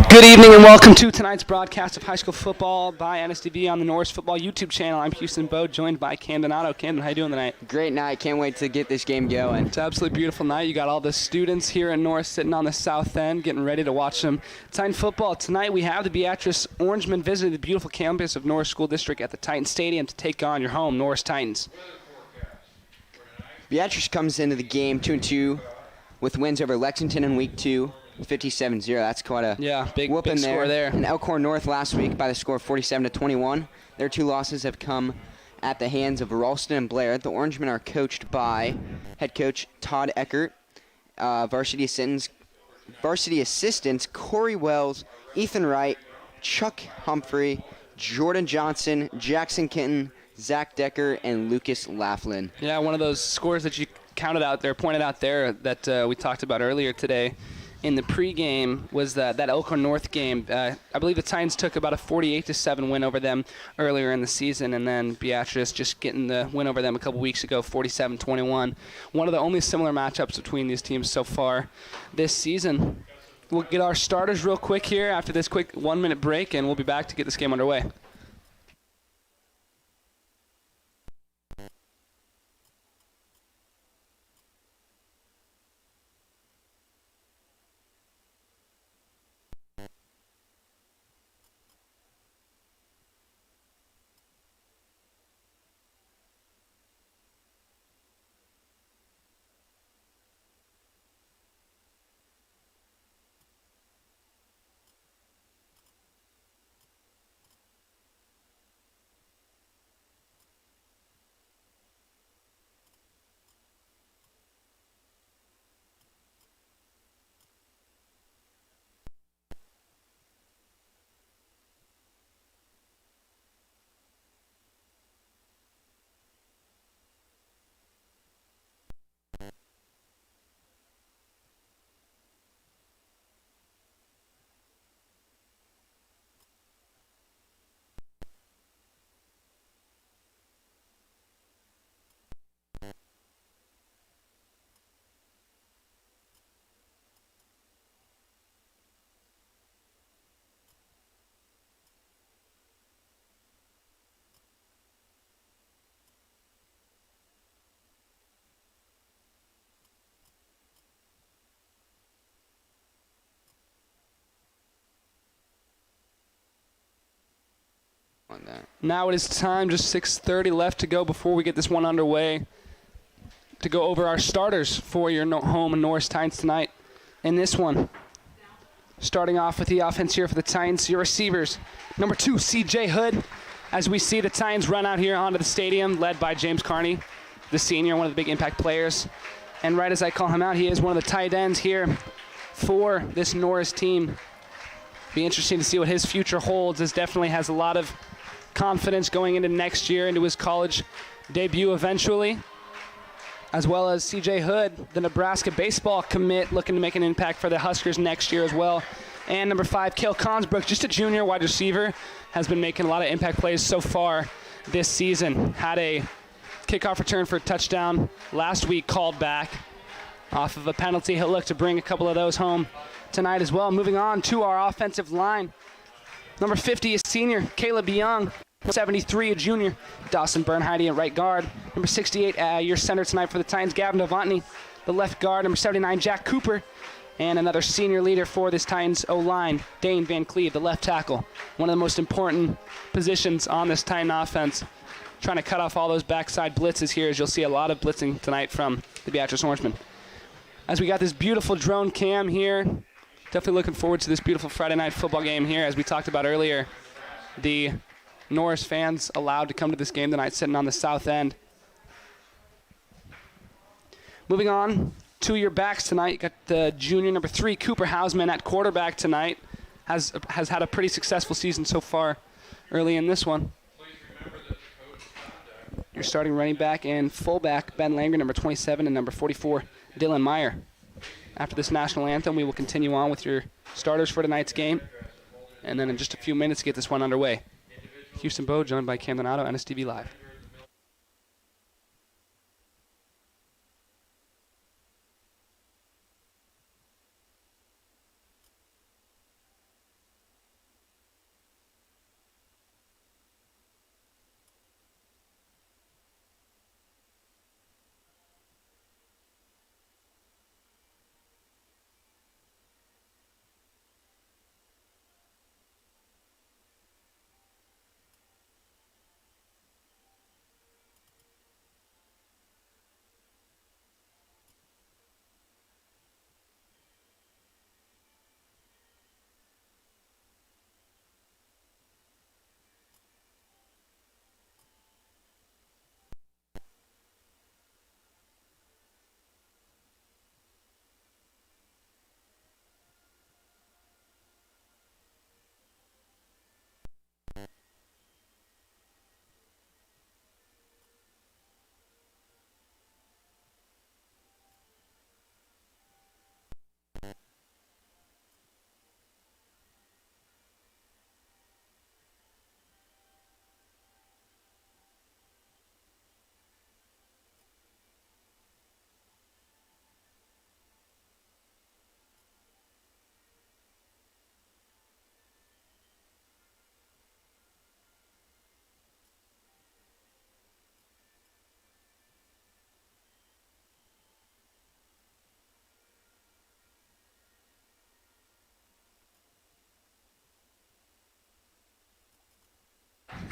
Good evening and welcome to tonight's broadcast of high school football by NSTV on the Norris Football YouTube channel. I'm Houston Bowe, joined by Camden Otto. Camden, how you doing tonight? Great night. Can't wait to get this game going. It's an absolutely beautiful night. You got all the students here in Norris sitting on the south end getting ready to watch some Titan football. Tonight we have the Beatrice Orangemen visiting the beautiful campus of Norris School District at the Titan Stadium to take on your home Norris Titans. Beatrice comes into the game 2-2 with wins over Lexington in week 2. 57-0. That's quite a big whooping score there. And Elkhorn North last week by the score of 47-21. Their two losses have come at the hands of Ralston and Blair. The Orangemen are coached by head coach Todd Eckert, varsity assistants Corey Wells, Ethan Wright, Chuck Humphrey, Jordan Johnson, Jackson Kenton, Zach Decker, and Lucas Laughlin. Yeah, one of those scores that you pointed out there that we talked about earlier today in the pregame was that Elkhorn North game. I believe the Titans took about a 48-7 win over them earlier in the season, and then Beatrice just getting the win over them a couple weeks ago, 47-21. One of the only similar matchups between these teams so far this season. We'll get our starters real quick here after this quick 1-minute break, and we'll be back to get this game underway. Now it is time, just 6:30 left to go before we get this one underway, to go over our starters for your home and Norris Titans tonight. In this one, starting off with the offense here for the Titans, your receivers. Number 2, C.J. Hood, as we see the Titans run out here onto the stadium, led by James Carney, the senior, one of the big impact players. And right as I call him out, he is one of the tight ends here for this Norris team. Be interesting to see what his future holds, as definitely has a lot of confidence going into next year, into his college debut eventually, as well as C.J. Hood, the Nebraska baseball commit, looking to make an impact for the Huskers next year as well. And number 5, Cale Consbrook, just a junior wide receiver, has been making a lot of impact plays so far this season. Had a kickoff return for a touchdown last week, called back off of a penalty. He'll look to bring a couple of those home tonight as well. Moving on to our offensive line. Number 50 is senior Caleb Young. 73, a junior, Dawson Bernheide at right guard. Number 68, your center tonight for the Titans, Gavin Novotny, the left guard. Number 79, Jack Cooper. And another senior leader for this Titans O-line, Dane Van Cleve, the left tackle. One of the most important positions on this Titan offense. Trying to cut off all those backside blitzes here, as you'll see a lot of blitzing tonight from the Beatrice Orangemen. As we got this beautiful drone cam here, definitely looking forward to this beautiful Friday night football game here. As we talked about earlier, the Norris fans allowed to come to this game tonight, sitting on the south end. Moving on to your backs tonight, you got the junior number 3, Cooper Hausman, at quarterback tonight. Has had a pretty successful season so far early in this one. Your starting running back and fullback, Ben Langer, number 27, and number 44, Dylan Meyer. After this national anthem, we will continue on with your starters for tonight's game. And then in just a few minutes, get this one underway. Houston Bowe, joined by Camden Otto, NSTV Live.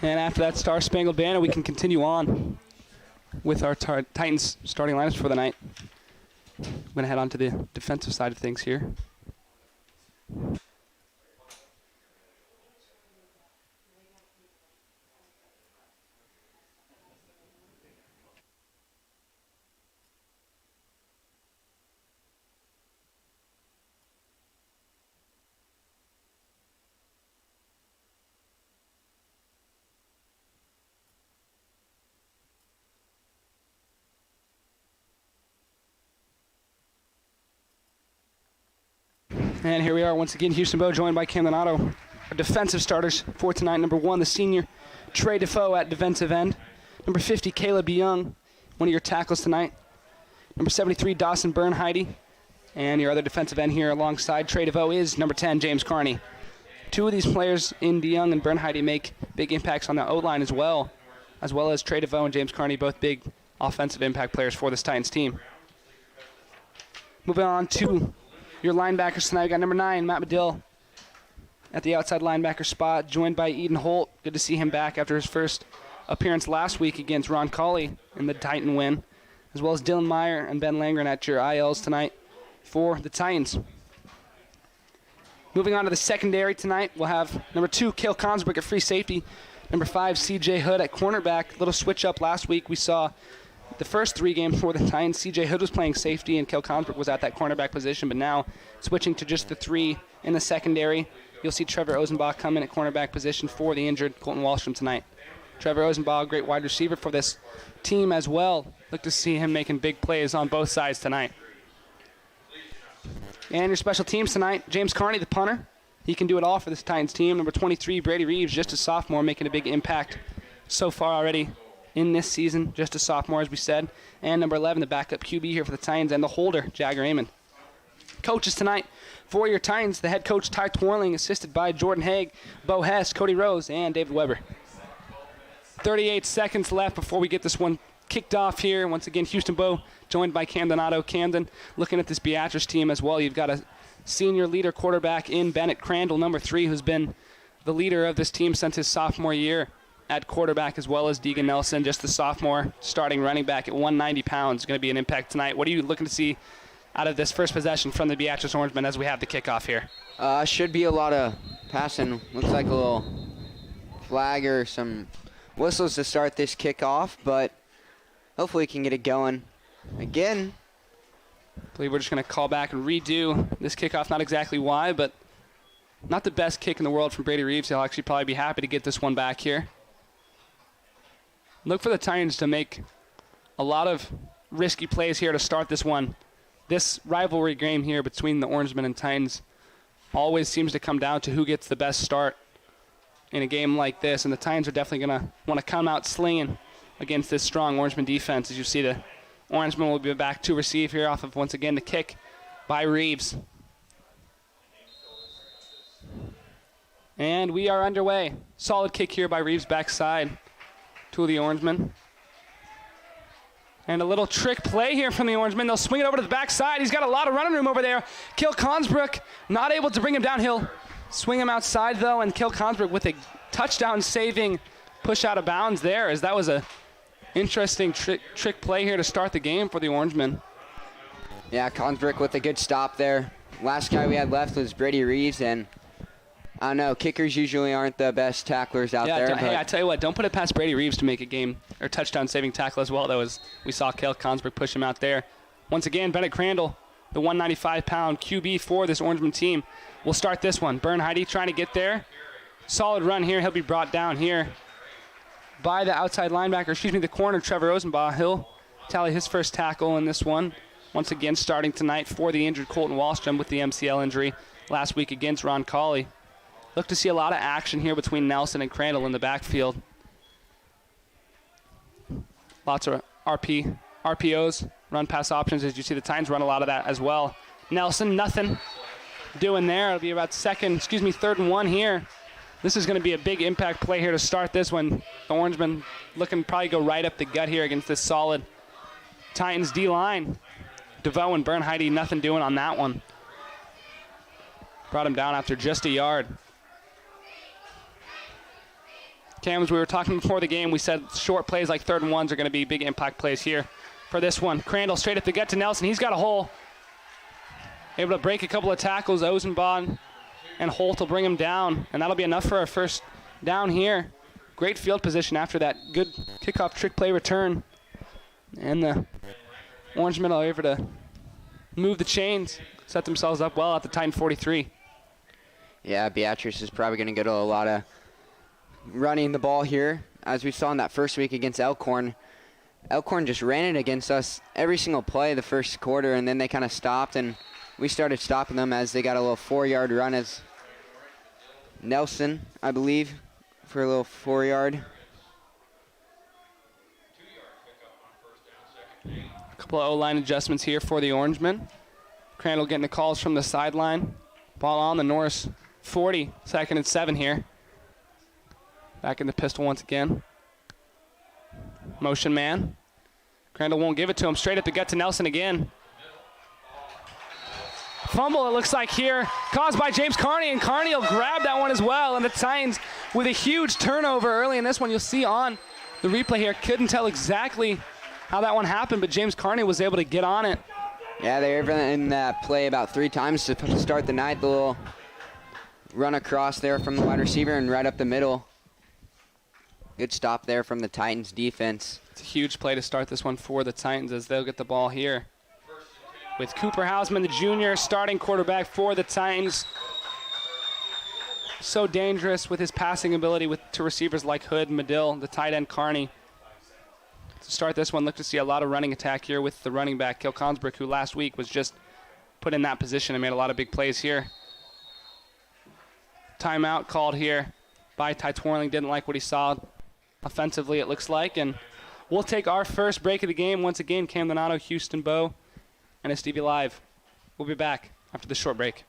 And after that Star Spangled Banner, we can continue on with our Titans starting lineups for the night. I'm going to head on to the defensive side of things here. And here we are once again, Houston Bow joined by Cam Donato. Our defensive starters for tonight: number 1, the senior Trey Defoe at defensive end. Number 50, Caleb Young, one of your tackles tonight. Number 73, Dawson Bernheide. And your other defensive end here alongside Trey Defoe is number 10, James Carney. Two of these players in DeYoung and Bernheide make big impacts on the O-line as well as Trey Defoe and James Carney, both big offensive impact players for this Titans team. Moving on to your linebackers tonight, we got number 9, Matt Medill at the outside linebacker spot, joined by Eden Holt. Good to see him back after his first appearance last week against Ron Colley in the Titan win, as well as Dylan Meyer and Ben Langren at your ILs tonight for the Titans. Moving on to the secondary tonight, we'll have number 2, Cale Consbrook at free safety, number 5, CJ Hood at cornerback. Little switch up last week. We saw the first 3 games for the Titans, CJ Hood was playing safety and Cale Consbrook was at that cornerback position, but now switching to just the 3 in the secondary, you'll see Trevor Ozenbaugh come in at cornerback position for the injured Colton Wallstrom tonight. Trevor Ozenbaugh, a great wide receiver for this team as well. Look to see him making big plays on both sides tonight. And your special teams tonight, James Carney, the punter. He can do it all for this Titans team. Number 23, Brady Reeves, just a sophomore, making a big impact so far already in this season, just a sophomore, as we said. And number 11, the backup QB here for the Titans, and the holder, Jagger Amon. Coaches tonight for your Titans, the head coach, Ty Twirling, assisted by Jordan Haig, Bo Hess, Cody Rose, and David Weber. 38 seconds left before we get this one kicked off here. Once again, Houston Bow joined by Cam Donato. Camden looking at this Beatrice team as well. You've got a senior leader quarterback in Bennett Crandall, number 3, who's been the leader of this team since his sophomore year at quarterback, as well as Deegan Nelson, just the sophomore starting running back at 190 pounds. Going to be an impact tonight. What are you looking to see out of this first possession from the Beatrice Orangemen as we have the kickoff here? Should be a lot of passing. Looks like a little flag or some whistles to start this kickoff, but hopefully we can get it going again. I believe we're just going to call back and redo this kickoff. Not exactly why, but not the best kick in the world from Brady Reeves. He'll actually probably be happy to get this one back here. Look for the Titans to make a lot of risky plays here to start this one. This rivalry game here between the Orangemen and Titans always seems to come down to who gets the best start in a game like this, and the Titans are definitely going to want to come out slinging against this strong Orangemen defense. As you see, the Orangemen will be back to receive here off of, once again, the kick by Reeves. And we are underway. Solid kick here by Reeves backside to the Orangemen. And a little trick play here from the Orangemen. They'll swing it over to the backside. He's got a lot of running room over there. Cale Consbrook not able to bring him downhill. Swing him outside, though, and Cale Consbrook with a touchdown-saving push out of bounds there, as that was a interesting trick play here to start the game for the Orangemen. Yeah, Consbrook with a good stop there. Last guy we had left was Brady Reeves, and I don't know, kickers usually aren't the best tacklers out there. Hey, I tell you what, don't put it past Brady Reeves to make a game or touchdown-saving tackle as well, though, as we saw Cale Consbrook push him out there. Once again, Bennett Crandall, the 195-pound QB for this Orangemen team, will start this one. Bernheide trying to get there. Solid run here. He'll be brought down here by the outside linebacker, the corner, Trevor Ozenbaugh. He'll tally his first tackle in this one. Once again, starting tonight for the injured Colton Wallstrom with the MCL injury last week against Ron Colley. Look to see a lot of action here between Nelson and Crandall in the backfield. Lots of RPOs, run pass options. As you see, the Titans run a lot of that as well. Nelson, nothing doing there. It'll be about third and 1 here. This is going to be a big impact play here to start this one. The Orangemen looking to probably go right up the gut here against this solid Titans D-line. DeVoe and Bernheide, nothing doing on that one. Brought him down after just a yard. Cam, as we were talking before the game, we said short plays like 3rd and 1s are going to be big impact plays here for this one. Crandall straight at the gut to Nelson. He's got a hole. Able to break a couple of tackles. Ozenbon and Holt will bring him down, and that'll be enough for our first down here. Great field position after that good kickoff trick play return. And the Orangemen are able to move the chains, set themselves up well at the Titan 43. Yeah, Beatrice is probably going to go to a lot of running the ball here. As we saw in that first week against Elkhorn, Elkhorn just ran it against us every single play the first quarter, and then they kind of stopped, and we started stopping them as they got a little 4-yard run as Nelson, I believe, for a little 4-yard. A couple of O-line adjustments here for the Orangemen. Crandall getting the calls from the sideline. Ball on the Norris 40, 2nd and 7 here. Back in the pistol once again. Motion man. Crandall won't give it to him. Straight up the gut to Nelson again. Fumble, it looks like here, caused by James Carney, and Carney will grab that one as well. And the Titans with a huge turnover early in this one. You'll see on the replay here, couldn't tell exactly how that one happened, but James Carney was able to get on it. Yeah, they were in that play about 3 times to start the night. The little run across there from the wide receiver and right up the middle. Good stop there from the Titans defense. It's a huge play to start this one for the Titans as they'll get the ball here. With Cooper Hausman, the junior, starting quarterback for the Titans. So dangerous with his passing ability to receivers like Hood, Medill, the tight end Carney. To start this one, look to see a lot of running attack here with the running back, Kilconsbrook, who last week was just put in that position and made a lot of big plays here. Timeout called here by Ty Twirling. Didn't like what he saw offensively, it looks like. And we'll take our first break of the game. Once again, Cam Donato, Houston Bow, and SDV Live. We'll be back after this short break.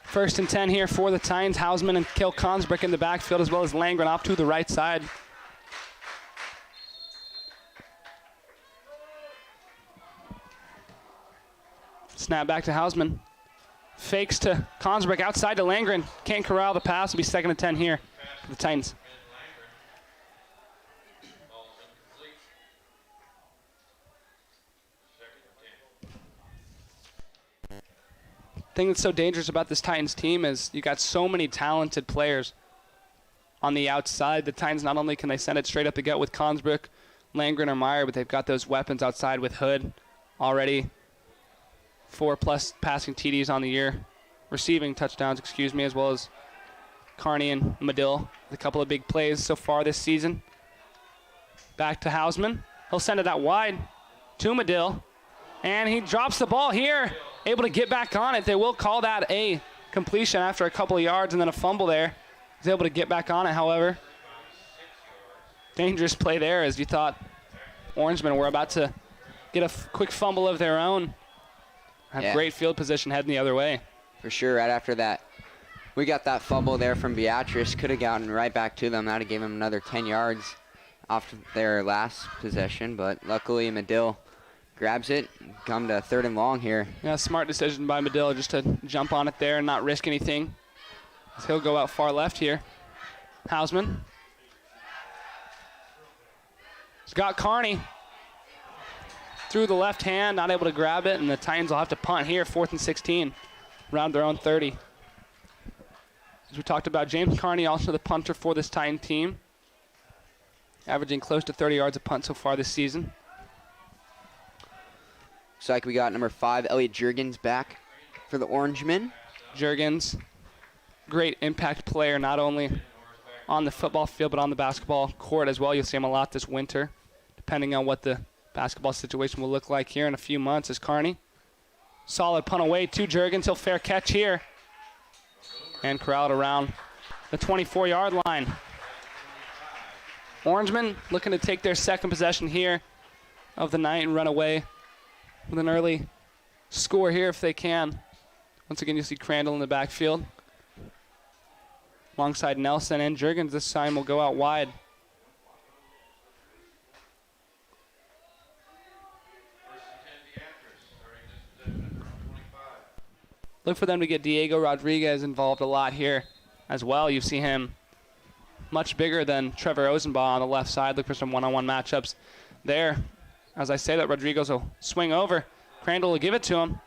First and 10 here for the Titans. Hausman and Kilconsbrook in the backfield, as well as Langren off to the right side. Snap back to Hausman. Fakes to Consbrook, outside to Langren. Can't corral the pass. It'll be 2nd and 10 here for the Titans. Thing that's so dangerous about this Titans team is you got so many talented players on the outside. The Titans, not only can they send it straight up the gut with Consbrook, Langren, or Meyer, but they've got those weapons outside with Hood already. 4+ passing TDs on the year. Receiving touchdowns, as well as Carney and Medill. A couple of big plays so far this season. Back to Hausman. He'll send it out wide to Medill. And he drops the ball here. Able to get back on it. They will call that a completion after a couple of yards and then a fumble there. He's able to get back on it, however. Dangerous play there as you thought Orangemen were about to get a quick fumble of their own. Have great field position heading the other way. For sure, right after that. We got that fumble there from Beatrice. Could have gotten right back to them. That would have given them another 10 yards off their last possession, but luckily Medill grabs it, come to 3rd and long here. Yeah, smart decision by Medill just to jump on it there and not risk anything. So he'll go out far left here. Hausman. He's got Carney. Through the left hand, not able to grab it, and the Titans will have to punt here, 4th and 16, around their own 30. As we talked about, James Carney, also the punter for this Titan team, averaging close to 30 yards a punt so far this season. Looks like we got number 5, Elliot Juergens, back for the Orangemen. Juergens, great impact player, not only on the football field, but on the basketball court as well. You'll see him a lot this winter, depending on what the basketball situation will look like here in a few months. As Carney, solid punt away to Juergens. He'll fair catch here and corralled around the 24-yard line. Orangemen looking to take their second possession here of the night and run away with an early score here if they can. Once again, you see Crandall in the backfield. Alongside Nelson and Jurgens, this time will go out wide. Look for them to get Diego Rodriguez involved a lot here as well. You see him much bigger than Trevor Ozenbaugh on the left side. Look for some one-on-one matchups there. As I say that, Rodriguez will swing over. Crandall will give it to him.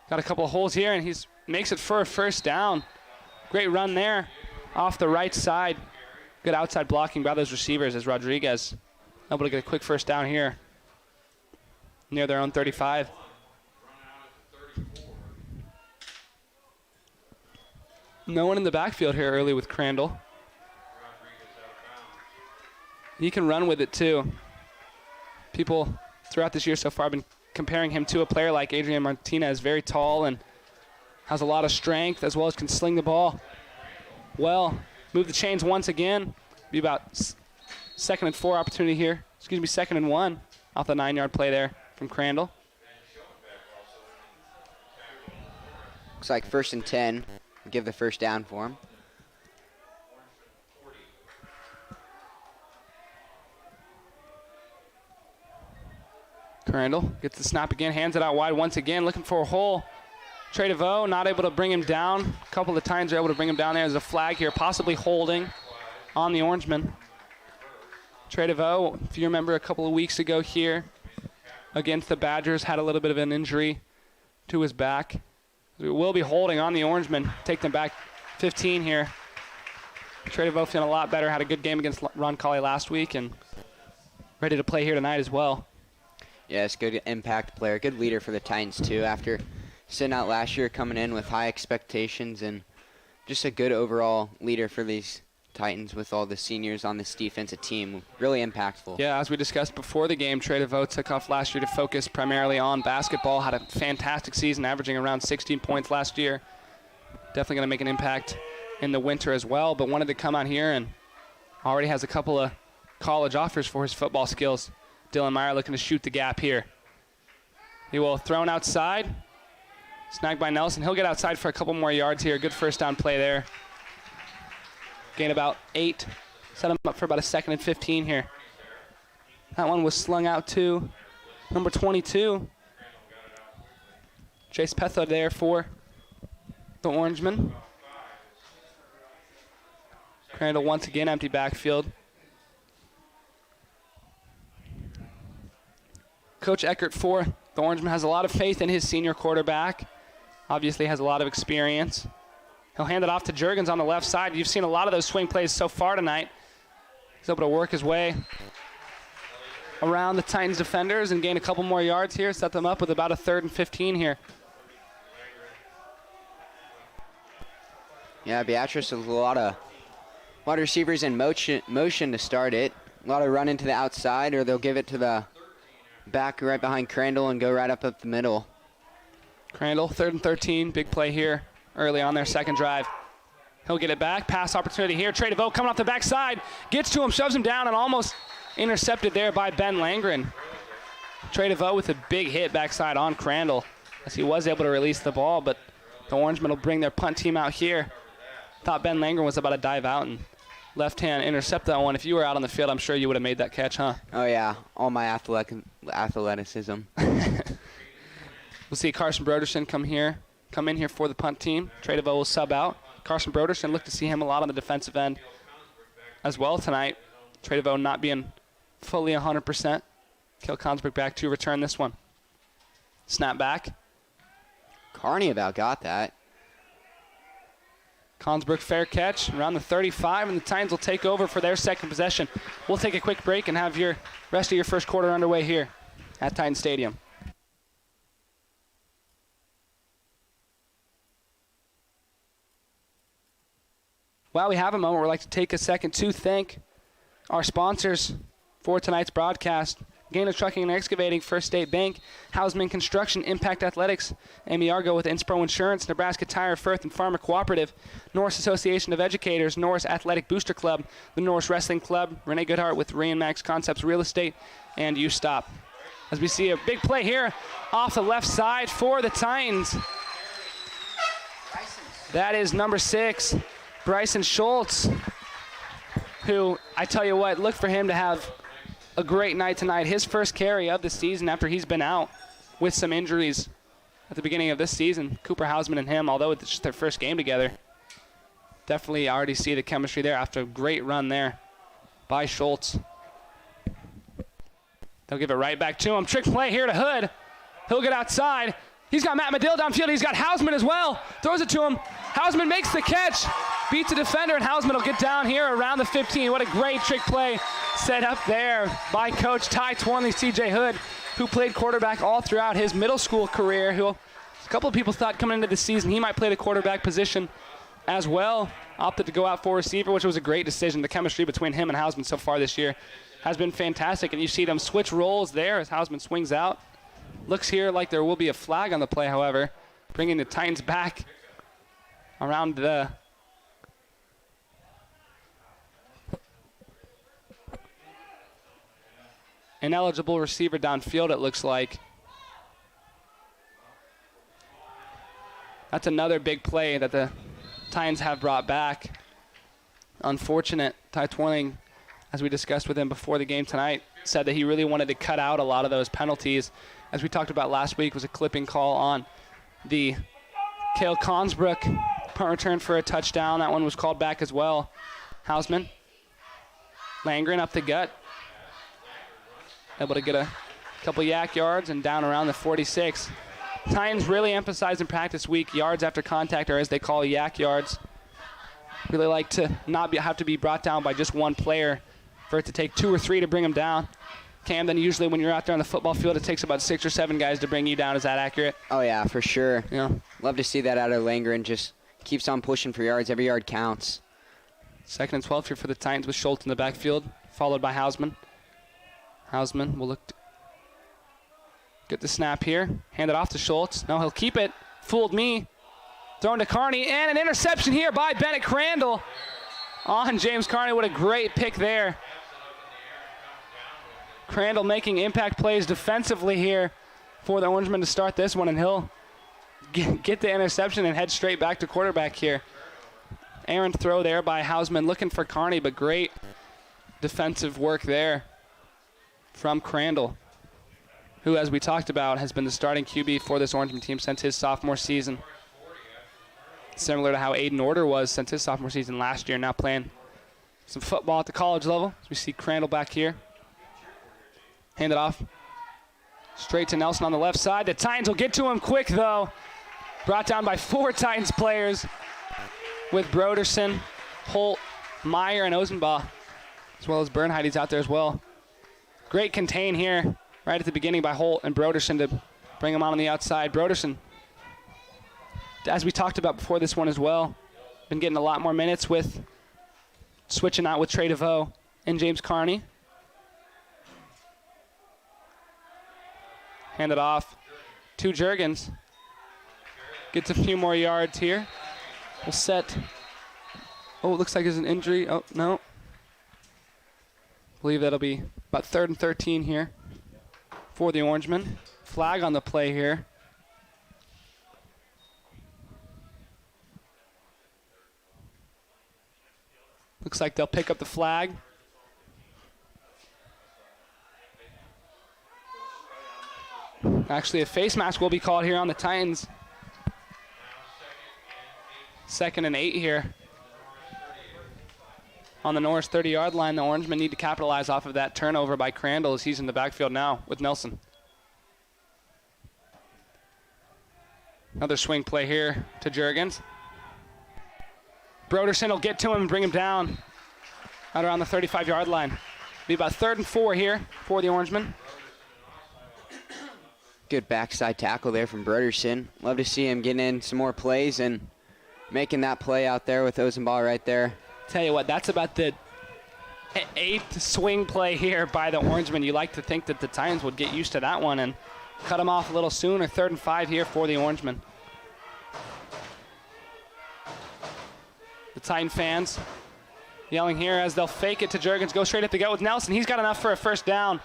Got a couple of holes here, and he makes it for a first down. Great run there off the right side. Good outside blocking by those receivers as Rodriguez able to get a quick first down here near their own 35. No one in the backfield here early with Crandall. He can run with it too. People throughout this year so far have been comparing him to a player like Adrian Martinez, very tall and has a lot of strength as well as can sling the ball well. Move the chains once again. Be about 2nd and 4 opportunity here. Excuse me, 2nd and 1 off the 9-yard play there from Crandall. Looks like 1st and 10. Give the first down for him. Crandall gets the snap again, hands it out wide once again, looking for a hole. Trey DeVoe not able to bring him down. A couple of times they're able to bring him down. There's a flag here, possibly holding on the Orangemen. Trey DeVoe, if you remember a couple of weeks ago here against the Badgers, had a little bit of an injury to his back. We will be holding on the Orangemen. Take them back 15 here. Trey DeVoe feeling a lot better. Had a good game against Ron Colley last week and ready to play here tonight as well. Yes, good impact player. Good leader for the Titans, too. After sitting out last year, coming in with high expectations, and just a good overall leader for these Titans with all the seniors on this defensive team. Really impactful. Yeah, as we discussed before the game, Trey DeVoe took off last year to focus primarily on basketball. Had a fantastic season, averaging around 16 points last year. Definitely going to make an impact in the winter as well, but wanted to come out here and already has a couple of college offers for his football skills. Dylan Meyer looking to shoot the gap here. He will thrown outside. Snagged by Nelson. He'll get outside for a couple more yards here. Good first down play there. Gain about 8. Set him up for about a 2nd and 15 here. That one was slung out to number 22. Chase Petho there for the Orangemen. Crandall once again empty backfield. Coach Eckert for the Orangemen has a lot of faith in his senior quarterback. Obviously has a lot of experience. He'll hand it off to Jurgens on the left side. You've seen a lot of those swing plays so far tonight. He's able to work his way around the Titans defenders and gain a couple more yards here. Set them up with about a 3rd and 15 here. Yeah, Beatrice with a lot of receivers in motion to start it. A lot of run into the outside, or they'll give it to the back right behind Crandall and go right up the middle. Crandall, 3rd and 13. Big play here early on their second drive. He'll get it back. Pass opportunity here. Trey DeVoe coming off the backside. Gets to him, shoves him down, and almost intercepted there by Ben Langren. Trey DeVoe with a big hit backside on Crandall as he was able to release the ball, but the Orangemen will bring their punt team out here. Thought Ben Langren was about to dive out and left hand intercept that one. If you were out on the field, I'm sure you would have made that catch, huh? Oh, yeah. All my athleticism. We'll see Carson Broderson come in here for the punt team. Trey DeVoe will sub out. Carson Broderson, look to see him a lot on the defensive end as well tonight. Trey DeVoe not being fully 100%. Kel Consberg back to return this one. Snap back. Carney about got that. Consberg fair catch around the 35, and the Titans will take over for their second possession. We'll take a quick break and have your rest of your first quarter underway here at Titan Stadium. While we have a moment, we'd like to take a second to thank our sponsors for tonight's broadcast. Gainer Trucking and Excavating, First State Bank, Hausman Construction, Impact Athletics, Amy Argo with Inspro Insurance, Nebraska Tire, Firth and Farmer Cooperative, Norris Association of Educators, Norris Athletic Booster Club, the Norris Wrestling Club, Renee Goodhart with Ray and Max Concepts Real Estate, and You Stop. as we see a big play here off the left side for the Titans. That is number 6, Bryson Schultz, who, I tell you what, look for him to have a great night tonight. His first carry of the season after he's been out with some injuries at the beginning of this season. Cooper Hausman and him, although it's just their first game together, definitely already see the chemistry there after a great run there by Schultz. They'll give it right back to him. Trick play here to Hood. He'll get outside. He's got Matt Medill downfield. He's got Hausman as well. Throws it to him. Hausman makes the catch. Beats the defender, and Hausman will get down here around the 15. What a great trick play set up there by Coach Ty Twornley, C.J. Hood, who played quarterback all throughout his middle school career, who a couple of people thought coming into the season he might play the quarterback position as well. Opted to go out for receiver, which was a great decision. The chemistry between him and Hausman so far this year has been fantastic, and you see them switch roles there as Hausman swings out. Looks here like there will be a flag on the play, however, bringing the Titans back around the ineligible receiver downfield, it looks like. That's another big play that the Titans have brought back. Unfortunate. Ty Twornley, as we discussed with him before the game tonight, said that he really wanted to cut out a lot of those penalties. As we talked about last week, was a clipping call on the Cale Consbrook punt return for a touchdown. That one was called back as well. Hausman. Langren up the gut. Able to get a couple yak yards and down around the 46. Titans really emphasize in practice week yards after contact, or as they call yak yards. Really like to not have to be brought down by just one player, for it to take 2 or 3 to bring them down. Camden, usually when you're out there on the football field, it takes about 6 or 7 guys to bring you down. Is that accurate? Oh, yeah, for sure. Yeah. Love to see that out of Langren. Just keeps on pushing for yards. Every yard counts. 2nd and 12 here for the Titans with Schultz in the backfield, followed by Hausman. Hausman will look to get the snap here. Hand it off to Schultz. No, he'll keep it. Fooled me. Thrown to Carney, and an interception here by Bennett Crandall on James Carney. What a great pick there. Crandall making impact plays defensively here for the Orangemen to start this one, and he'll get the interception and head straight back to quarterback here. Errant throw there by Hausman, looking for Carney, but great defensive work there from Crandall, who, as we talked about, has been the starting QB for this Orangemen team since his sophomore season. Similar to how Aiden Order was since his sophomore season last year, now playing some football at the college level. As we see Crandall back here. Hand it off straight to Nelson on the left side. The Titans will get to him quick, though. Brought down by 4 Titans players with Broderson, Holt, Meyer, and Ozenbaugh, as well as Bernheide's out there as well. Great contain here right at the beginning by Holt and Broderson to bring him on the outside. Broderson, as we talked about before this one as well, been getting a lot more minutes with switching out with Trey DeVoe and James Carney. Hand it off to Juergens. Gets a few more yards here. We'll set. Oh, it looks like there's an injury. Oh, no. I believe that'll be about 3rd and 13 here for the Orangemen. Flag on the play here. Looks like they'll pick up the flag. Actually, a face mask will be called here on the Titans. 2nd and 8 here. On the Norris 30-yard line, the Orangemen need to capitalize off of that turnover by Crandall as he's in the backfield now with Nelson. Another swing play here to Juergens. Broderson will get to him and bring him down out around the 35-yard line. Be about 3rd and 4 here for the Orangemen. Good backside tackle there from Broderson. Love to see him getting in some more plays and making that play out there with Ozenbaugh right there. Tell you what, that's about the 8th swing play here by the Orangemen. You like to think that the Titans would get used to that one and cut them off a little sooner. 3rd and 5 here for the Orangemen. The Titan fans yelling here as they'll fake it to Juergens, go straight at the gut with Nelson. He's got enough for a first down.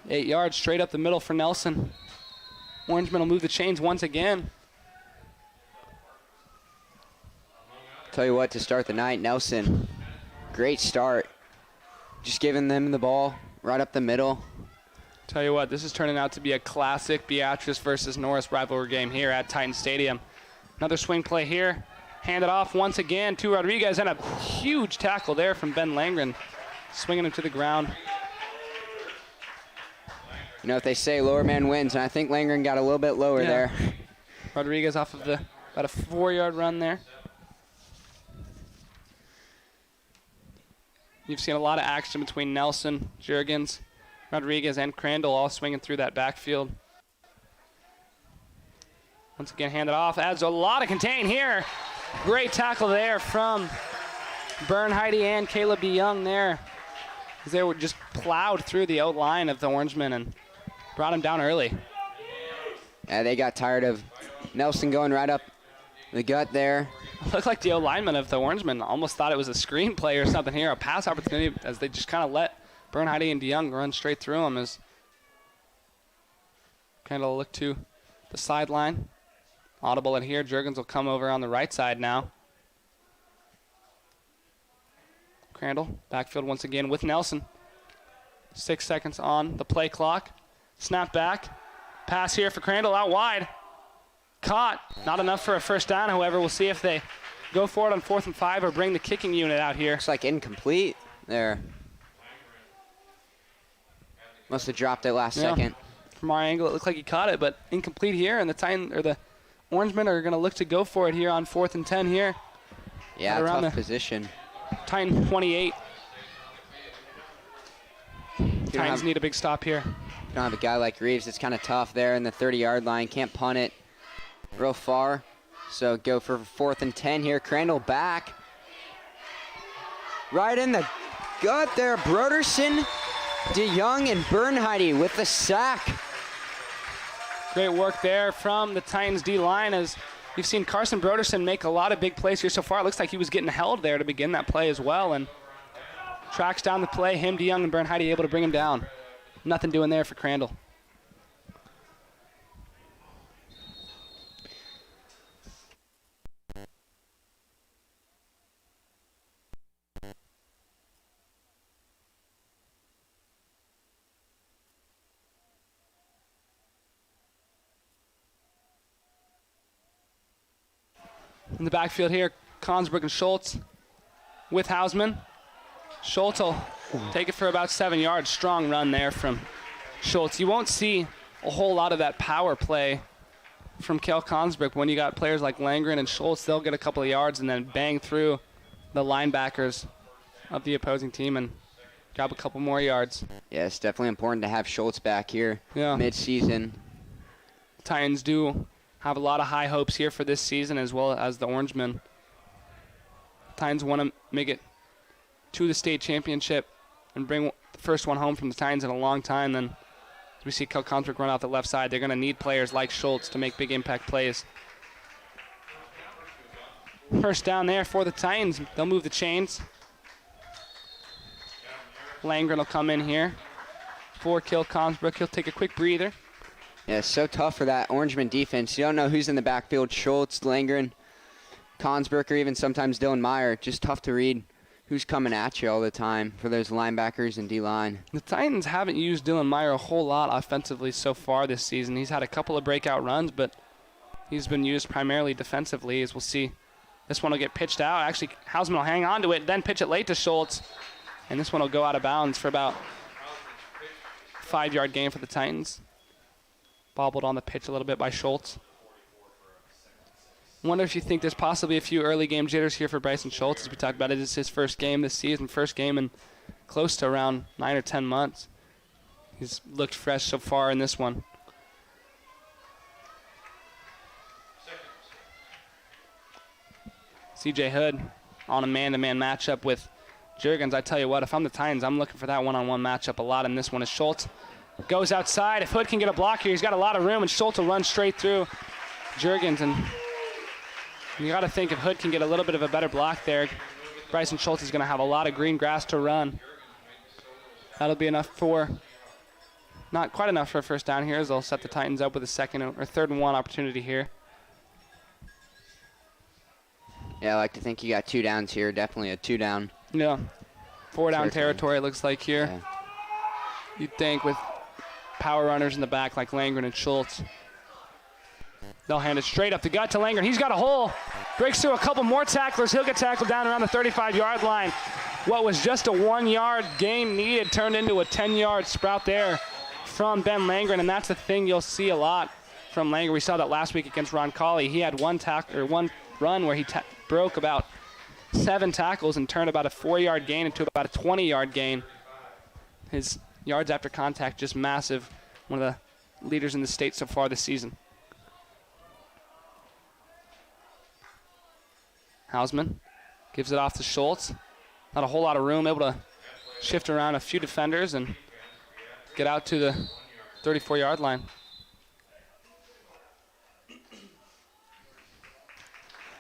8 yards straight up the middle for Nelson. Orangemen will move the chains once again. Tell you what, to start the night, Nelson, great start. Just giving them the ball right up the middle. Tell you what, this is turning out to be a classic Beatrice versus Norris rivalry game here at Titan Stadium. Another swing play here. Hand it off once again to Rodriguez, and a huge tackle there from Ben Langren, swinging him to the ground. You know, if they say lower man wins, and I think Langren got a little bit lower there. Rodriguez off of about a 4-yard run there. You've seen a lot of action between Nelson, Juergens, Rodriguez, and Crandall all swinging through that backfield. Once again, hand it off. Adds a lot of contain here. Great tackle there from Bernheide and Caleb DeYoung there. As they were just plowed through the outline of the Orangemen and brought him down early. Yeah, they got tired of Nelson going right up the gut there. It looked like the O-lineman of the Orangemen almost thought it was a screen play or something here, a pass opportunity, as they just kind of let Bernheide and DeYoung run straight through him as kind of look to the sideline. Audible in here. Juergens will come over on the right side now. Crandall, backfield once again with Nelson. 6 seconds on the play clock. Snap back. Pass here for Crandall out wide. Caught. Not enough for a first down, however. We'll see if they go for it on 4th and 5 or bring the kicking unit out here. Looks like incomplete there. Must have dropped it last second. From our angle, it looked like he caught it, but incomplete here, and the Orangemen are going to look to go for it here on 4th and 10 here. Yeah, around tough position. Titan 28. Titans need a big stop here. You don't have a guy like Reeves. It's kind of tough there in the 30-yard line. Can't punt it real far. So go for 4th and 10 here. Crandall back. Right in the gut there. Broderson, DeYoung, and Bernheide with the sack. Great work there from the Titans D-line as you've seen Carson Broderson make a lot of big plays here so far. It looks like he was getting held there to begin that play as well, and tracks down the play. Him, DeYoung, and Bernheide able to bring him down. Nothing doing there for Crandall. In the backfield here, Consbrook and Schultz with Hausman. Schultz will take it for about 7 yards. Strong run there from Schultz. You won't see a whole lot of that power play from Kel Consbrook. When you got players like Langren and Schultz, they'll get a couple of yards and then bang through the linebackers of the opposing team and grab a couple more yards. Yeah, it's definitely important to have Schultz back here mid-season. Titans do have a lot of high hopes here for this season as well as the Orangemen. Titans want to make it to the state championship and bring the first one home from the Titans in a long time. Then as we see Kel Consbrook run out the left side, they're going to need players like Schultz to make big impact plays. First down there for the Titans. They'll move the chains. Langren will come in here for Kel Consbrook. He'll take a quick breather. Yeah, it's so tough for that Orangeman defense. You don't know who's in the backfield. Schultz, Langren, Consbrook, or even sometimes Dylan Meyer. Just tough to read who's coming at you all the time for those linebackers and D-line. The Titans haven't used Dylan Meyer a whole lot offensively so far this season. He's had a couple of breakout runs, but he's been used primarily defensively, as we'll see. This one will get pitched out. Actually, Hausman will hang on to it, then pitch it late to Schultz. And this one will go out of bounds for about a 5-yard gain for the Titans. Bobbled on the pitch a little bit by Schultz. Wonder if you think there's possibly a few early game jitters here for Bryson Schultz. As we talked about, it is his first game this season, first game in close to around 9 or 10 months. He's looked fresh so far in this one. CJ Hood on a man-to-man matchup with Juergens. I tell you what, if I'm the Titans, I'm looking for that one-on-one matchup a lot, and this one is Schultz. Goes outside. If Hood can get a block here, he's got a lot of room, and Schultz will run straight through Juergens. And you got to think if Hood can get a little bit of a better block there, Bryson Schultz is going to have a lot of green grass to run. That'll be enough for Not quite enough for a first down here as they'll set the Titans up with a second or third and 1 opportunity here. Yeah, I like to think you got 2 downs here. Definitely a 2 down. Yeah. 4 down territory it looks like here. Yeah. You'd think with power runners in the back like Langren and Schultz. They'll hand it straight up the gut to Langren. He's got a hole. Breaks through a couple more tacklers. He'll get tackled down around the 35-yard line. What was just a 1-yard gain needed turned into a 10-yard sprout there from Ben Langren, and that's the thing you'll see a lot from Langren. We saw that last week against Ron Colley. He had one run where he broke about 7 tackles and turned about a 4-yard gain into about a 20-yard gain. His yards after contact just massive. One of the leaders in the state so far this season. Hausman gives it off to Schultz. Not a whole lot of room, able to shift around a few defenders and get out to the 34-yard line.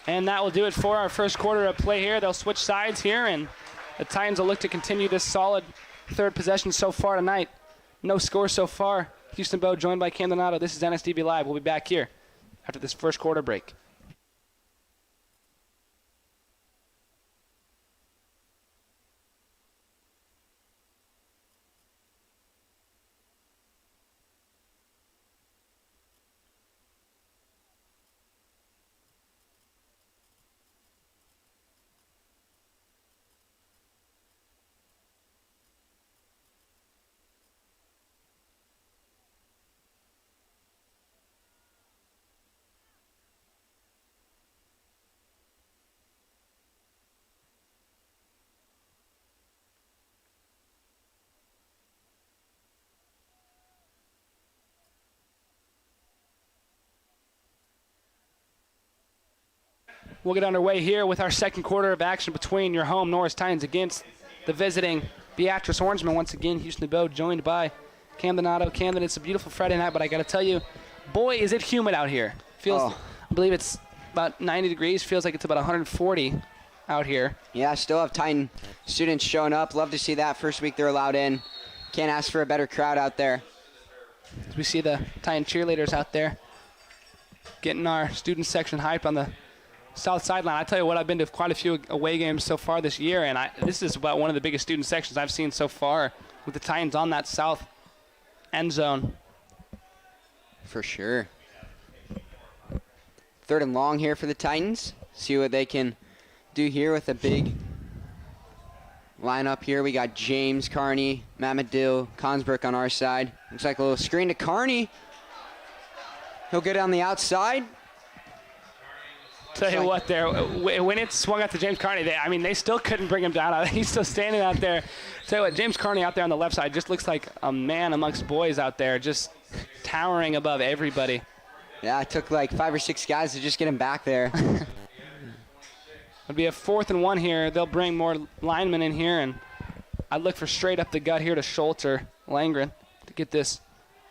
And that will do it for our first quarter of play here. They'll switch sides here, and the Titans will look to continue this solid third possession so far tonight. No score so far. Houston Bow joined by Cam Donato. This is NSDB Live. We'll be back here after this first quarter break. We'll get underway here with our second quarter of action between your home Norris Titans against the visiting Beatrice Orangemen. Once again, Houston Bow joined by Cam Donato. Camden, it's a beautiful Friday night, but I got to tell you, boy, is it humid out here. I believe it's about 90 degrees. Feels like it's about 140 out here. Yeah, still have Titan students showing up. Love to see that. First week they're allowed in. Can't ask for a better crowd out there. As we see the Titan cheerleaders out there getting our student section hyped on the south sideline. I tell you what, I've been to quite a few away games so far this year, and this is about one of the biggest student sections I've seen so far with the Titans on that south end zone. For sure. Third and long here for the Titans. See what they can do here with a big lineup here. We got James, Carney, Matt Medill, Consbrook on our side. Looks like a little screen to Carney. He'll get on the outside. Tell you what, there when it swung out to James Carney, they still couldn't bring him down. He's still standing out there. Tell you what, James Carney out there on the left side just looks like a man amongst boys out there, just towering above everybody. Yeah, it took like 5 or 6 guys to just get him back there. It'll be a 4th and 1 here. They'll bring more linemen in here, and I'd look for straight up the gut here to Schultz or Langren to get this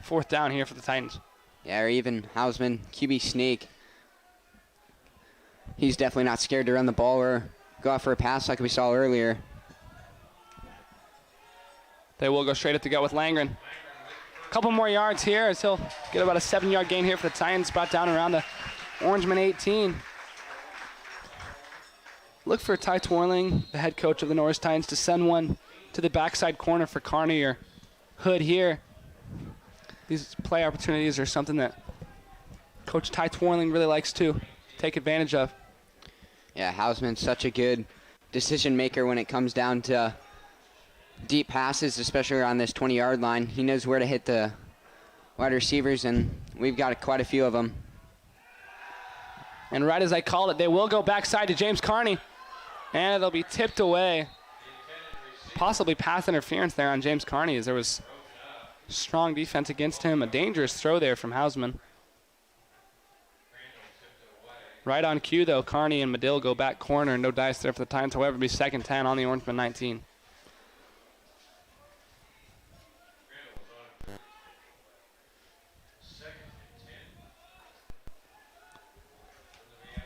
4th down here for the Titans. Yeah, or even Hausman, QB sneak. He's definitely not scared to run the ball or go out for a pass like we saw earlier. They will go straight up the gut with Langren. A couple more yards here as he'll get about a 7-yard gain here for the Titans, brought down around the Orangemen 18. Look for Ty Twarling, the head coach of the Norris Titans, to send one to the backside corner for Carney or Hood here. These play opportunities are something that Coach Ty Twarling really likes to take advantage of. Yeah, Hausman's such a good decision maker when it comes down to deep passes, especially on this 20-yard line. He knows where to hit the wide receivers, and we've got quite a few of them. And right as I called it, they will go backside to James Carney, and it'll be tipped away. Possibly pass interference there on James Carney, as there was strong defense against him. A dangerous throw there from Hausman. Right on cue, though, Carney and Medill go back corner. No dice there for the Titans. However, it'll be 2nd and 10 on the Orangemen 19.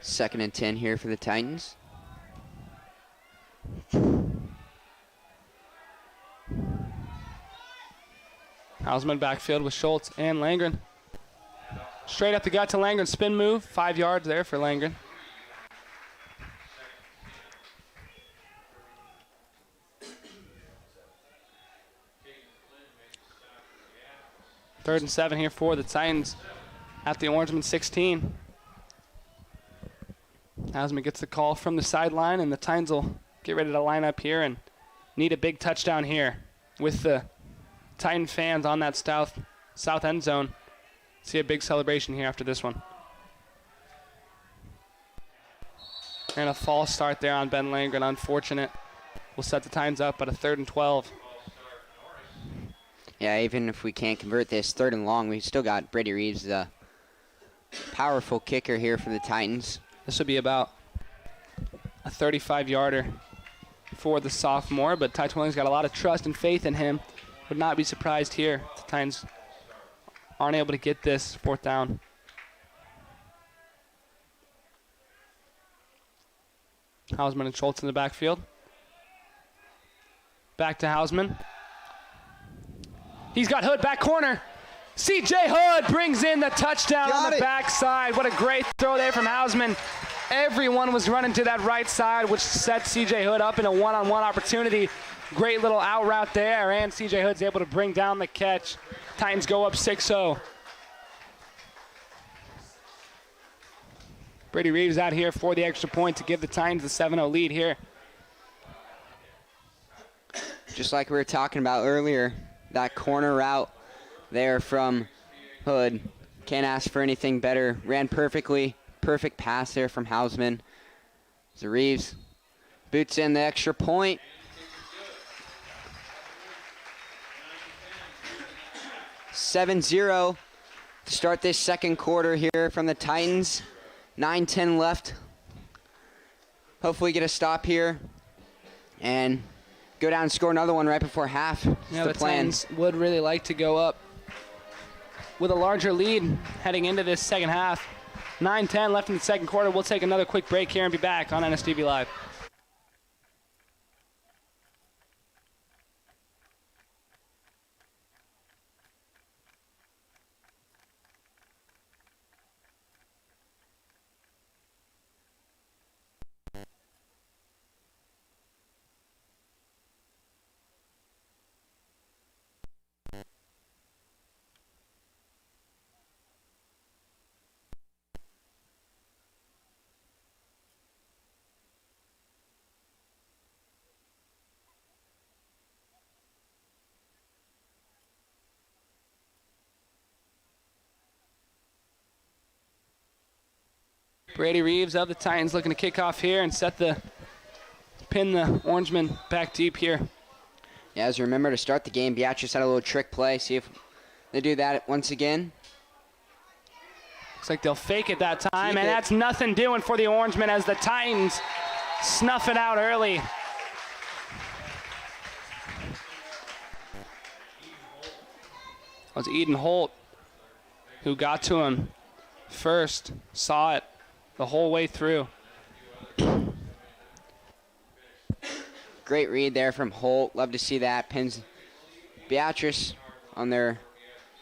Second and 10 here for the Titans. Hausman backfield with Schultz and Langren. Straight up the gut to Langren. Spin move. 5 yards there for Langren. Third and 7 here for the Titans at the Orangemen 16. Hausman gets the call from the sideline, and the Titans will get ready to line up here and need a big touchdown here with the Titan fans on that south end zone. See a big celebration here after this one. And a false start there on Ben Langren. Unfortunate. We'll set the Titans up at a 3rd and 12. Yeah, even if we can't convert this 3rd and long, we still got Brady Reeves, the powerful kicker here for the Titans. This would be about a 35-yarder for the sophomore, but Ty Twilling's got a lot of trust and faith in him. Would not be surprised here if the Titans aren't able to get this 4th down. Hausman and Schultz in the backfield. Back to Hausman. He's got Hood back corner. C.J. Hood brings in the touchdown on the backside. What a great throw there from Hausman. Everyone was running to that right side, which set C.J. Hood up in a one-on-one opportunity. Great little out route there, and C.J. Hood's able to bring down the catch. Titans go up 6-0. Brady Reeves out here for the extra point to give the Titans the 7-0 lead here. Just like we were talking about earlier, that corner route there from Hood. Can't ask for anything better. Ran perfectly. Perfect pass there from Hausman. So Reeves boots in the extra point. (7-0) to start this second quarter here from the Titans. 9:10 left. Hopefully get a stop here and go down and score another one right before half. Yeah, the Titans would really like to go up with a larger lead heading into this second half. 9:10 left in the second quarter. We'll take another quick break here and be back on NSTV Live. Brady Reeves of the Titans looking to kick off here and pin the Orangemen back deep here. Yeah, as you remember to start the game, Beatrice had a little trick play. See if they do that once again. Looks like they'll fake it that time, and that's nothing doing for the Orangemen as the Titans snuff it out early. It was Eden Holt who got to him first, saw it the whole way through. Great read there from Holt. Love to see that. Pins Beatrice on their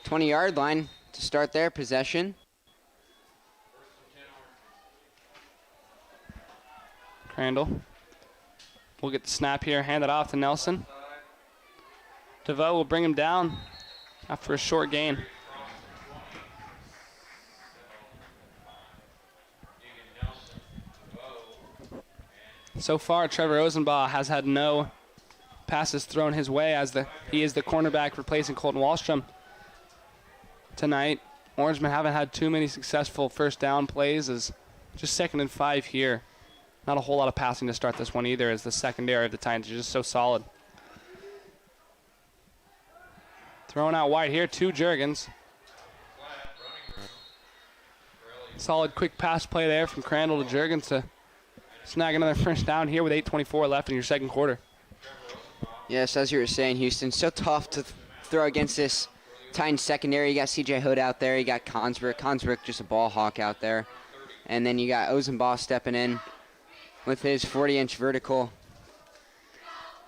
20-yard line to start their possession. Crandall will get the snap here, hand it off to Nelson. DeVoe will bring him down after a short gain. So far, Trevor Ozenbaugh has had no passes thrown his way as he is the cornerback replacing Colton Wallstrom tonight. Orangemen haven't had too many successful first down plays, as just 2nd and 5 here. Not a whole lot of passing to start this one either, as the secondary of the Titans are just so solid. Thrown out wide here to Juergens. Solid quick pass play there from Crandall to Juergens to snag another first down here with 8:24 left in your second quarter. Yes, as you were saying, Houston, so tough to throw against this Titans secondary. You got C.J. Hood out there. You got Consbrick. Consbrick just a ball hawk out there. And then you got Ozenbaugh stepping in with his 40-inch vertical.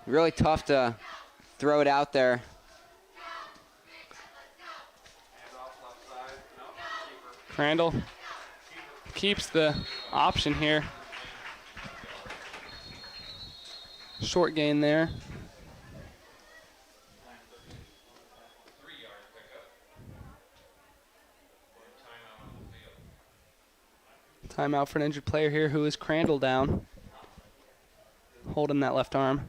Really tough to throw it out there. Crandall keeps the option here. Short gain there. Timeout for an injured player here, who is Crandall down, holding that left arm.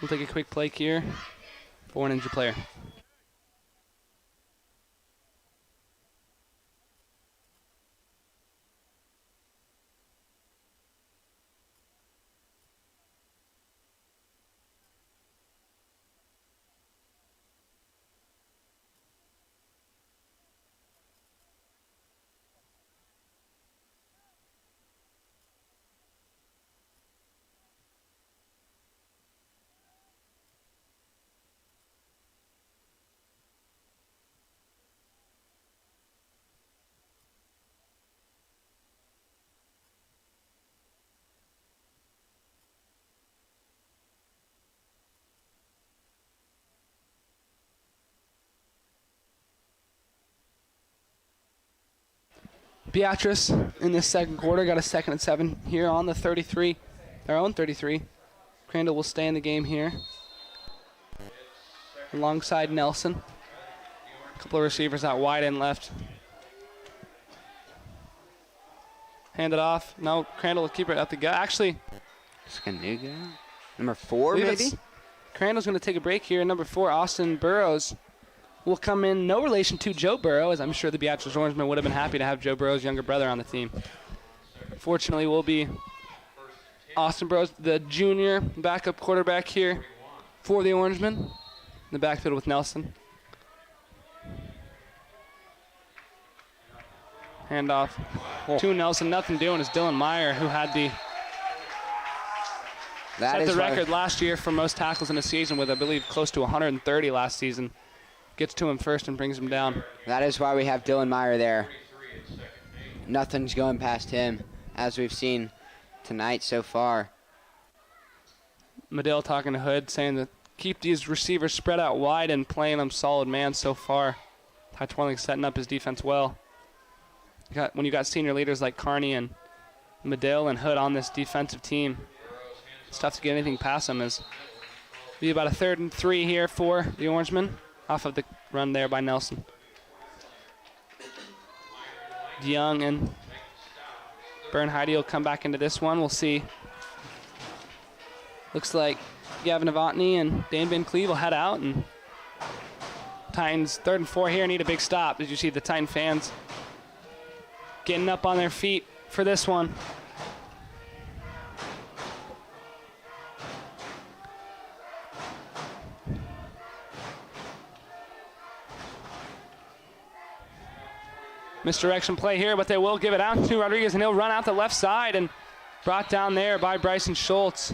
We'll take a quick break here for an injured player. Beatrice in this second quarter got a 2nd and 7 here on the 33, their own 33. Crandall will stay in the game here alongside Nelson. A couple of receivers out wide and left. Hand it off. No, Crandall will keep it at the gut. Actually, it's a new guy. Number 4, maybe? Crandall's going to take a break here. Number 4, Austin Burrows, will come in. No relation to Joe Burrow, as I'm sure the Beatrice Orangemen would have been happy to have Joe Burrow's younger brother on the team. Fortunately, will be Austin Burrows, the junior backup quarterback here for the Orangemen. In the backfield with Nelson. Handoff to Nelson. Nothing doing is Dylan Meyer, who had set the record last year for most tackles in a season with, I believe, close to 130 last season. Gets to him first and brings him down. That is why we have Dylan Meyer there. Nothing's going past him, as we've seen tonight so far. Medill talking to Hood, saying that keep these receivers spread out wide and playing them solid man so far. Ty Twirling setting up his defense well. When you got senior leaders like Carney and Medill and Hood on this defensive team, it's tough to get anything past them. Be about a 3rd and 3 here for the Orangemen. Off of the run there by Nelson. Young and Bernheide will come back into this one. We'll see. Looks like Gavin Novotny and Dan Van Cleve will head out. And Titans 3rd and 4 here need a big stop. Did you see the Titan fans getting up on their feet for this one? Misdirection play here, but they will give it out to Rodriguez, and he'll run out the left side and brought down there by Bryson Schultz.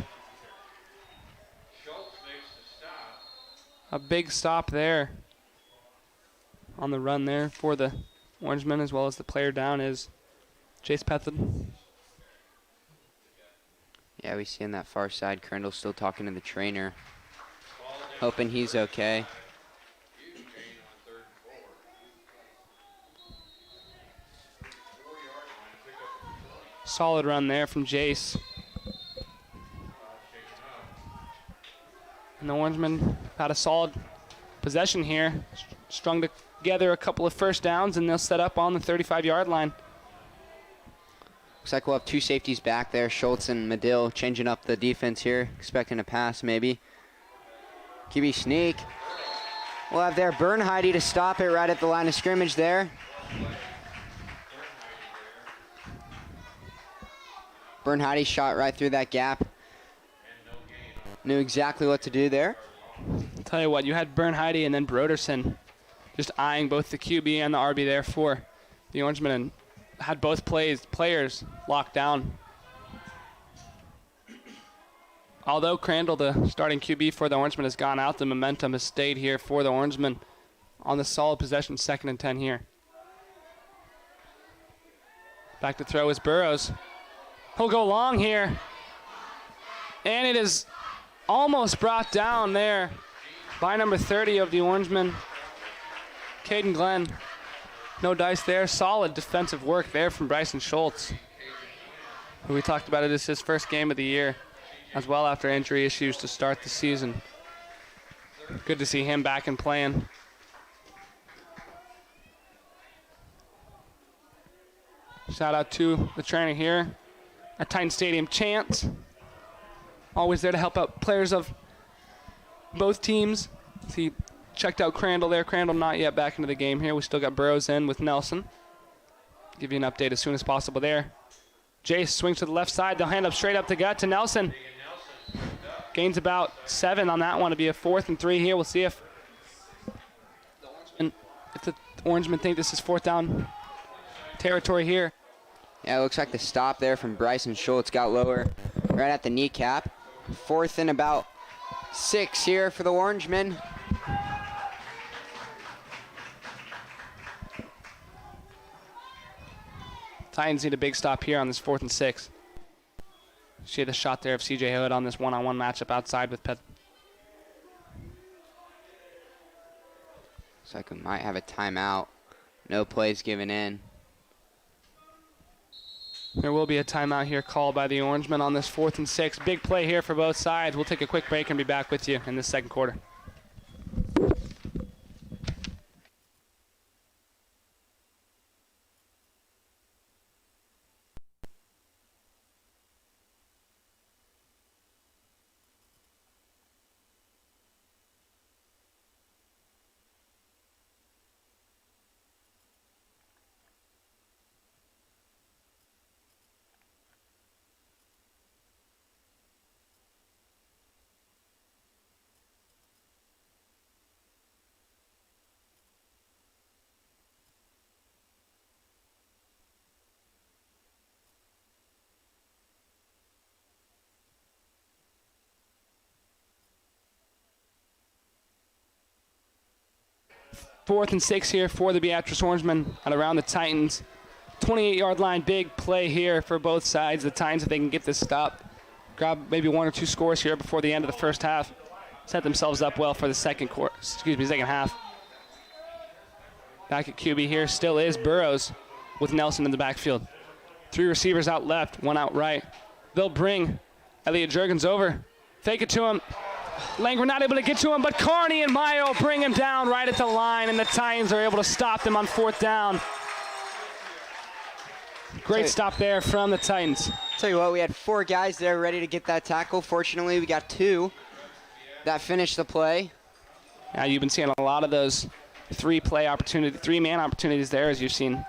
A big stop there on the run there for the Orangemen, as well as the player down is Chase Pethin. Yeah, we see on that far side, Crandall still talking to the trainer, hoping he's okay. Solid run there from Jace. And the Orangemen had a solid possession here. Strung together a couple of first downs, and they'll set up on the 35-yard line. Looks like we'll have 2 safeties back there, Schultz and Medill, changing up the defense here, expecting a pass maybe. QB sneak. We'll have there Bernheide to stop it right at the line of scrimmage there. Bernheide shot right through that gap. Knew exactly what to do there. I'll tell you what, you had Bernheide and then Broderson just eyeing both the QB and the RB there for the Orangemen, and had both players locked down. Although Crandall, the starting QB for the Orangemen, has gone out, the momentum has stayed here for the Orangemen on the solid possession, 2nd and 10 here. Back to throw is Burrows. He'll go long here. And it is almost brought down there by number 30 of the Orangemen. Caden Glenn. No dice there. Solid defensive work there from Bryson Schultz, who we talked about. It is his first game of the year as well after injury issues to start the season. Good to see him back and playing. Shout out to the trainer here at Titan Stadium, Chance. Always there to help out players of both teams. He checked out Crandall there. Crandall not yet back into the game here. We still got Burrows in with Nelson. Give you an update as soon as possible there. Jace swings to the left side. They'll hand up straight up the gut to Nelson. Gains about 7 on that one to be a 4th and 3 here. We'll see if the Orangemen think this is 4th down territory here. Yeah, it looks like the stop there from Bryson Schultz got lower right at the kneecap. 4th and about 6 here for the Orangemen. Titans need a big stop here on this 4th and 6. She had a shot there of CJ Hood on this one-on-one matchup outside with Pet. Looks like we might have a timeout. No plays given in. There will be a timeout here called by the Orangemen on this 4th and 6. Big play here for both sides. We'll take a quick break and be back with you in this second quarter. Fourth and 6 here for the Beatrice Orangemen at around the Titans. 28-yard line, big play here for both sides. The Titans, if they can get this stop, grab maybe 1 or 2 scores here before the end of the first half, set themselves up well for the second half. Back at QB here still is Burrows with Nelson in the backfield. 3 receivers out left, 1 out right. They'll bring Elliot Jurgens over. Fake it to him. Langford not able to get to him, but Carney and Mayo bring him down right at the line, and the Titans are able to stop them on 4th down. Great stop there from the Titans. Tell you what, we had 4 guys there ready to get that tackle. Fortunately, we got 2 that finished the play. Yeah, you've been seeing a lot of those 3-man opportunities there, as you've seen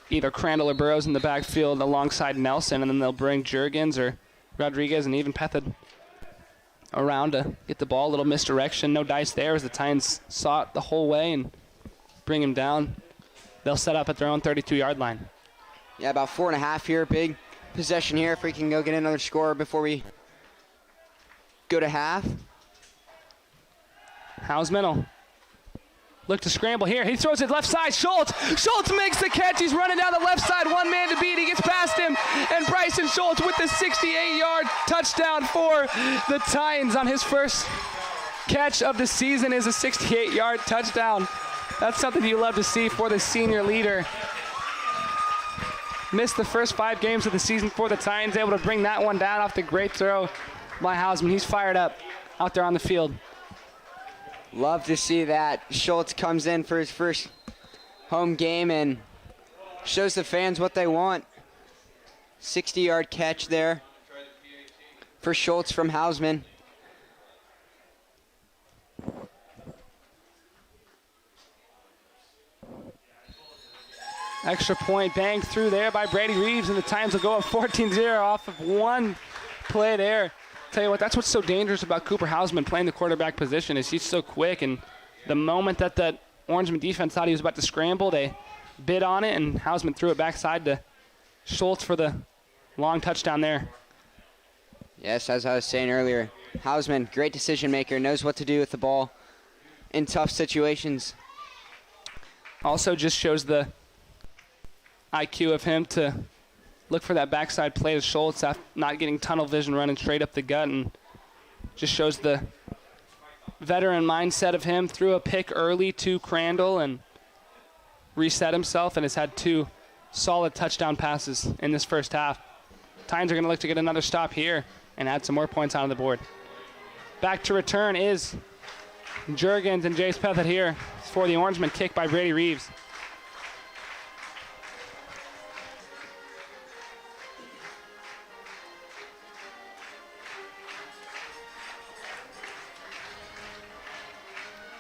either Crandall or Burrows in the backfield alongside Nelson, and then they'll bring Jurgens or Rodriguez and even Pethod around to get the ball. A little misdirection, no dice there as the Titans saw it the whole way and bring him down. They'll set up at their own 32-yard line. Yeah, about 4.5 here. Big possession here if we can go get another score before we go to half. Hausman will look to scramble here. He throws it left side. Schultz makes the catch. He's running down the left side. 1 man to beat. He gets past him. And Bryson Schultz with the 68-yard touchdown for the Titans on his first catch of the season is a 68-yard touchdown. That's something you love to see for the senior leader. Missed the first 5 games of the season for the Titans. Able to bring that one down off the great throw by Hausman. He's fired up out there on the field. Love to see that. Schultz comes in for his first home game and shows the fans what they want. 60-yard catch there for Schultz from Hausman. Extra point banged through there by Brady Reeves, and the Titans will go up 14-0 off of 1 play there. Tell you what, that's what's so dangerous about Cooper Hausman playing the quarterback position is he's so quick, and the moment that the Orangeman defense thought he was about to scramble, they bid on it, and Hausman threw it backside to Schultz for the long touchdown there. Yes, as I was saying earlier, Hausman, great decision maker, knows what to do with the ball in tough situations. Also just shows the IQ of him to look for that backside play to Schultz after not getting tunnel vision running straight up the gut, and just shows the veteran mindset of him. Threw a pick early to Crandall and reset himself and has had 2 solid touchdown passes in this first half. Titans are going to look to get another stop here and add some more points onto the board. Back to return is Juergens and Jace Pethet here for the Orangemen. Kick by Brady Reeves.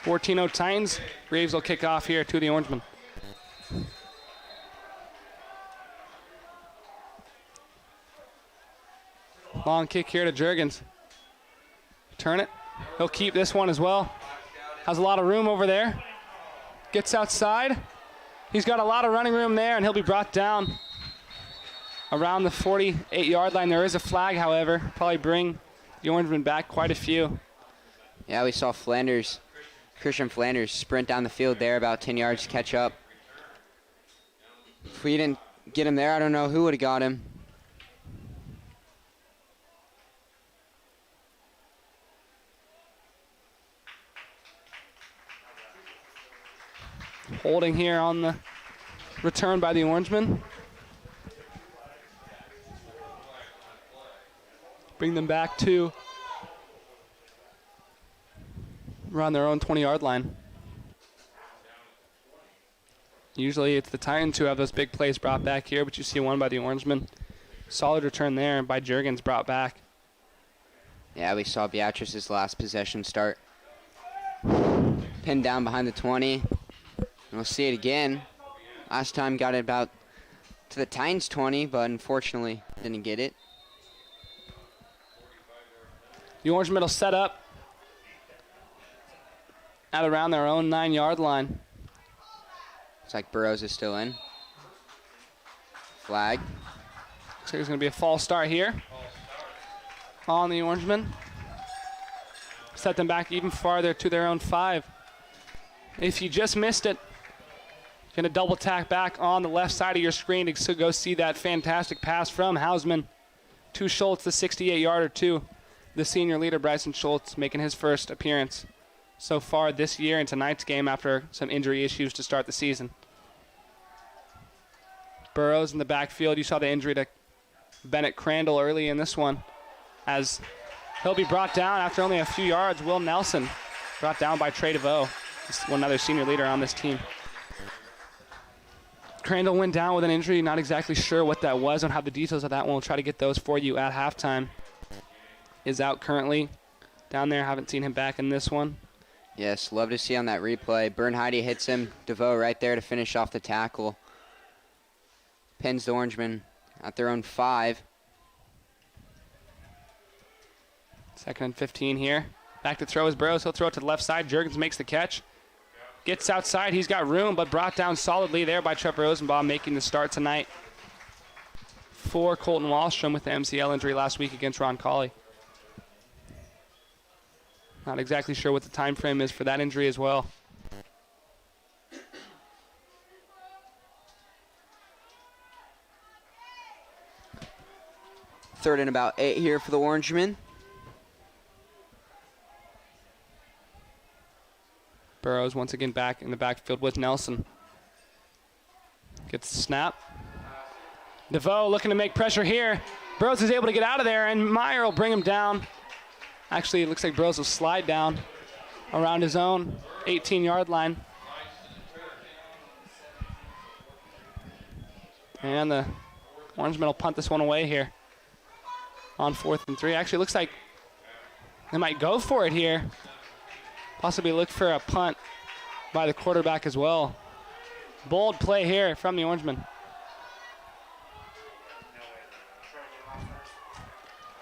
(14-0 Titans). Reeves will kick off here to the Orangemen. Long kick here to Juergens. Turn it. He'll keep this one as well. Has a lot of room over there. Gets outside. He's got a lot of running room there, and he'll be brought down around the 48-yard line. There is a flag, however. Probably bring the Orangemen back quite a few. Yeah, we saw Christian Flanders sprint down the field there about 10 yards to catch up. If we didn't get him there, I don't know who would have got him. Holding here on the return by the Orangemen. Bring them back to around their own 20-yard line. Usually it's the Titans who have those big plays brought back here, but you see one by the Orangemen. Solid return there by Juergens brought back. Yeah, we saw Beatrice's last possession start. Pinned down behind the 20. We'll see it again. Last time got it about to the Titans 20, but unfortunately didn't get it. The Orangemen will set up at around their own 9-yard line. Looks like Burrows is still in. Flag. Looks like there's going to be a false start here on the Orangemen. Set them back even farther to their own 5. If you just missed it, going to double tack back on the left side of your screen to go see that fantastic pass from Hausman to Schultz, the 68-yarder to the senior leader, Bryson Schultz, making his first appearance so far this year in tonight's game after some injury issues to start the season. Burrows in the backfield. You saw the injury to Bennett Crandall early in this one, as he'll be brought down after only a few yards. Will Nelson brought down by Trey DeVoe, one other senior leader on this team. Crandall went down with an injury, not exactly sure what that was. Don't have the details of that one. We'll try to get those for you at halftime. Is out currently down there. Haven't seen him back in this one. Yes, love to see on that replay. Bernheide hits him. DeVoe right there to finish off the tackle. Pins the Orangemen at their own 5. 2nd and 15 here. Back to throw is Burrows. He'll throw it to the left side. Juergens makes the catch. Gets outside. He's got room, but brought down solidly there by Trevor Rosenbaum, making the start tonight for Colton Wallstrom with the MCL injury last week against Ron Colley. Not exactly sure what the time frame is for that injury as well. Third and about 8 here for the Orangemen. Burrows once again back in the backfield with Nelson. Gets the snap. DeVoe looking to make pressure here. Burrows is able to get out of there, and Meyer will bring him down. Actually, it looks like Burrows will slide down around his own 18-yard line. And the Orangemen will punt this one away here on 4th and 3. Actually, it looks like they might go for it here. Possibly look for a punt by the quarterback as well. Bold play here from the Orangemen.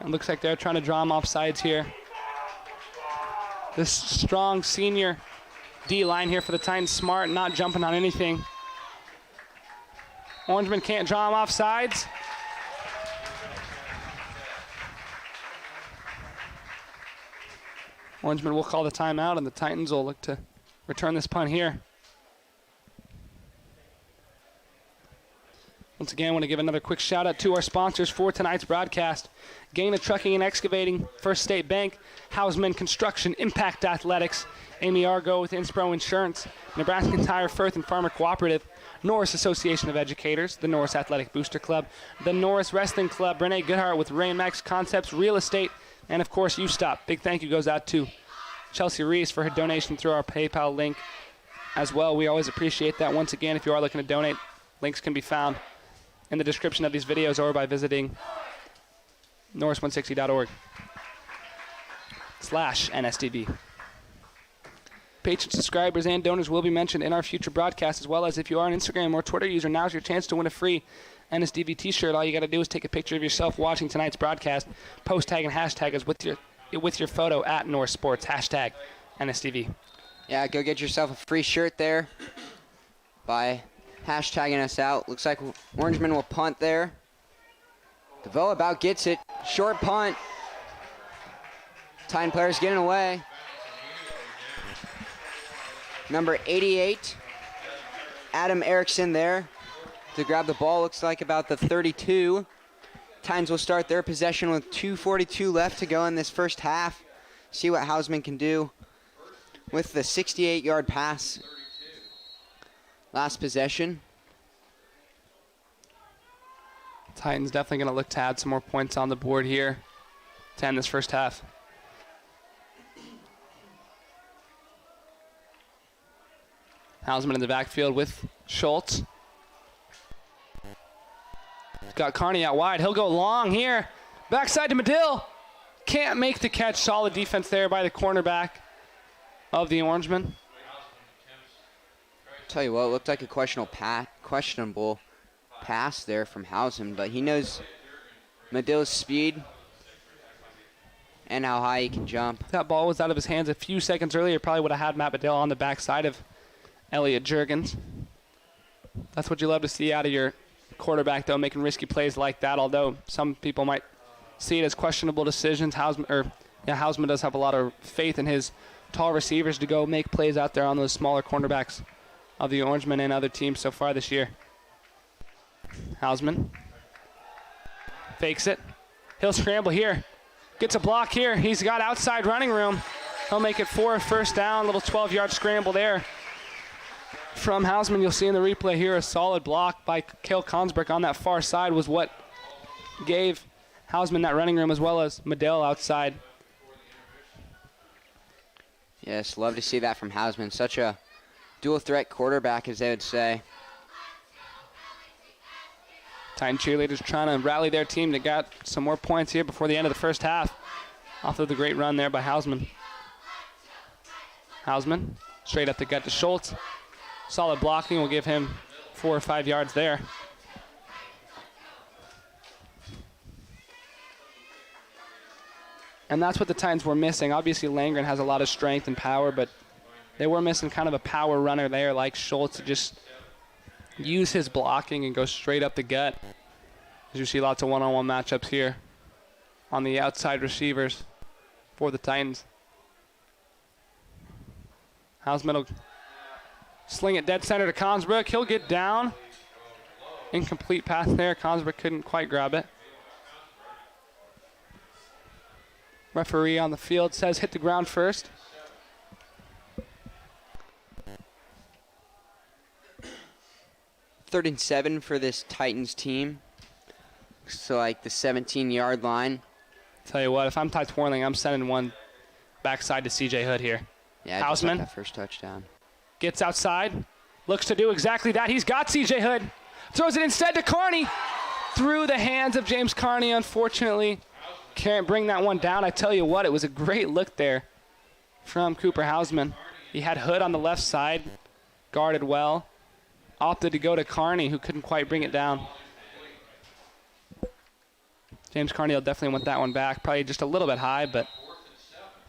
It looks like they're trying to draw him off sides here. This strong senior D-line here for the Titans. Smart, not jumping on anything. Orangemen can't draw him off sides. Orangemen will call the timeout, and the Titans will look to return this punt here. Once again, I want to give another quick shout out to our sponsors for tonight's broadcast. Gaina Trucking and Excavating, First State Bank, Hausman Construction, Impact Athletics, Amy Argo with Inspro Insurance, Nebraska Tire, Firth and Farmer Cooperative, Norris Association of Educators, the Norris Athletic Booster Club, the Norris Wrestling Club, Renee Goodhart with Rain-Max Concepts, Real Estate, and of course U-Stop. Big thank you goes out to Chelsea Reese for her donation through our PayPal link as well. We always appreciate that. Once again, if you are looking to donate, links can be found in the description of these videos or by visiting norris160.org/NSTV. Patron subscribers and donors will be mentioned in our future broadcasts, as well as if you are an Instagram or Twitter user, now's your chance to win a free NSDV t-shirt. All you got to do is take a picture of yourself watching tonight's broadcast, post tag and hashtag us with your photo at Norris Sports, hashtag NSDV. Yeah, go get yourself a free shirt there by hashtagging us out. Looks like Orangemen will punt there. DeVoe about gets it. Short punt. Titan players getting away. Number 88, Adam Erickson there to grab the ball. Looks like about the 32. Titans will start their possession with 2:42 left to go in this first half. See what Houseman can do with the 68-yard pass. Last possession. Titans definitely going to look to add some more points on the board here to end this first half. Houseman in the backfield with Schultz. He's got Carney out wide. He'll go long here. Backside to Medill. Can't make the catch. Solid defense there by the cornerback of the Orangemen. Tell you what, it looked like a questionable pass there from Houseman, but he knows Medill's speed and how high he can jump. If that ball was out of his hands a few seconds earlier, probably would have had Matt Medill on the backside of Elliot Juergens. That's what you love to see out of your quarterback, though, making risky plays like that, although some people might see it as questionable decisions. Houseman does have a lot of faith in his tall receivers to go make plays out there on those smaller cornerbacks of the Orangemen and other teams so far this year. Houseman fakes it. He'll scramble here. Gets a block here. He's got outside running room. He'll make it for a first down. Little 12-yard scramble there from Houseman. You'll see in the replay here a solid block by Cale Consbrick on that far side was what gave Houseman that running room, as well as Medill outside. Yes, love to see that from Houseman. Such a dual threat quarterback, as they would say. Titan cheerleaders trying to rally their team to get some more points here before the end of the first half off of the great run there by Houseman. Houseman straight up the gut to Schultz. Solid blocking will give him 4 or 5 yards there. And that's what the Titans were missing. Obviously, Langren has a lot of strength and power, but they were missing kind of a power runner there like Schultz to just use his blocking and go straight up the gut. As you see lots of one-on-one matchups here on the outside receivers for the Titans. Houseman will sling it dead center to Consbrick. He'll get down. Incomplete pass there. Consbrick couldn't quite grab it. Referee on the field says hit the ground first. Third and 7 for this Titans team. So like the 17-yard line. Tell you what, if I'm Ty Twarling, I'm sending one backside to CJ Hood here. Yeah, Houseman just like that first touchdown. Gets outside, looks to do exactly that. He's got CJ Hood. Throws it instead to Carney. Through the hands of James Carney, unfortunately. Can't bring that one down. I tell you what, it was a great look there from Cooper Houseman. He had Hood on the left side, guarded well. Opted to go to Carney, who couldn't quite bring it down. James Carney will definitely want that one back. Probably just a little bit high, but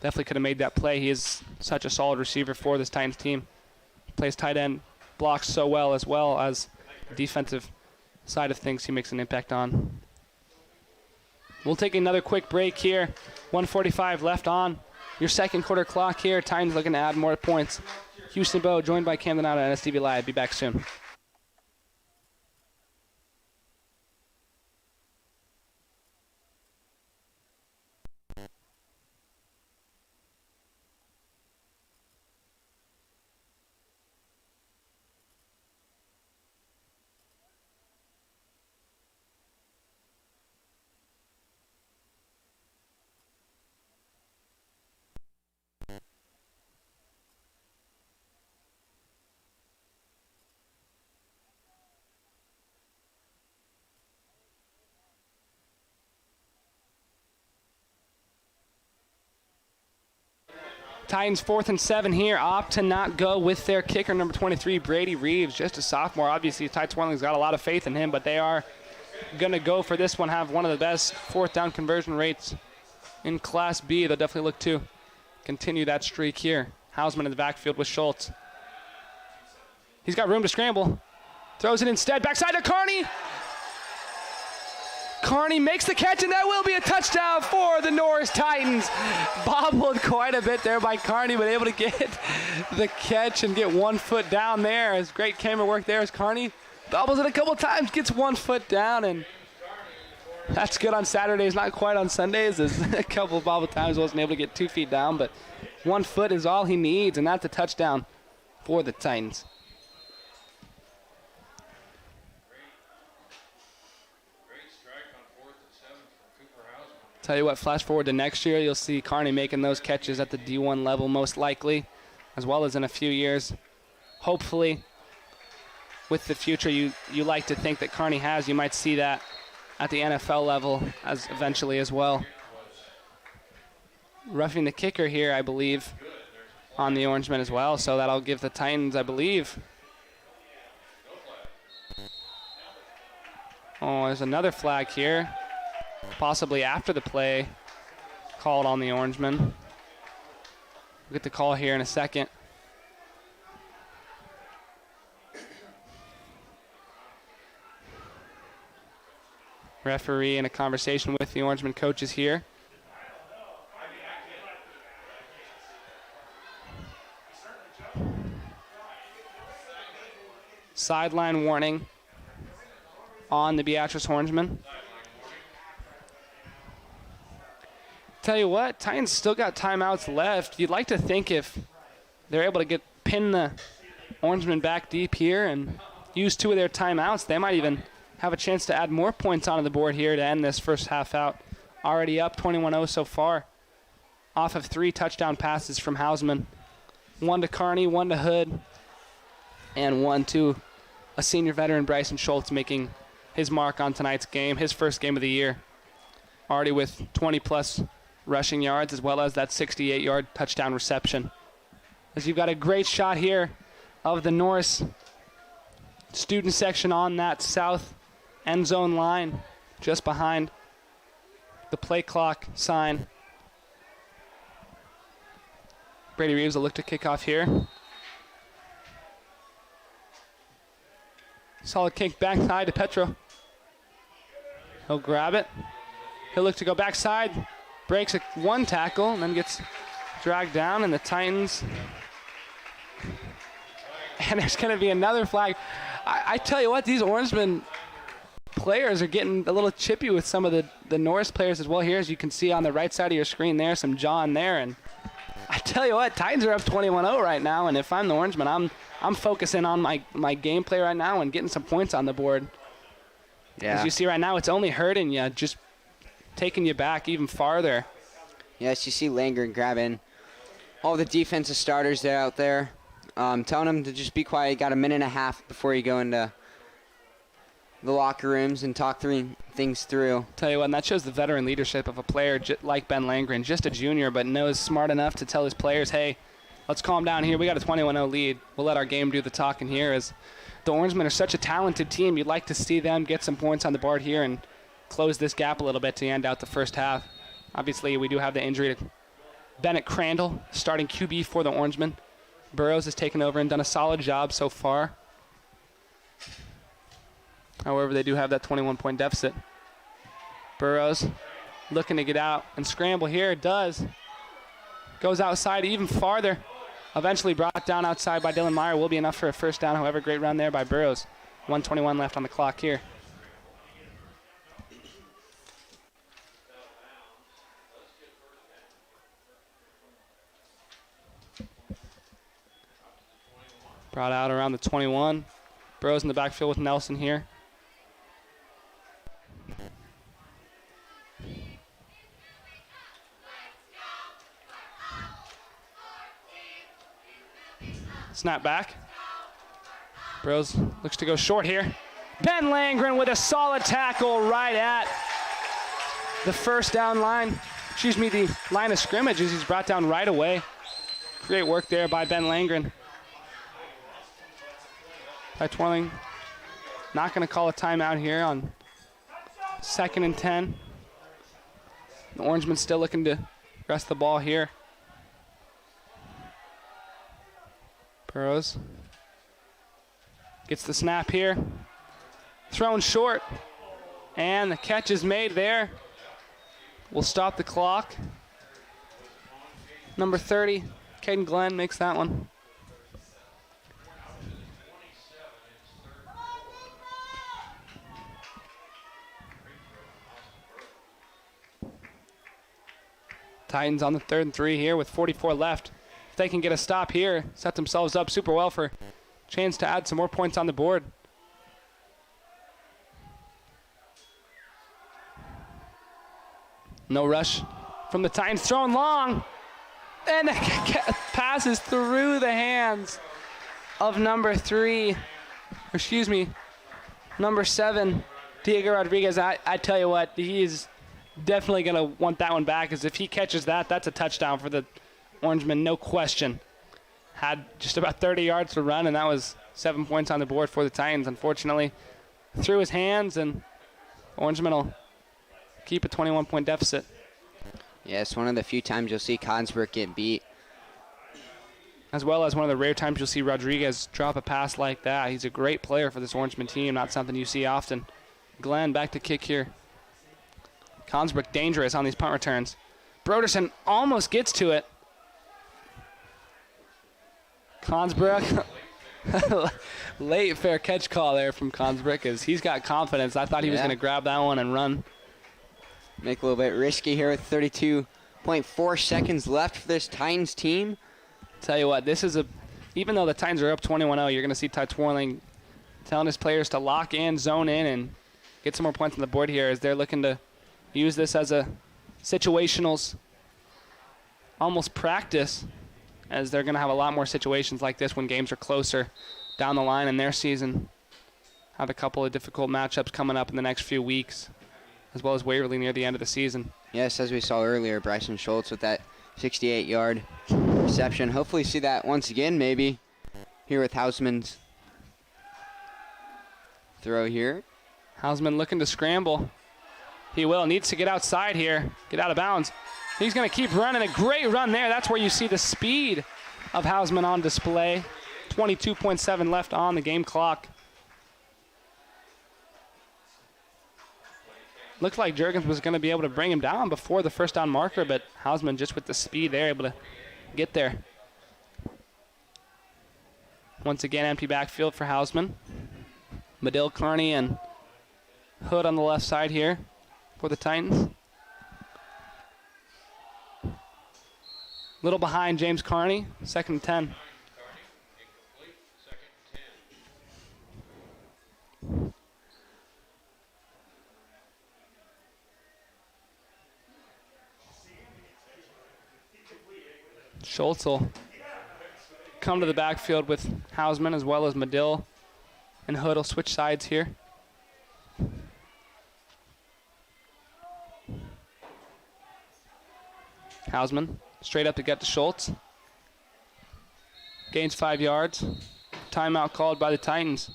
definitely could have made that play. He is such a solid receiver for this Titans team. Plays tight end, blocks so well as the defensive side of things he makes an impact on. We'll take another quick break here. 1:45 left on your second quarter clock here. Titans looking to add more points. Houston Bow joined by Cam Donato and STV Live. Be back soon. Titans 4th and 7 here. Opt to not go with their kicker, number 23, Brady Reeves, just a sophomore. Obviously, Ty Twirling's got a lot of faith in him, but they are going to go for this one, have one of the best 4th down conversion rates in Class B. They'll definitely look to continue that streak here. Hausman in the backfield with Schultz. He's got room to scramble. Throws it instead. Backside to Carney. Carney makes the catch, and that will be a touchdown for the Norris Titans. Bobbled quite a bit there by Carney, but able to get the catch and get 1 foot down there. As great camera work there as Carney bobbles it a couple times, gets 1 foot down, and that's good on Saturdays, not quite on Sundays. As a couple of bobble times wasn't able to get 2 feet down, but 1 foot is all he needs, and that's a touchdown for the Titans. Tell you what, flash forward to next year, you'll see Carney making those catches at the D1 level most likely, as well as in a few years. Hopefully, with the future you like to think that Carney has, you might see that at the NFL level as eventually as well. Roughing the kicker here, I believe, on the Orangemen as well, so that'll give the Titans, I believe. Oh, there's another flag here. Possibly after the play called on the Orangemen. We'll get the call here in a second. Referee in a conversation with the Orangemen coaches here. Sideline warning on the Beatrice Orangemen. Tell you what, Titans still got timeouts left. You'd like to think if they're able to pin the Orangemen back deep here and use 2 of their timeouts, they might even have a chance to add more points onto the board here to end this first half out. Already up 21-0 so far, off of 3 touchdown passes from Hausman. 1 to Carney, 1 to Hood, and 1 to a senior veteran, Bryson Schultz, making his mark on tonight's game, his first game of the year. Already with 20-plus rushing yards, as well as that 68-yard touchdown reception. As you've got a great shot here of the Norris student section on that south end zone line, just behind the play clock sign. Brady Reeves will look to kick off here. Solid kick backside to Petro. He'll grab it. He'll look to go backside. Breaks 1 tackle and then gets dragged down, and the Titans. And there's going to be another flag. I tell you what, these Orangemen players are getting a little chippy with some of the Norris players as well here, as you can see on the right side of your screen there, some John there. And I tell you what, Titans are up 21-0 right now, and if I'm the Orangemen, I'm focusing on my gameplay right now and getting some points on the board. Yeah. As you see right now, it's only hurting you, just taking you back even farther. Yes, you see Langer grabbing all the defensive starters that are out there. Telling them to just be quiet. You got a minute and a half before you go into the locker rooms and talk things through. Tell you what, and that shows the veteran leadership of a player like Ben Langren, just a junior, but knows smart enough to tell his players, hey, let's calm down here. We got a 21-0 lead. We'll let our game do the talking here, as the Orangemen are such a talented team. You'd like to see them get some points on the board here and close this gap a little bit to end out the first half. Obviously, we do have the injury to Bennett Crandall, starting QB for the Orangemen. Burrows has taken over and done a solid job so far. However, they do have that 21-point deficit. Burrows looking to get out and scramble here. It does. Goes outside even farther. Eventually brought down outside by Dylan Meyer. Will be enough for a first down. However, great run there by Burrows. 1:21 left on the clock here. Brought out around the 21. Burrows in the backfield with Nelson here. Snap back. Burrows looks to go short here. Ben Langren with a solid tackle right at the first down line. The line of scrimmage as he's brought down right away Great work there by Ben Langren. Ty Twirling not going to call a timeout here on 2nd and 10. The Orangemen still looking to rest the ball here. Burrows gets the snap here. Thrown short. And the catch is made there. We'll stop the clock. Number 30, Caden Glenn makes that one. Titans on the 3rd and 3 here with 44 left. If they can get a stop here, set themselves up super well for a chance to add some more points on the board. No rush from the Titans, thrown long. And it passes through the hands of number 7, Diego Rodriguez. I tell you what, he's definitely going to want that one back, because if he catches that, that's a touchdown for the Orangemen, no question. Had just about 30 yards to run, and that was 7 points on the board for the Titans. Unfortunately, through his hands, and Orangemen will keep a 21-point deficit. Yes, one of the few times you'll see Consbrook get beat. As well as one of the rare times you'll see Rodriguez drop a pass like that. He's a great player for this Orangemen team, not something you see often. Glenn back to kick here. Consbrook dangerous on these punt returns. Broderson almost gets to it. Consbrook, late fair catch call there from Consbrook, as he's got confidence. I thought he was going to grab that one and run. Make a little bit risky here with 32.4 seconds left for this Titans team. Tell you what, this is even though the Titans are up 21-0, you're going to see Ty Twirling telling his players to lock in, zone in, and get some more points on the board here, as they're looking to use this as a situationals, almost practice, as they're going to have a lot more situations like this when games are closer down the line in their season. Have a couple of difficult matchups coming up in the next few weeks, as well as Waverly near the end of the season. Yes, as we saw earlier, Bryson Schultz with that 68-yard reception. Hopefully see that once again, maybe, here with Hausman's throw here. Hausman looking to scramble. He will. Needs to get outside here, get out of bounds. He's going to keep running. A great run there. That's where you see the speed of Hausman on display. 22.7 left on the game clock. Looked like Juergens was going to be able to bring him down before the first down marker, but Hausman just with the speed there able to get there. Once again, empty backfield for Hausman. Medill, Kearney, and Hood on the left side here for the Titans. Little behind James Kearney, 2nd and 10. Schultz will come to the backfield with Hausman as well as Medill, and Hood will switch sides here. Hausman straight up to get to Schultz. Gains 5 yards. Timeout called by the Titans.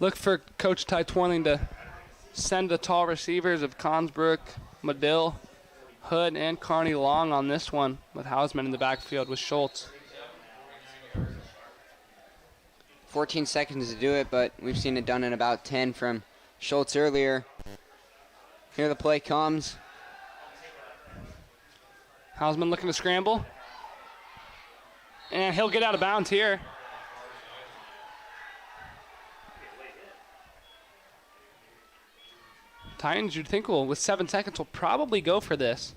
Look for Coach Ty Twirling to send the tall receivers of Consbrook, Medill, Hood, and Kearney long on this one, with Hausman in the backfield with Schultz. 14 seconds to do it, but we've seen it done in about 10 from Schultz earlier. Here the play comes. Hausman looking to scramble. And he'll get out of bounds here. Titans, you'd think, will, with 7 seconds, will probably go for this.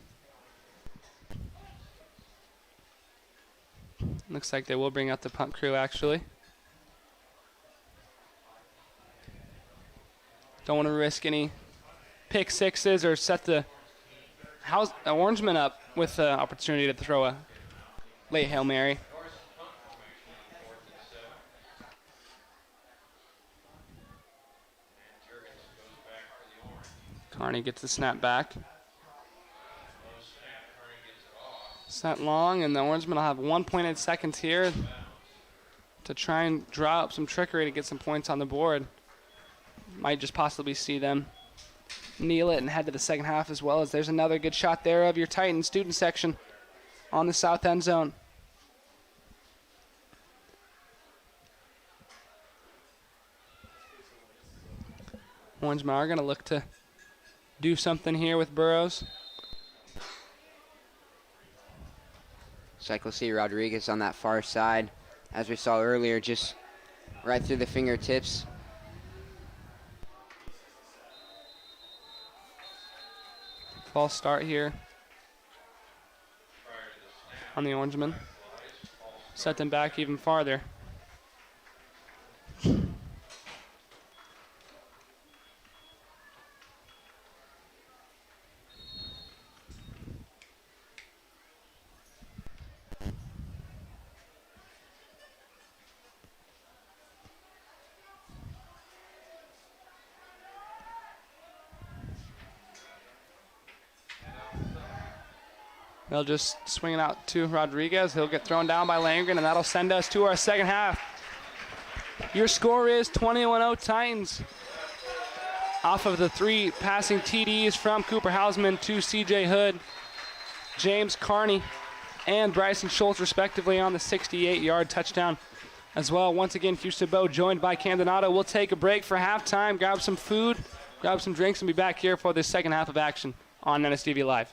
Looks like they will bring out the punt crew, actually. Don't want to risk any pick sixes or set the Orangemen up with the opportunity to throw a late Hail Mary. Carney gets the snap back. Set long, and the Orangemen will have 1.8 seconds here to try and draw up some trickery to get some points on the board. Might just possibly see them kneel it and head to the second half, as well as there's another good shot there of your Titan student section on the south end zone. Orangemen are going to look to do something here with Burrows. Cycle C Rodriguez on that far side, as we saw earlier, just right through the fingertips. False start here on the Orangemen. Set them back even farther. They'll just swing it out to Rodriguez. He'll get thrown down by Langren, and that'll send us to our second half. Your score is 21-0 Titans. Off of the 3 passing TDs from Cooper Hausman to CJ Hood, James Carney, and Bryson Schultz, respectively, on the 68-yard touchdown as well. Once again, Houston Bowe joined by Camden Auto. We'll take a break for halftime, grab some food, grab some drinks, and be back here for the second half of action on NSTV Live.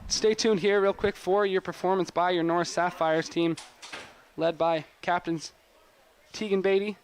Stay tuned here real quick for your performance by your Norris Sapphires team, led by captains Tegan Beatty,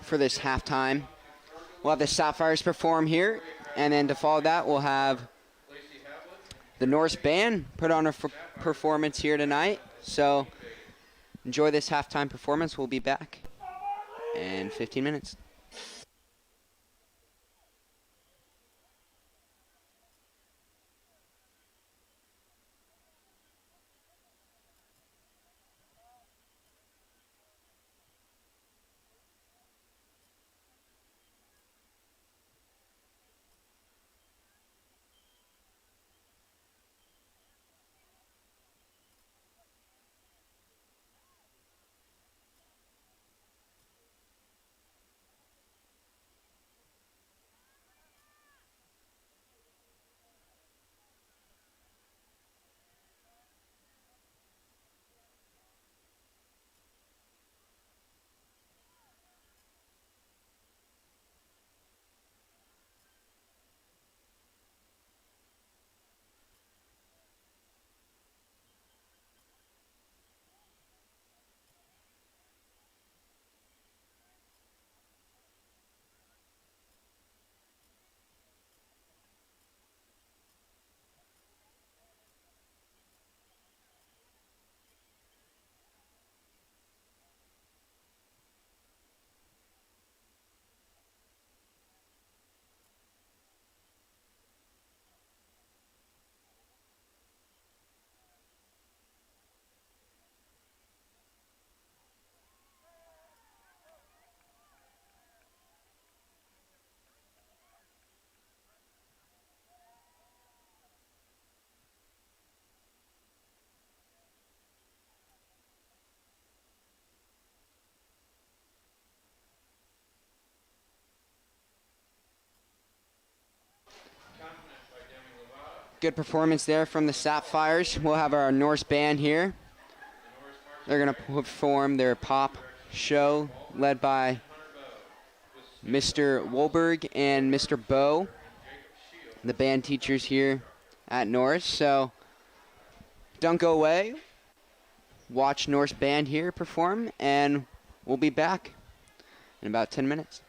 for this halftime. We'll have the Sapphires perform here, and then to follow that, we'll have the Norris Band put on a performance here tonight. So enjoy this halftime performance. We'll be back in 15 minutes. Good performance there from the Sapphires. We'll have our Norris Band here. They're going to perform their pop show led by Mr. Wolberg and Mr. Bow, the band teachers here at Norris. So don't go away. Watch Norris Band here perform, and we'll be back in about 10 minutes.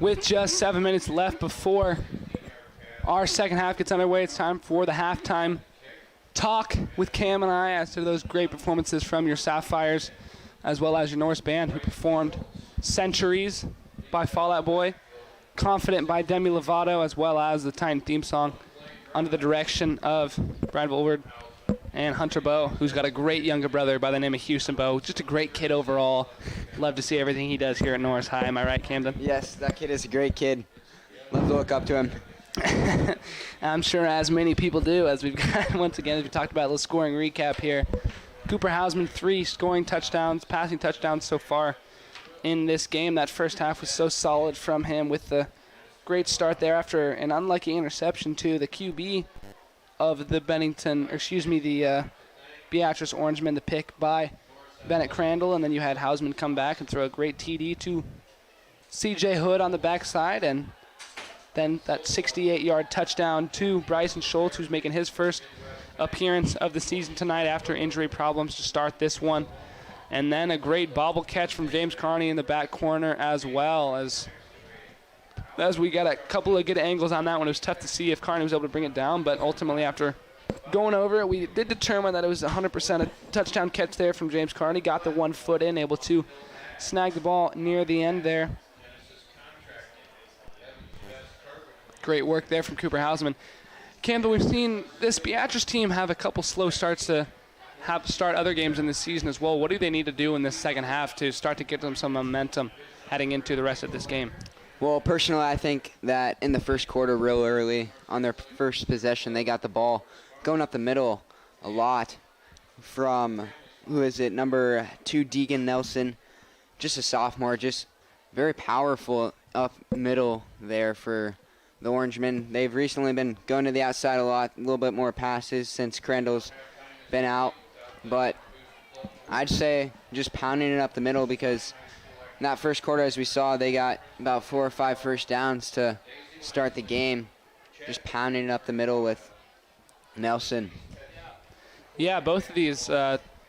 With just 7 minutes left before our second half gets underway, it's time for the halftime talk with Cam and I as to those great performances from your Sapphires, as well as your Norris band, who performed Centuries by Fall Out Boy, Confident by Demi Lovato, as well as the Titan theme song under the direction of Brad Woolward and Hunter Bowe, who's got a great younger brother by the name of Houston Bowe. Just a great kid overall. Love to see everything he does here at Norris High. Am I right, Camden? Yes, that kid is a great kid. Love to look up to him. I'm sure as many people do, as we've got, once again, as we talked about, a little scoring recap here. Cooper Hausman, 3 scoring touchdowns, passing touchdowns so far in this game. That first half was so solid from him with the great start there after an unlucky interception to the QB of the Beatrice Orangemen, the pick by Bennett Crandall, and then you had Hausman come back and throw a great TD to CJ Hood on the backside, and then that 68-yard touchdown to Bryson Schultz, who's making his first appearance of the season tonight after injury problems to start this one. And then a great bobble catch from James Carney in the back corner, as well as we got a couple of good angles on that one. It was tough to see if Carney was able to bring it down, but ultimately after going over it, we did determine that it was 100% a touchdown catch there from James Carney. Got the 1 foot in, able to snag the ball near the end there. Great work there from Cooper Hausman. Campbell, we've seen this Beatrice team have a couple slow starts to start other games in this season as well. What do they need to do in this second half to start to get them some momentum heading into the rest of this game? Well, personally, I think that in the first quarter, real early, on their first possession, they got the ball going up the middle a lot from, number 2, Deegan Nelson, just a sophomore, just very powerful up middle there for the Orangemen. They've recently been going to the outside a lot, a little bit more passes since Crandall's been out, but I'd say just pounding it up the middle, because in that first quarter, as we saw, they got about 4 or 5 first downs to start the game. Just pounding it up the middle with Nelson. Yeah, both of these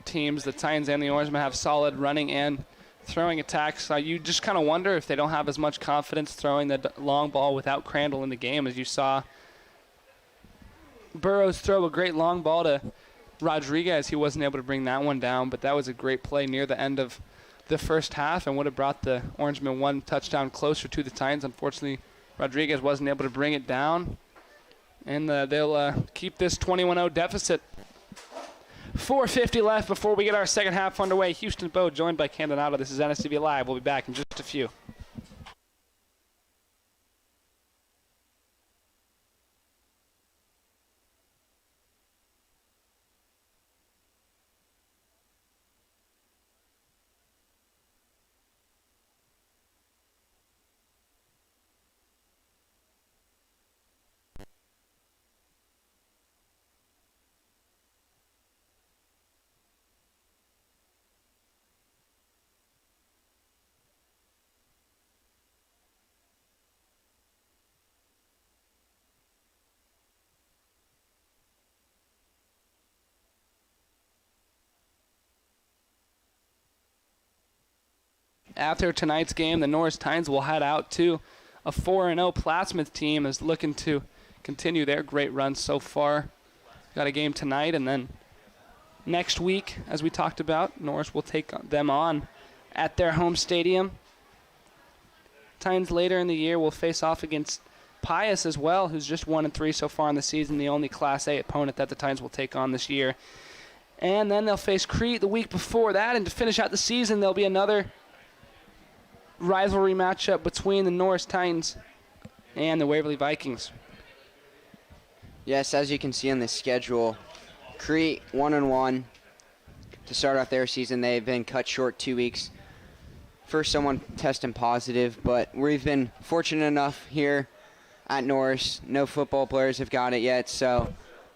teams, the Titans and the Orangemen, have solid running and throwing attacks. You just kind of wonder if they don't have as much confidence throwing the long ball without Crandall in the game, as you saw Burrows throw a great long ball to Rodriguez. He wasn't able to bring that one down, but that was a great play near the end of the first half and would have brought the Orangemen 1 touchdown closer to the Titans. Unfortunately, Rodriguez wasn't able to bring it down, and they'll keep this 21-0 deficit. 4:50 left before we get our second half underway. Houston Bowe joined by Camden Otto. This is NSTV Live. We'll be back in just a few. After tonight's game, the Norris Titans will head out to a 4-0 Plattsmouth team is looking to continue their great run so far. Got a game tonight, and then next week, as we talked about, Norris will take them on at their home stadium. Titans later in the year will face off against Pius as well, who's just 1-3 so far in the season, the only Class A opponent that the Titans will take on this year. And then they'll face Crete the week before that, and to finish out the season, there'll be another rivalry matchup between the Norris Titans and the Waverly Vikings. Yes, as you can see on the schedule, Crete 1-1 to start off their season. They've been cut short 2 weeks. First, someone testing positive, but we've been fortunate enough here at Norris. No football players have got it yet, so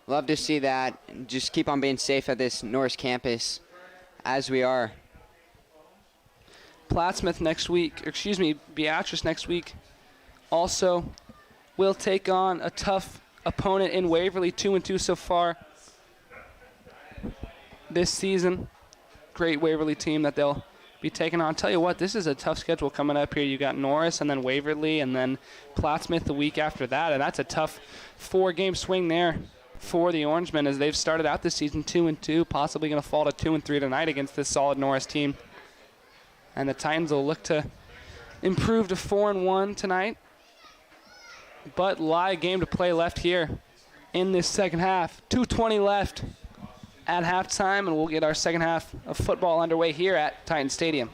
love to see that. Just keep on being safe at this Norris campus as we are. Beatrice next week also will take on a tough opponent in Waverly, 2-2 so far this season. Great Waverly team that they'll be taking on. I'll tell you what, this is a tough schedule coming up here. You got Norris and then Waverly and then Plattsmouth the week after that, and that's a tough 4-game swing there for the Orangemen as they've started out this season 2-2, possibly going to fall to 2-3 tonight against this solid Norris team. And the Titans will look to improve to 4-1 tonight, but a game to play left here in this second half. 2:20 left at halftime, and we'll get our second half of football underway here at Titan Stadium.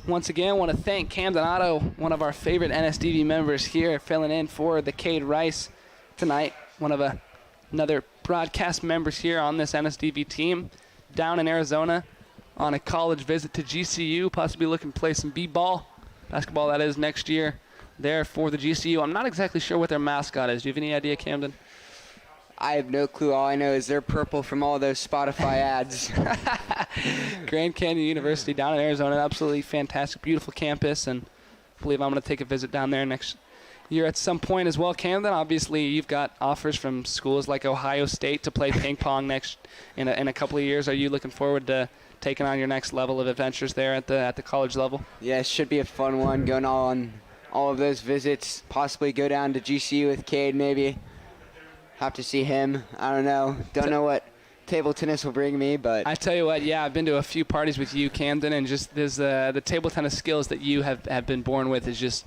Once again, I want to thank Cam Donato, one of our favorite NSDV members here, filling in for the Cade Rice tonight. One of another broadcast members here on this NSDV team down in Arizona on a college visit to GCU, possibly looking to play some b-ball, basketball that is, next year there for the GCU. I'm not exactly sure what their mascot is. Do you have any idea, Camden? I have no clue. All I know is they're purple from all those Spotify ads. Grand Canyon University down in Arizona, absolutely fantastic, beautiful campus, and I believe I'm going to take a visit down there next year at some point as well. Camden, obviously you've got offers from schools like Ohio State to play ping pong next in a couple of years. Are you looking forward to taking on your next level of adventures there at the college level? Yeah, it should be a fun one, going on all of those visits, possibly go down to GCU with Cade maybe. Have to see him. I don't know. Don't know what table tennis will bring me, but I tell you what, yeah, I've been to a few parties with you, Camden, and just there's the table tennis skills that you have been born with is just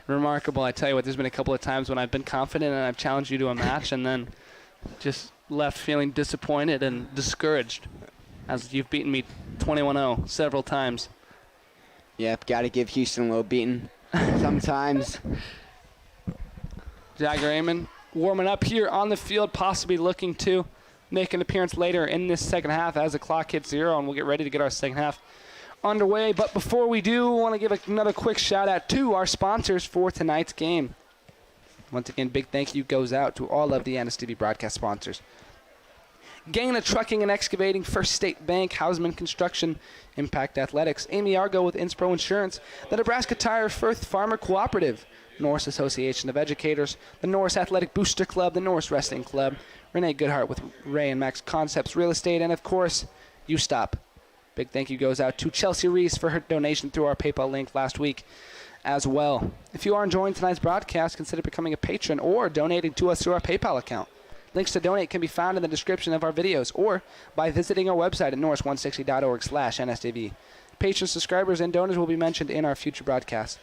remarkable. I tell you what, there's been a couple of times when I've been confident and I've challenged you to a match and then just left feeling disappointed and discouraged as you've beaten me 21-0 several times. Yep, got to give Houston a little beating sometimes. Jagger Amon warming up here on the field, possibly looking to make an appearance later in this second half as the clock hits 0, and we'll get ready to get our second half underway. But before we do, I want to give another quick shout out to our sponsors for tonight's game. Once again, big thank you goes out to all of the NSTV broadcast sponsors. Gaina Trucking and Excavating, First State Bank, Hausman Construction, Impact Athletics, Amy Argo with Inspro Insurance, the Nebraska Tire Firth Farmer Cooperative, Norris Association of Educators, the Norris Athletic Booster Club, the Norris Wrestling Club, Renee Goodhart with Ray and Max Concepts Real Estate, and of course, You Stop. Big thank you goes out to Chelsea Reese for her donation through our PayPal link last week as well. If you are enjoying tonight's broadcast, consider becoming a patron or donating to us through our PayPal account. Links to donate can be found in the description of our videos or by visiting our website at norris160.org/NSTV. Patrons, subscribers, and donors will be mentioned in our future broadcasts.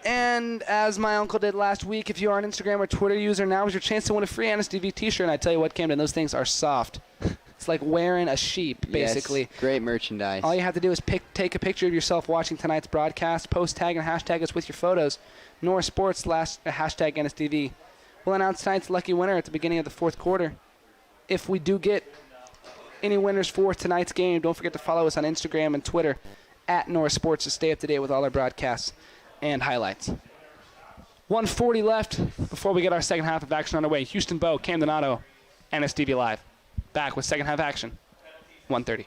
And as my uncle did last week, if you are an Instagram or Twitter user, now is your chance to win a free NSTV t-shirt. And I tell you what, Camden, those things are soft. It's like wearing a sheep, basically. Yes, great merchandise. All you have to do is take a picture of yourself watching tonight's broadcast, post, tag, and hashtag us with your photos. Norris Sports hashtag NSTV. We'll announce tonight's lucky winner at the beginning of the fourth quarter. If we do get any winners for tonight's game, don't forget to follow us on Instagram and Twitter at Norris Sports to stay up to date with all our broadcasts and highlights. 1:40 left before we get our second half of action underway. Houston Bow, Cam Donato, NSTV Live. Back with second half action. 1:30.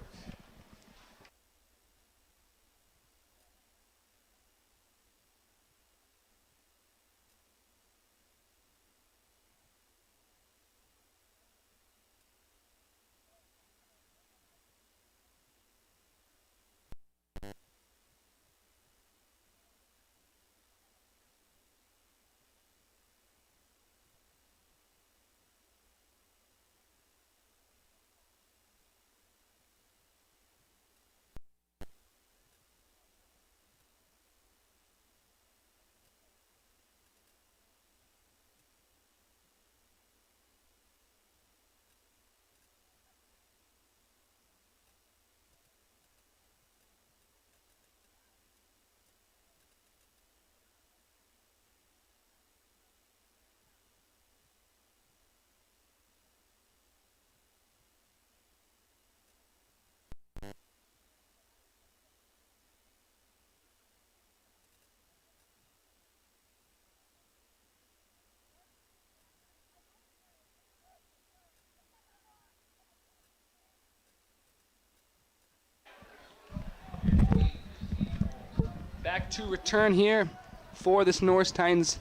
Back to return here for this Norris Titans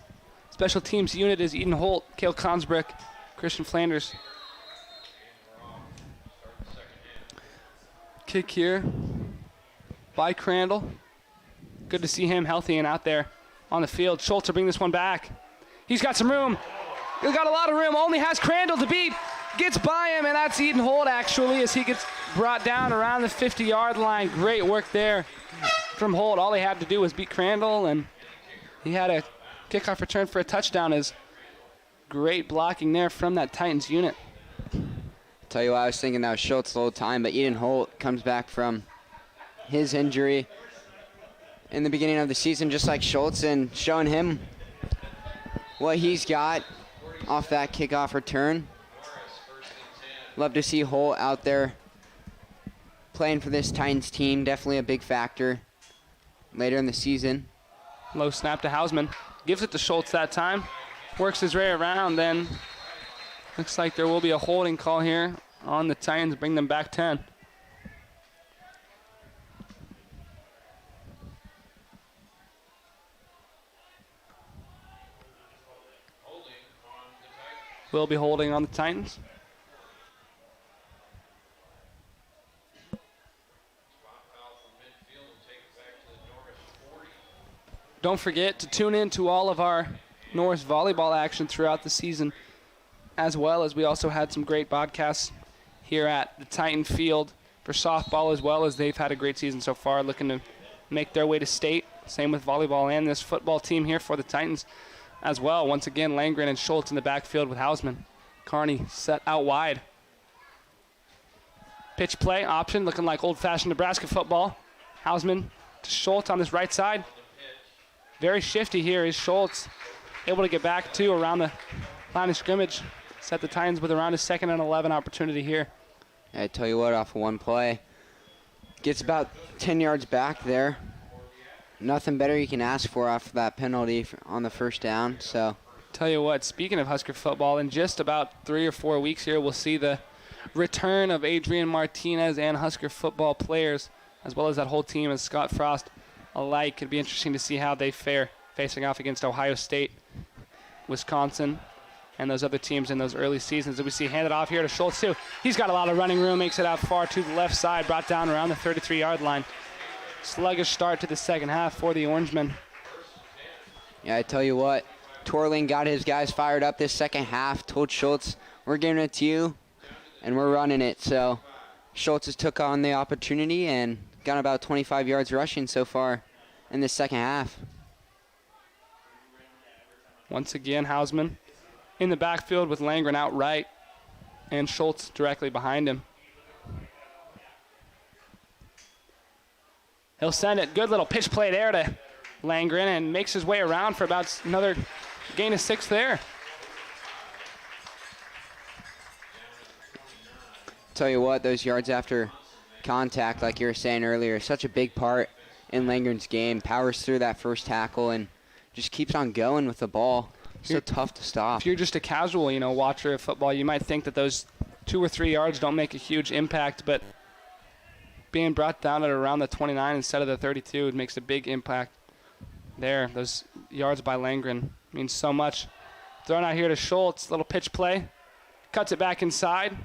special teams unit is Eden Holt, Cale Consbrick, Christian Flanders. Kick here by Crandall. Good to see him healthy and out there on the field. Schultz will bring this one back. He's got some room. He's got a lot of room. Only has Crandall to beat. Gets by him, and that's Eden Holt, actually, as he gets brought down around the 50-yard line. Great work there from Holt. All he had to do was beat Crandall, and he had a kickoff return for a touchdown. Is great blocking there from that Titans unit. Tell you what, I was thinking that was Schultz the whole time, but Eden Holt comes back from his injury in the beginning of the season, just like Schultz, and showing him what he's got off that kickoff return. Love to see Holt out there playing for this Titans team. Definitely a big factor later in the season. Low snap to Hausman. Gives it to Schultz that time. Works his way around, then looks like there will be a holding call here on the Titans. Bring them back 10. Will be holding on the Titans. Don't forget to tune in to all of our Norris volleyball action throughout the season, as well as we also had some great podcasts here at the Titan Field for softball, as well as they've had a great season so far, looking to make their way to state. Same with volleyball and this football team here for the Titans as well. Once again, Langren and Schultz in the backfield with Hausman. Carney set out wide. Pitch play option, looking like old-fashioned Nebraska football. Hausman to Schultz on this right side. Very shifty here is Schultz, able to get back to around the line of scrimmage. Set the Titans with around a 2nd and 11 opportunity here. I tell you what, off of one play, gets about 10 yards back there. Nothing better you can ask for off that penalty on the first down. So, tell you what, speaking of Husker football, in just about 3 or 4 weeks here, we'll see the return of Adrian Martinez and Husker football players, as well as that whole team as Scott Frost alike. It'd be interesting to see how they fare facing off against Ohio State, Wisconsin, and those other teams in those early seasons. That we see handed off here to Schultz too. He's got a lot of running room, makes it out far to the left side, brought down around the 33-yard line. Sluggish start to the second half for the Orangemen. Yeah, I tell you what, Torling got his guys fired up this second half, told Schultz, we're giving it to you, and we're running it. So Schultz has took on the opportunity and got about 25 yards rushing so far in the second half. Once again, Hausman in the backfield with Langren out right and Schultz directly behind him. He'll send it. Good little pitch play there to Langren and makes his way around for about another gain of 6 there. Tell you what, those yards after contact, like you were saying earlier, such a big part in Langren's game. Powers through that first tackle and just keeps on going with the ball. So tough to stop. If you're just a casual, watcher of football, you might think that those 2 or 3 yards don't make a huge impact, but being brought down at around the 29 instead of the 32, it makes a big impact there. Those yards by Langren mean so much. Thrown out here to Schultz, little pitch play. Cuts it back inside.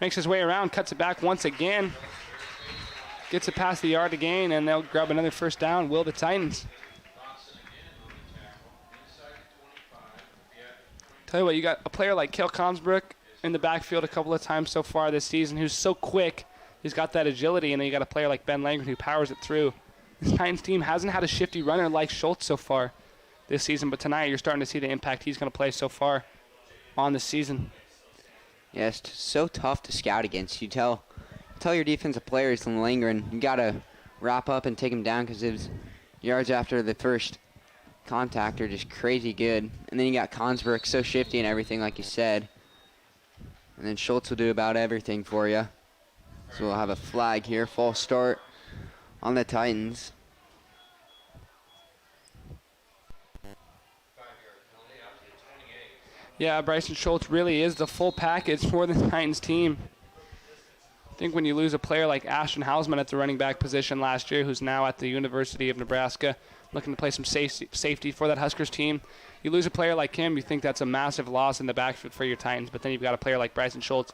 Makes his way around, cuts it back once again. Gets it past the yard to gain, and they'll grab another first down. Will the Titans. Tell you what, you got a player like Cale Consbrick in the backfield a couple of times so far this season who's so quick. He's got that agility, and then you got a player like Ben Langren who powers it through. This Titans team hasn't had a shifty runner like Schultz so far this season, but tonight you're starting to see the impact he's going to play so far on the season. Yeah, it's so tough to scout against. You tell your defensive players in Langren, you got to wrap up and take him down because his yards after the first contact are just crazy good. And then you got Consbrick, so shifty and everything, like you said. And then Schultz will do about everything for you. So we'll have a flag here, false start on the Titans. Yeah, Bryson Schultz really is the full package for the Titans team. I think when you lose a player like Ashton Hausman at the running back position last year, who's now at the University of Nebraska, looking to play some safety for that Huskers team, you lose a player like him, you think that's a massive loss in the backfield for your Titans. But then you've got a player like Bryson Schultz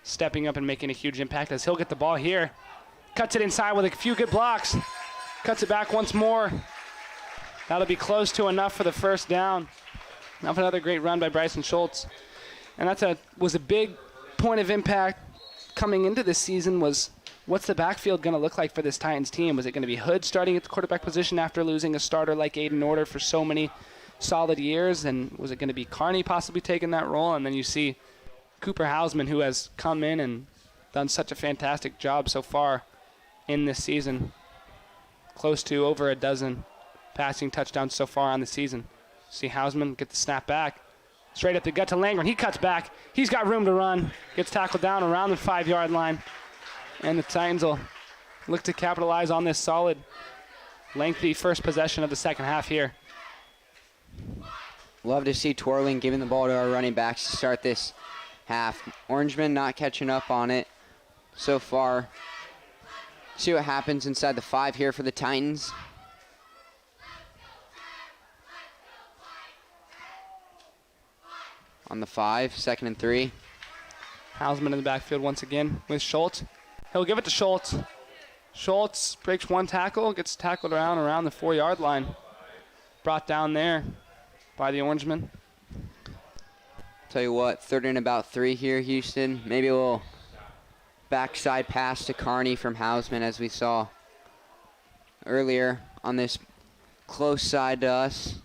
stepping up and making a huge impact as he'll get the ball here. Cuts it inside with a few good blocks. Cuts it back once more. That'll be close to enough for the first down. Now for another great run by Bryson Schultz. And that was a big point of impact coming into this season was what's the backfield going to look like for this Titans team? Was it going to be Hood starting at the quarterback position after losing a starter like Aiden Order for so many solid years? And was it going to be Carney possibly taking that role? And then you see Cooper Hausman, who has come in and done such a fantastic job so far in this season. Close to over a dozen passing touchdowns so far on the season. See Hausman get the snap back. Straight up the gut to Langren. He cuts back. He's got room to run. Gets tackled down around the 5-yard line. And the Titans will look to capitalize on this solid, lengthy first possession of the second half here. Love to see Twirling giving the ball to our running backs to start this half. Orangemen not catching up on it so far. See what happens inside the 5 here for the Titans. On the 5, 2nd and 3. Hausman in the backfield once again with Schultz. He'll give it to Schultz. Schultz breaks one tackle, gets tackled around the 4-yard line. Brought down there by the Orangemen. Tell you what, 3rd and about 3 here, Houston. Maybe a little backside pass to Carney from Hausman, as we saw earlier on this close side to us.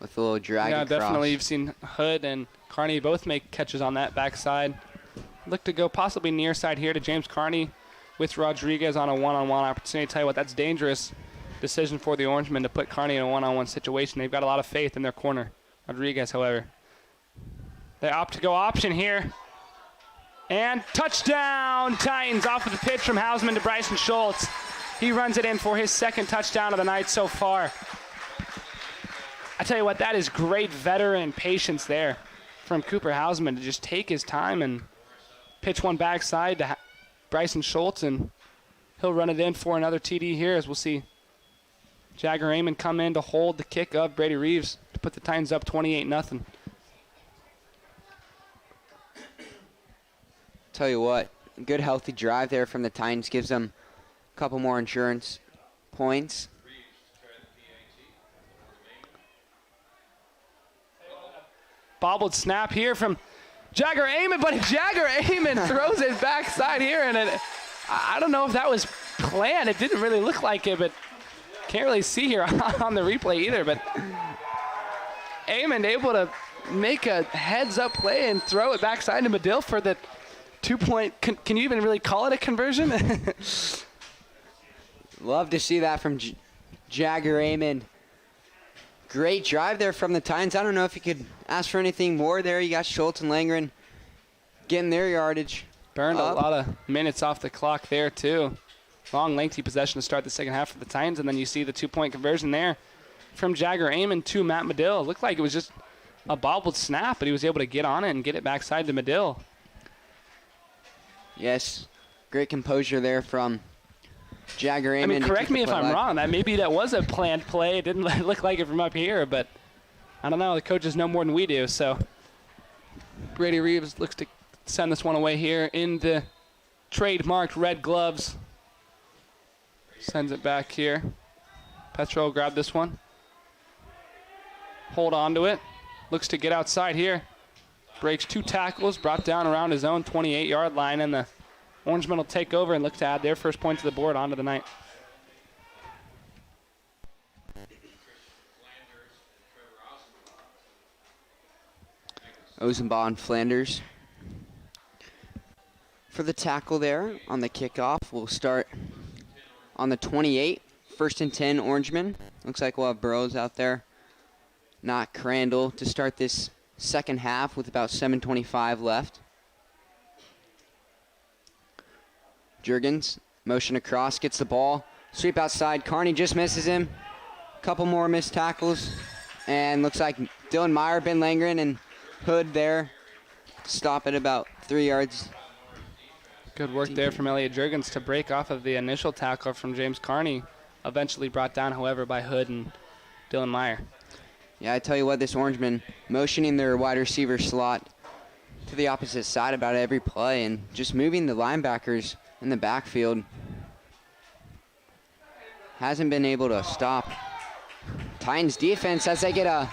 With a little drag across. Definitely. You've seen Hood and Carney both make catches on that backside. Look to go possibly near side here to James Carney with Rodriguez on a one-on-one opportunity. Tell you what, that's dangerous decision for the Orangemen to put Carney in a one-on-one situation. They've got a lot of faith in their corner. Rodriguez, however. They opt to go option here. And touchdown, Titans, off of the pitch from Hausman to Bryson Schultz. He runs it in for his 2nd touchdown of the night so far. I tell you what, that is great veteran patience there from Cooper Hausman to just take his time and pitch one backside to Bryson Schultz, and he'll run it in for another TD here as we'll see Jagger Amon come in to hold the kick of Brady Reeves to put the Titans up 28-0. Tell you what, good healthy drive there from the Titans gives them a couple more insurance points. Bobbled snap here from Jagger Amon, but Jagger Amon throws it backside here, and I don't know if that was planned. It didn't really look like it, but can't really see here on the replay either. But Amon able to make a heads-up play and throw it backside to Medill for the 2-point. Can you even really call it a conversion? Love to see that from Jagger Amon. Great drive there from the Titans. I don't know if you could ask for anything more there. You got Schultz and Langren getting their yardage. Burned a lot of minutes off the clock there, too. Long, lengthy possession to start the second half for the Titans, and then you see the 2-point conversion there from Jagger Amon to Matt Medill. It looked like it was just a bobbled snap, but he was able to get on it and get it backside to Medill. Yes, great composure there from Jagger Amon. I mean, correct me if I'm wrong. Maybe that was a planned play. It didn't look like it from up here, but I don't know. The coaches know more than we do, so Brady Reeves looks to send this one away here in the trademarked red gloves. Sends it back here. Petro grabbed this one. Hold on to it. Looks to get outside here. Breaks 2 tackles, brought down around his own 28-yard line, and the Orangemen will take over and look to add their first point to the board onto the night. Ozenbaugh and Flanders. For the tackle there on the kickoff, we'll start on the 28. 1st and 10, Orangemen. Looks like we'll have Burrows out there, not Crandall, to start this second half with about 7:25 left. Jurgens, motion across, gets the ball. Sweep outside. Carney just misses him. Couple more missed tackles. And looks like Dylan Meyer, Ben Langren, and Hood there. Stop at about 3 yards Good work there from Elliot Jurgens to break off of the initial tackle from James Carney. Eventually brought down, however, by Hood and Dylan Meyer. Yeah, I tell you what, this Orangeman motioning their wide receiver slot to the opposite side about every play and just moving the linebackers in the backfield. Hasn't been able to stop Titans defense as they get a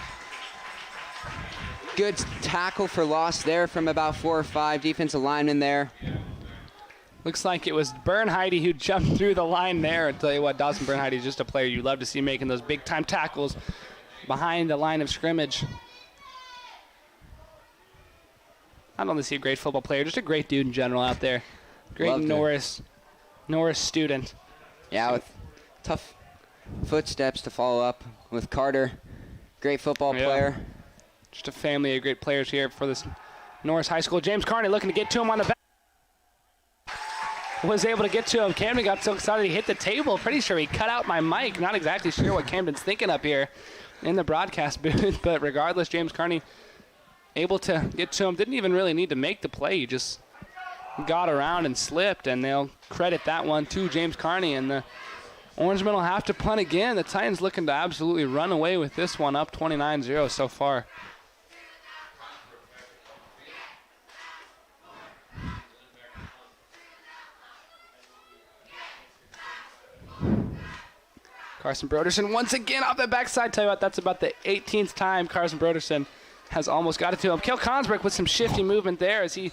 good tackle for loss there from about 4 or 5 defensive linemen there. Looks like it was Bernheide who jumped through the line there. I tell you what, Dawson Bernheide is just a player you love to see making those big-time tackles behind the line of scrimmage. Not only see a great football player, just a great dude in general out there. Great Norris student. Yeah, with tough footsteps to follow up with Carter. Great football player. Just a family of great players here for this Norris High School. James Carney looking to get to him on the back. Was able to get to him. Camden got so excited he hit the table. Pretty sure he cut out my mic. Not exactly sure what Camden's thinking up here in the broadcast booth. But regardless, James Carney able to get to him. Didn't even really need to make the play. He just got around and slipped. And they'll credit that one to James Carney. And the Orangemen will have to punt again. The Titans looking to absolutely run away with this one, up 29-0 so far. Carson Broderson once again off the backside. Tell you what, that's about the 18th time Carson Broderson has almost got it to him. Kel Consbrick with some shifty movement there as he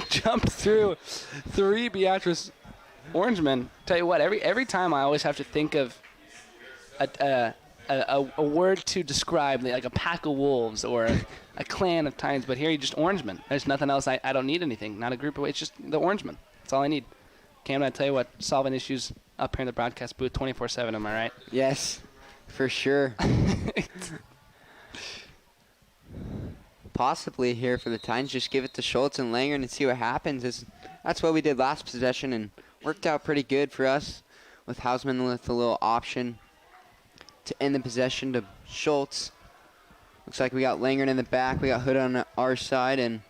jumped through 3 Beatrice Orangemen. Tell you what, every time I always have to think of a word to describe, like a pack of wolves or a clan of Titans, but here you just Orangemen. There's nothing else. I don't need anything. Not a group of, it's just the Orangemen. That's all I need. Cam, I tell you what, solving issues up here in the broadcast booth 24/7, am I right? Yes, for sure. Possibly here for the Titans, just give it to Schultz and Langer and see what happens. That's what we did last possession and worked out pretty good for us with Hausman with a little option to end the possession to Schultz. Looks like we got Langer in the back, we got Hood on our side, and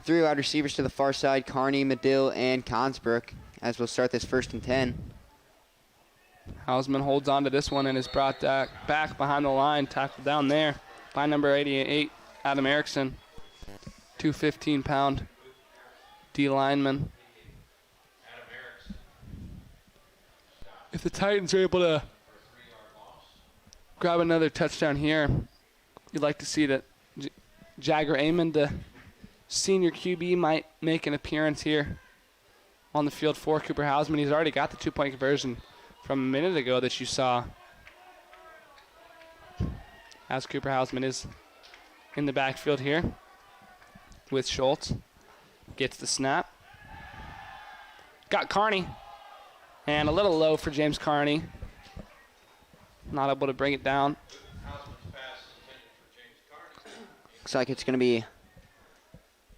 3 wide receivers to the far side, Carney, Medill, and Consbrook, as we'll start this 1st and 10. Hausman holds on to this one and is brought back behind the line, tackled down there by number 88, Adam Erickson, 215-pound D lineman. If the Titans are able to grab another touchdown here, you'd like to see that Jagger Amon, the senior QB, might make an appearance here on the field for Cooper Hausman. He's already got the 2-point conversion from a minute ago that you saw, as Cooper Hausman is in the backfield here with Schultz. Gets the snap. Got Carney. And a little low for James Carney. Not able to bring it down. Looks like it's going to be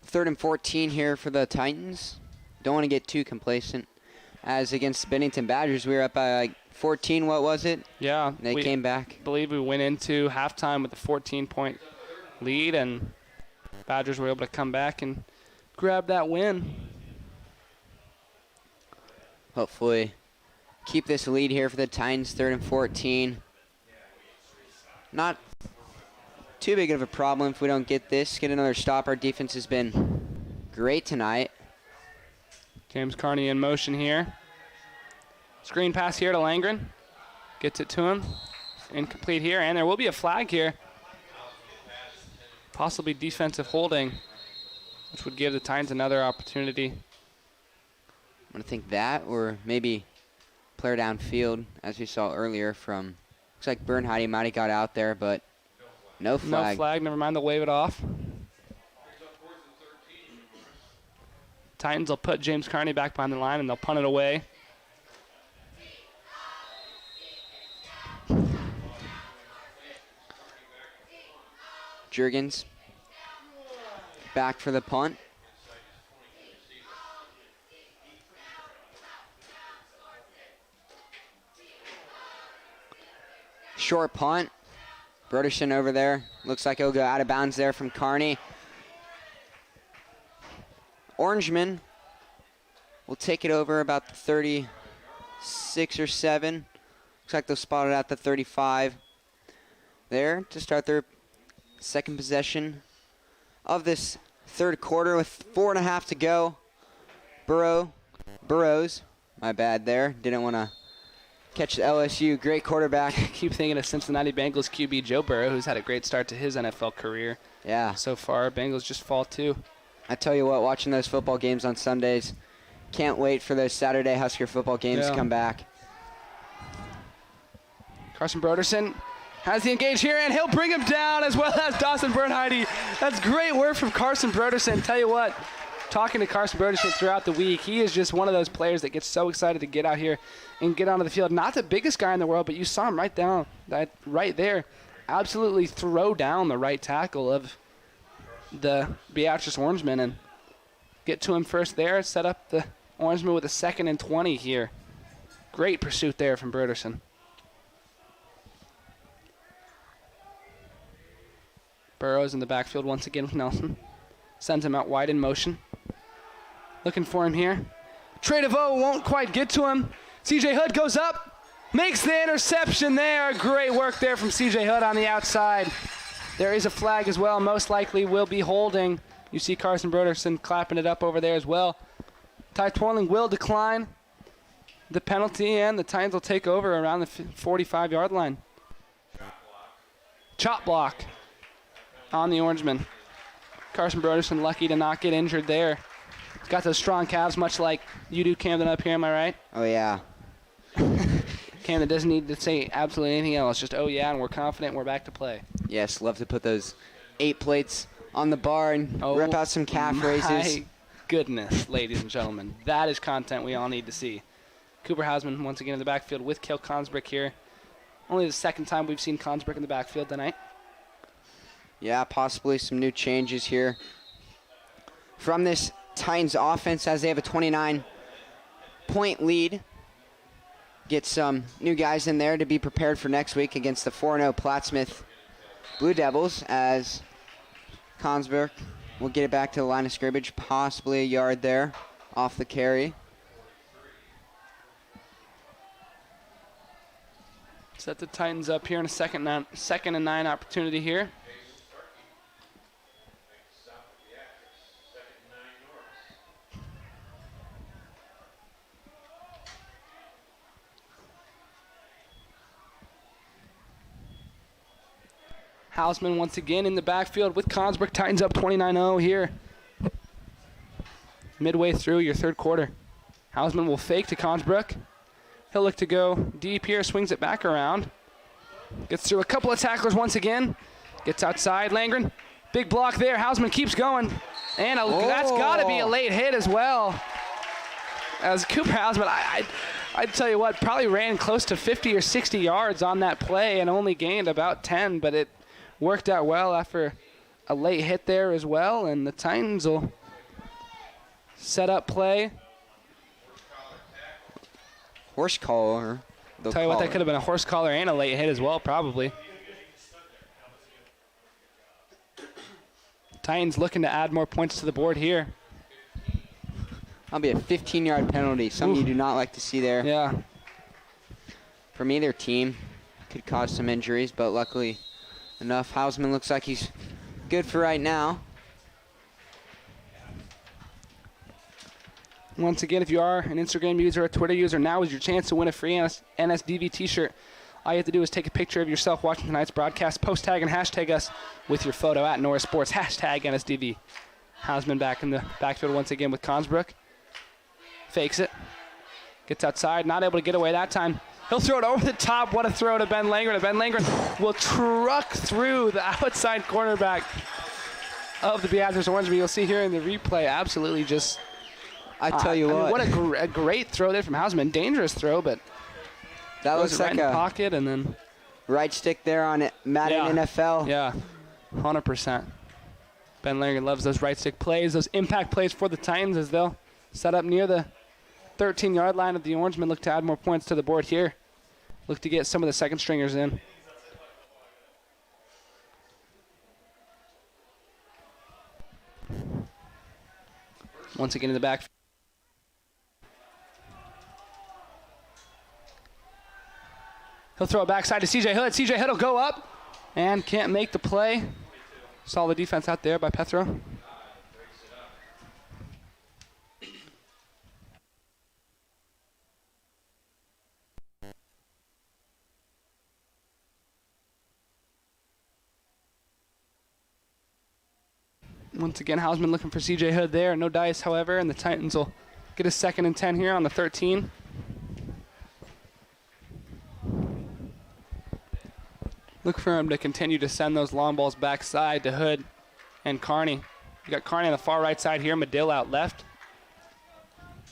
3rd and 14 here for the Titans. Don't want to get too complacent. As against Bennington Badgers, we were up by like 14, what was it? Yeah. They came back. I believe we went into halftime with a 14-point lead, and Badgers were able to come back and grab that win. Hopefully keep this lead here for the Titans, 3rd and 14. Not too big of a problem if we don't get this. Get another stop. Our defense has been great tonight. James Carney in motion here. Screen pass here to Langren. Gets it to him. Incomplete here, and there will be a flag here. Possibly defensive holding, which would give the Titans another opportunity. I'm going to think that, or maybe player downfield, as we saw earlier from, looks like Bernheide might have got out there, but no flag. No flag, never mind, they'll wave it off. Titans will put James Carney back behind the line, and they'll punt it away. Jurgens back for the punt. Short punt. Broderson over there. Looks like he'll go out of bounds there from Carney. Orangemen will take it over about the 36 or 7. Looks like they'll spot it at the 35 there to start their second possession of this third quarter with 4.5 to go. Burrows, my bad there. Didn't want to catch the LSU. Great quarterback. Keep thinking of Cincinnati Bengals QB Joe Burrow, who's had a great start to his NFL career. Yeah. So far, Bengals just fall too. I tell you what, watching those football games on Sundays, can't wait for those Saturday Husker football games to come back. Carson Broderson has the engage here, and he'll bring him down, as well as Dawson Bernheide. That's great work from Carson Broderson. Tell you what, talking to Carson Broderson throughout the week, he is just one of those players that gets so excited to get out here and get onto the field. Not the biggest guy in the world, but you saw him right there, absolutely throw down the right tackle of the Beatrice Orangemen and get to him first there, set up the Orangemen with a 2nd and 20 here. Great pursuit there from Broderson. Burrows in the backfield once again with Nelson. Sends him out wide in motion. Looking for him here. Trey DeVoe won't quite get to him. CJ Hood goes up. Makes the interception there. Great work there from CJ Hood on the outside. There is a flag as well. Most likely will be holding. You see Carson Broderson clapping it up over there as well. Ty Twirling will decline the penalty, and the Titans will take over around the 45-yard line. Chop block on the Orangemen. Carson Broderson lucky to not get injured there. He's got those strong calves, much like you do, Camden, up here, am I right? Oh, yeah. Camden doesn't need to say absolutely anything else. Just, oh, yeah, and we're confident we're back to play. Yes, love to put those 8 plates on the bar and rip out some calf raises. My goodness, ladies and gentlemen. That is content we all need to see. Cooper Hausman once again in the backfield with Kale Consbrick here. Only the second time we've seen Consbrick in the backfield tonight. Yeah, possibly some new changes here from this Titans offense as they have a 29-point lead. Get some new guys in there to be prepared for next week against the 4-0 Plattsmouth Blue Devils, as Consberg will get it back to the line of scrimmage, possibly a yard there off the carry. Set the Titans up here in a second and 9 opportunity here. Hausman once again in the backfield with Consbrick. Titans up 29-0 here. Midway through your third quarter. Hausman will fake to Consbrick. He'll look to go deep here, swings it back around. Gets through a couple of tacklers once again. Gets outside, Langren. Big block there. Hausman keeps going. And that's got to be a late hit as well. As Cooper Hausman, I'd tell you what, probably ran close to 50 or 60 yards on that play and only gained about 10, but it worked out well after a late hit there as well, and the Titans will set up play. Horse collar. Tell you what, that could have been a horse collar and a late hit as well, probably. Titans looking to add more points to the board here. That'll be a 15-yard penalty, something you do not like to see there. Yeah. From either team. Could cause some injuries, but luckily enough, Hausman looks like he's good for right now. Once again, if you are an Instagram user or a Twitter user, now is your chance to win a free NSDV t-shirt. All you have to do is take a picture of yourself watching tonight's broadcast, post tag and hashtag us with your photo at Norris Sports, hashtag NSDV. Hausman back in the backfield once again with Consbrook. Fakes it. Gets outside, not able to get away that time. He'll throw it over the top. What a throw to Ben Langren. Ben Langren will truck through the outside cornerback of the Beatrice Orangemen. You'll see here in the replay, absolutely just... I tell you what. What a great throw there from Hausman. Dangerous throw, but that looks like right in the pocket and then right stick there on it. Madden NFL. Yeah, 100%. Ben Langren loves those right stick plays, those impact plays for the Titans as they'll set up near the 13-yard line of the Orangemen. Look to add more points to the board here. Look to get some of the second stringers in. Once again in the back. He'll throw it backside to CJ Hood. CJ Hood will go up and can't make the play. Saw the defense out there by Pethro. Once again, Hausman looking for CJ Hood there. No dice, however, and the Titans will get a 2nd and 10 here on the 13. Look for him to continue to send those long balls backside to Hood and Carney. You got Carney on the far right side here, Medill out left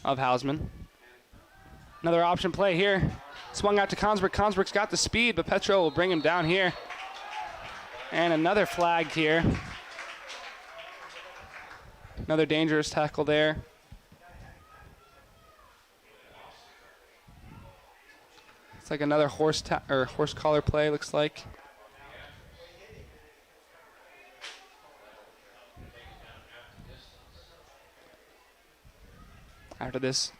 of Hausman. Another option play here. Swung out to Consberg. Consberg's got the speed, but Petro will bring him down here. And another flag here. Another dangerous tackle there. It's like another horse collar play, looks like. After this,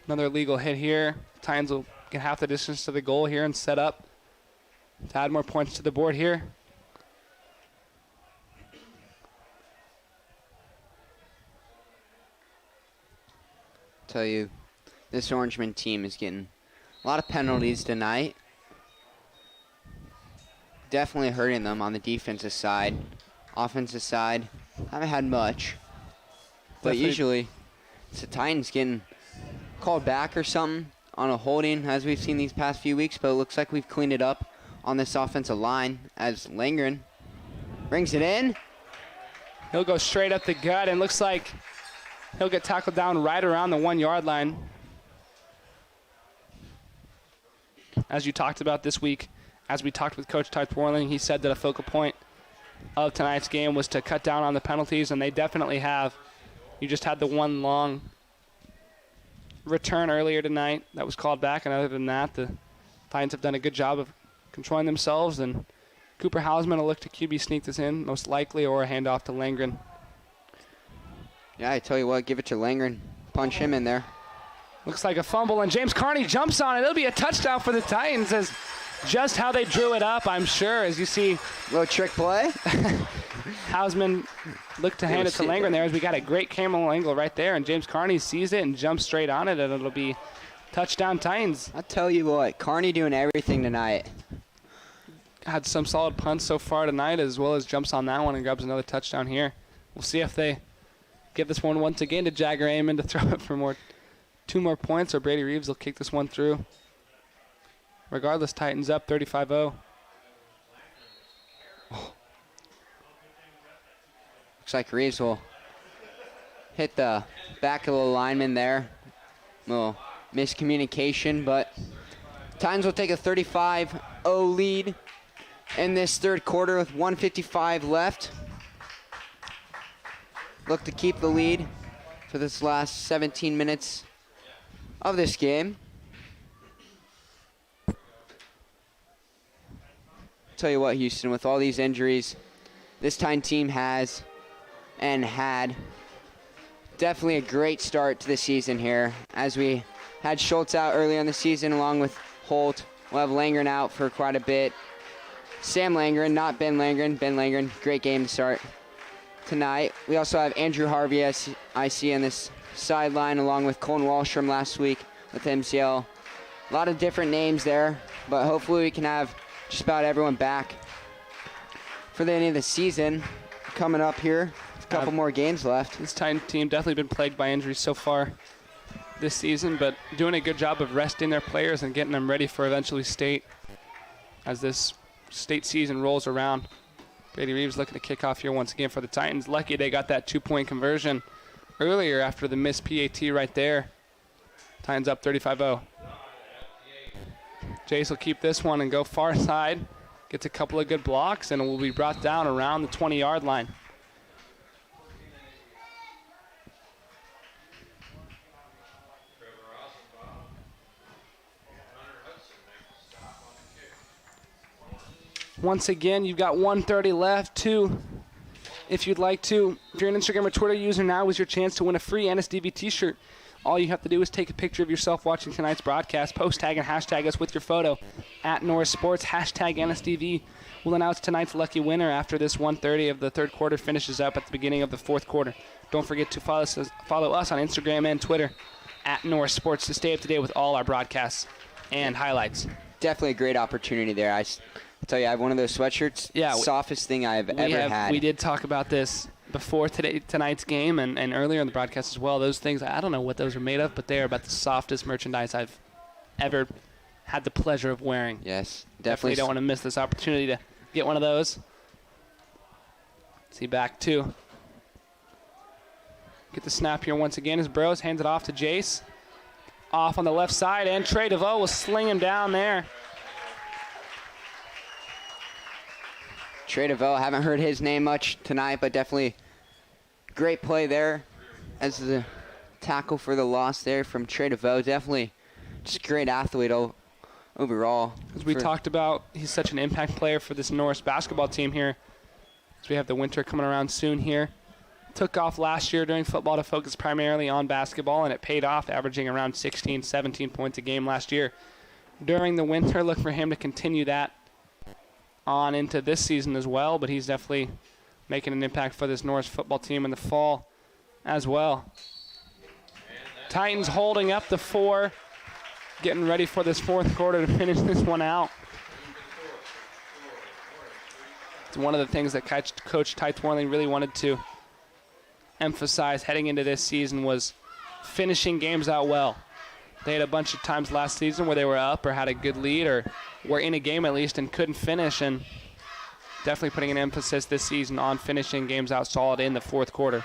another illegal hit here. Titans will get half the distance to the goal here and set up to add more points to the board here. Tell you, this Orangemen team is getting a lot of penalties tonight. Definitely hurting them on the defensive side. Offensive side, haven't had much. But usually, it's the Titans getting called back or something on a holding, as we've seen these past few weeks. But it looks like we've cleaned it up on this offensive line as Langren brings it in. He'll go straight up the gut, and looks like he'll get tackled down right around the 1 yard line. As you talked about this week, as we talked with Coach Ty Porling, he said that a focal point of tonight's game was to cut down on the penalties, and they definitely have. You just had the one long return earlier tonight that was called back, and other than that, the Titans have done a good job of controlling themselves, and Cooper Hausman will look to QB sneak this in, most likely, or a handoff to Langren. Yeah, I tell you what, give it to Langren. Punch him in there. Looks like a fumble, and James Carney jumps on it. It'll be a touchdown for the Titans, as just how they drew it up, I'm sure, as you see. Little trick play. Hausman looked to hand it to Langren there, as we got a great camera angle right there, and James Carney sees it and jumps straight on it, and it'll be touchdown Titans. I tell you what, Carney doing everything tonight. Had some solid punts so far tonight, as well as jumps on that one and grabs another touchdown here. We'll see if they give this one once again to Jagger Amon to throw it for 2 more points, or Brady Reeves will kick this one through. Regardless, Titans up 35-0. Oh. Looks like Reeves will hit the back of the lineman there. Little miscommunication, but Titans will take a 35-0 lead in this third quarter with 1:55 left. Look to keep the lead for this last 17 minutes of this game. Tell you what, Houston, with all these injuries, this Titan team has and had definitely a great start to the season here. As we had Schultz out earlier in the season along with Holt. We'll have Langren out for quite a bit. Sam Langren, not Ben Langren. Ben Langren, great game to start tonight. We also have Andrew Harvey, as I see on this sideline, along with Colin Walsh from last week with MCL. A lot of different names there, but hopefully we can have just about everyone back for the end of the season coming up here. A couple more games left. This Titan team definitely been plagued by injuries so far this season, but doing a good job of resting their players and getting them ready for eventually state as this state season rolls around. Brady Reeves looking to kick off here once again for the Titans. Lucky they got that 2-point conversion earlier after the missed PAT right there. Titans up 35-0. Jace will keep this one and go far side. Gets a couple of good blocks and will be brought down around the 20-yard line. Once again, you've got 1:30 left. If you'd like to, if you're an Instagram or Twitter user, now is your chance to win a free NSDB t-shirt All you have to do is take a picture of yourself watching tonight's broadcast, post tag and hashtag us with your photo at Norris Sports, hashtag NSTV. We'll announce tonight's lucky winner after this 1:30 of the third quarter finishes up at the beginning of the fourth quarter. Don't forget to follow us on Instagram and Twitter at Norris Sports to stay up to date with all our broadcasts and highlights. Definitely a great opportunity there. I tell you, I have one of those sweatshirts. Yeah, softest thing I've ever had. We did talk about this before tonight's game and earlier in the broadcast as well. Those things, I don't know what those are made of, but they are about the softest merchandise I've ever had the pleasure of wearing. Yes, Definitely don't want to miss this opportunity to get one of those. See back two. Get the snap here once again as Burrows hands it off to Jace. Off on the left side, and Trey DeVoe will sling him down there. Trey DeVoe, haven't heard his name much tonight, but definitely great play there as the tackle for the loss there from Trey DeVoe. Definitely just a great athlete overall. As we talked about, he's such an impact player for this Norris basketball team here. As we have the winter coming around soon here. Took off last year during football to focus primarily on basketball, and it paid off, averaging around 16, 17 points a game last year. During the winter, look for him to continue that on into this season as well, but he's definitely making an impact for this Norris football team in the fall as well. Titans holding up the 4, getting ready for this fourth quarter to finish this one out. It's one of the things that Coach Ty Tworling really wanted to emphasize heading into this season was finishing games out well. They had a bunch of times last season where they were up or had a good lead or were in a game at least and couldn't finish, and definitely putting an emphasis this season on finishing games out solid in the fourth quarter.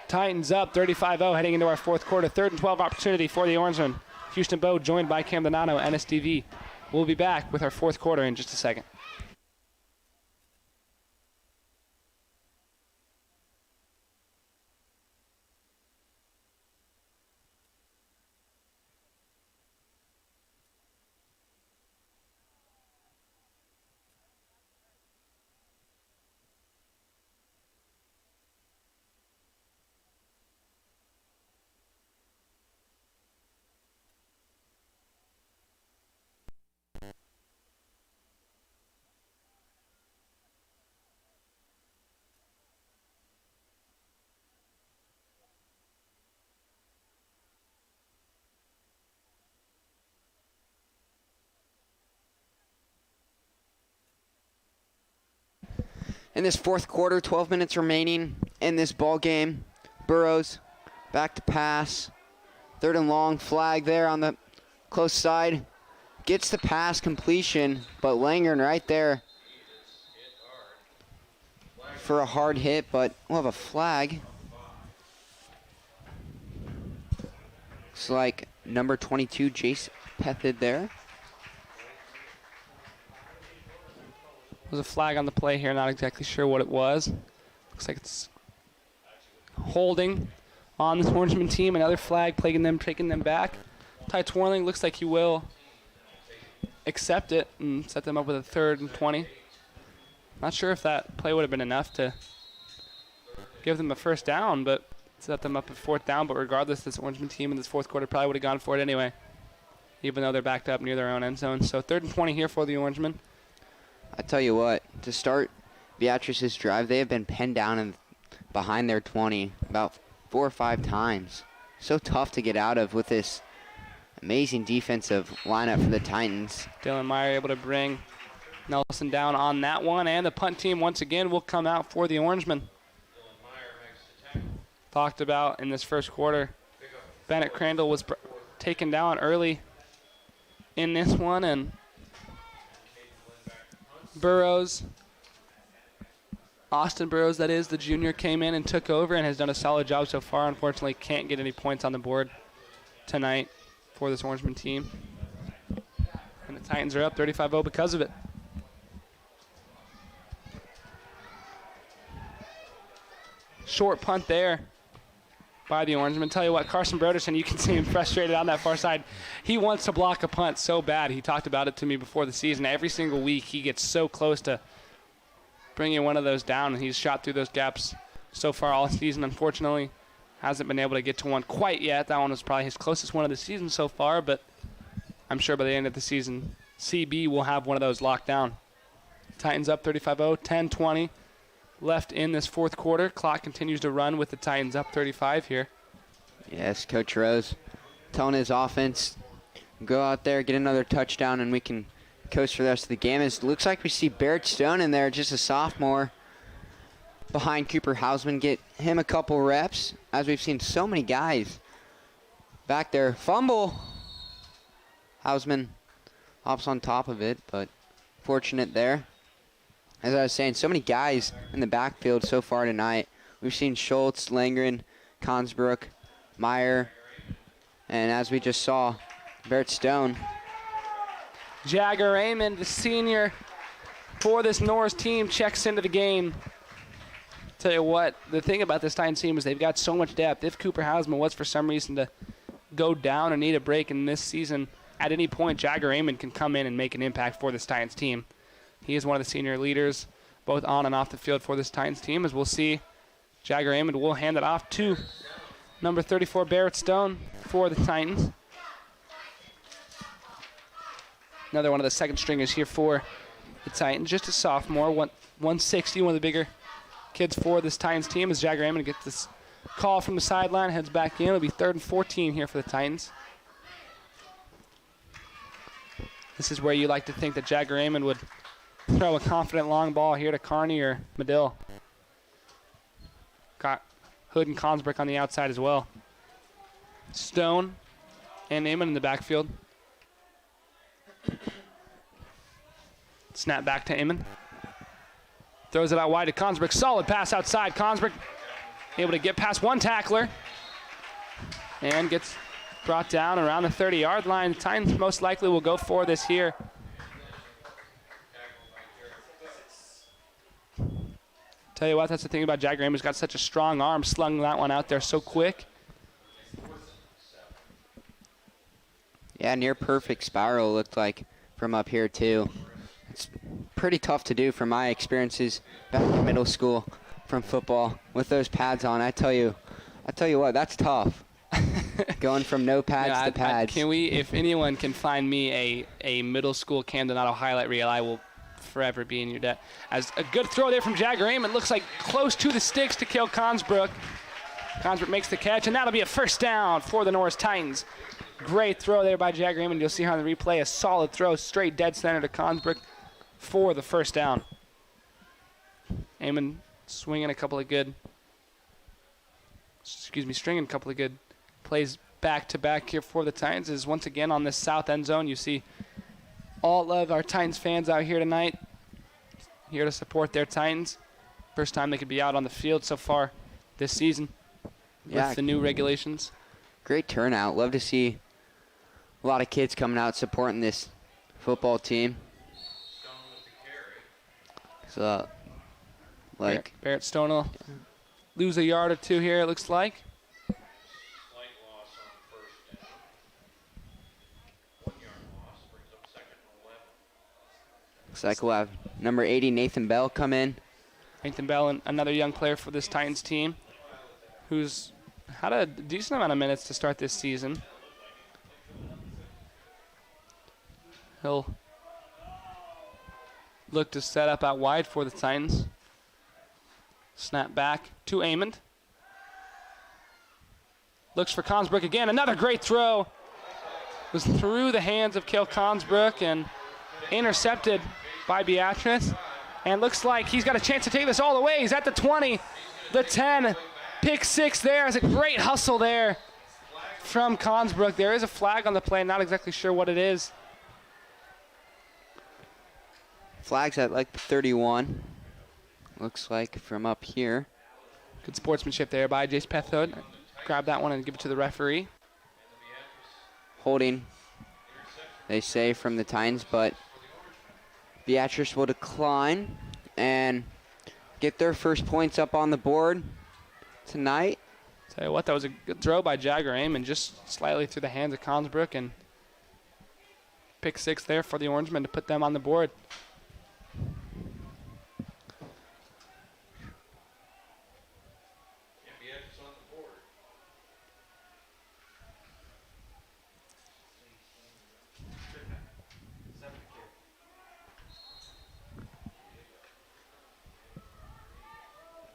Titans up 35-0 heading into our fourth quarter. 3rd and 12 opportunity for the Orangemen. Houston Bowe joined by Cam Donato, NSTV. We'll be back with our fourth quarter in just a second. In this fourth quarter, 12 minutes remaining in this ball game. Burrows back to pass. 3rd and long, flag there on the close side. Gets the pass completion, but Langren right there for a hard hit, but we'll have a flag. Looks like number 22, Jace Pethid there. There's a flag on the play here, not exactly sure what it was. Looks like it's holding on this Orangeman team. Another flag plaguing them, taking them back. Ty Tworling looks like he will accept it and set them up with a 3rd and 20. Not sure if that play would have been enough to give them a first down, but set them up at 4th down. But regardless, this Orangeman team in this fourth quarter probably would have gone for it anyway, even though they're backed up near their own end zone. So 3rd and 20 here for the Orangemen. I tell you what, to start Beatrice's drive, they have been pinned down and behind their 20 about 4 or 5 times. So tough to get out of with this amazing defensive lineup for the Titans. Dylan Meyer able to bring Nelson down on that one, and the punt team once again will come out for the Orangemen. Talked about in this first quarter, Bennett Crandall was taken down early in this one, and Burrows, Austin Burrows, that is, the junior, came in and took over and has done a solid job so far. Unfortunately, can't get any points on the board tonight for this Orangeman team. And the Titans are up 35-0 because of it. Short punt there by the Orangemen. Tell you what, Carson Broderson, you can see him frustrated on that far side. He wants to block a punt so bad. He talked about it to me before the season. Every single week he gets so close to bringing one of those down, and he's shot through those gaps so far all season. Unfortunately, hasn't been able to get to one quite yet. That one was probably his closest one of the season so far, but I'm sure by the end of the season, CB will have one of those locked down. Titans up 35-0, 10-20 left in this fourth quarter. Clock continues to run with the Titans up 35 here. Yes, Coach Rose telling his offense, go out there, get another touchdown, and we can coast for the rest of the game. It looks like we see Barrett Stone in there, just a sophomore, behind Cooper Hausman. Get him a couple reps, as we've seen so many guys back there. Fumble. Hausman hops on top of it, but fortunate there. As I was saying, so many guys in the backfield so far tonight. We've seen Schultz, Langren, Consbrook, Meyer, and as we just saw, Barrett Stone. Jagger Raymond, the senior for this Norris team, checks into the game. Tell you what, the thing about this Titans team is they've got so much depth. If Cooper Hausman was for some reason to go down or need a break in this season, at any point, Jagger Raymond can come in and make an impact for this Titans team. He is one of the senior leaders, both on and off the field for this Titans team. As we'll see, Jagger Raymond will hand it off to number 34, Barrett Stone, for the Titans. Another one of the second stringers here for the Titans. Just a sophomore, 160, one of the bigger kids for this Titans team. As Jagger Raymond gets this call from the sideline, heads back in. It'll be 3rd and 14 here for the Titans. This is where you like to think that Jagger Raymond would throw a confident long ball here to Carney or Medill. Got Hood and Consbrook on the outside as well. Stone and Amon in the backfield. Snap back to Amon. Throws it out wide to Consbrook. Solid pass outside. Consbrook able to get past one tackler and gets brought down around the 30-yard line. The Titans most likely will go for this here. Tell you what, that's the thing about Jagger Raymond's got such a strong arm, slung that one out there so quick. Yeah, near perfect spiral looked like from up here too. It's pretty tough to do from my experiences back in middle school from football with those pads on. I tell you what, that's tough. Going from no pads to pads. Can we, if anyone can find me a middle school Camden Auto highlight reel, I will forever be in your debt. As a good throw there from Jagger Raymond. Looks like close to the sticks to kill Consbrook. Consbrook makes the catch, and that'll be a first down for the Norris Titans. Great throw there by Jagger Raymond. You'll see her on the replay. A solid throw, straight dead center to Consbrook for the first down. Amon stringing a couple of good plays back-to-back here for the Titans. Is once again on this south end zone. You see all of our Titans fans out here tonight, here to support their Titans. First time they could be out on the field so far this season with the new regulations. Great turnout. Love to see a lot of kids coming out supporting this football team. So, Barrett Stone will lose a yard or two here, it looks like. Looks like we'll have number 80, Nathan Bell, come in. Nathan Bell, and another young player for this Titans team, who's had a decent amount of minutes to start this season. He'll look to set up out wide for the Titans. Snap back to Amon. Looks for Consbrook again. Another great throw. Was through the hands of Cale Consbrook and intercepted by Beatrice. And looks like he's got a chance to take this all the way. He's at the 20, the 10. Pick six there. It's a great hustle there from Consbrook. There is a flag on the play. Not exactly sure what it is. Flag's at like 31. Looks like from up here. Good sportsmanship there by Jace Pethod. Grab that one and give it to the referee. Holding, they say, from the Titans, but Beatrice will decline and get their first points up on the board tonight. Tell you what, that was a good throw by Jagger Raymond, just slightly through the hands of Consbrook, and pick six there for the Orangemen to put them on the board.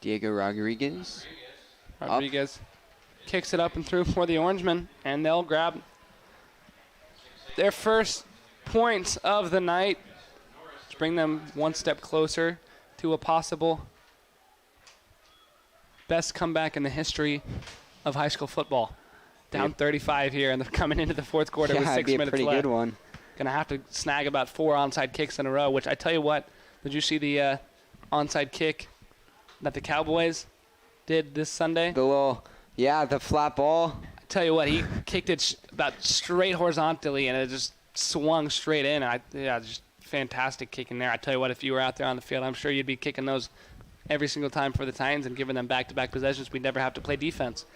Diego Rodriguez. Rodriguez kicks it up and through for the Orangemen, and they'll grab their first points of the night to bring them one step closer to a possible best comeback in the history of high school football. Down 35 here, and they're coming into the fourth quarter with 6 minutes left. Yeah, it'd be a pretty good one. Going to have to snag about 4 onside kicks in a row, which I tell you what, did you see the onside kick that the Cowboys did this Sunday? The flat ball. I tell you what, he kicked it about straight horizontally, and it just swung straight in. Just fantastic kicking there. I tell you what, if you were out there on the field, I'm sure you'd be kicking those every single time for the Titans and giving them back-to-back possessions. We'd never have to play defense.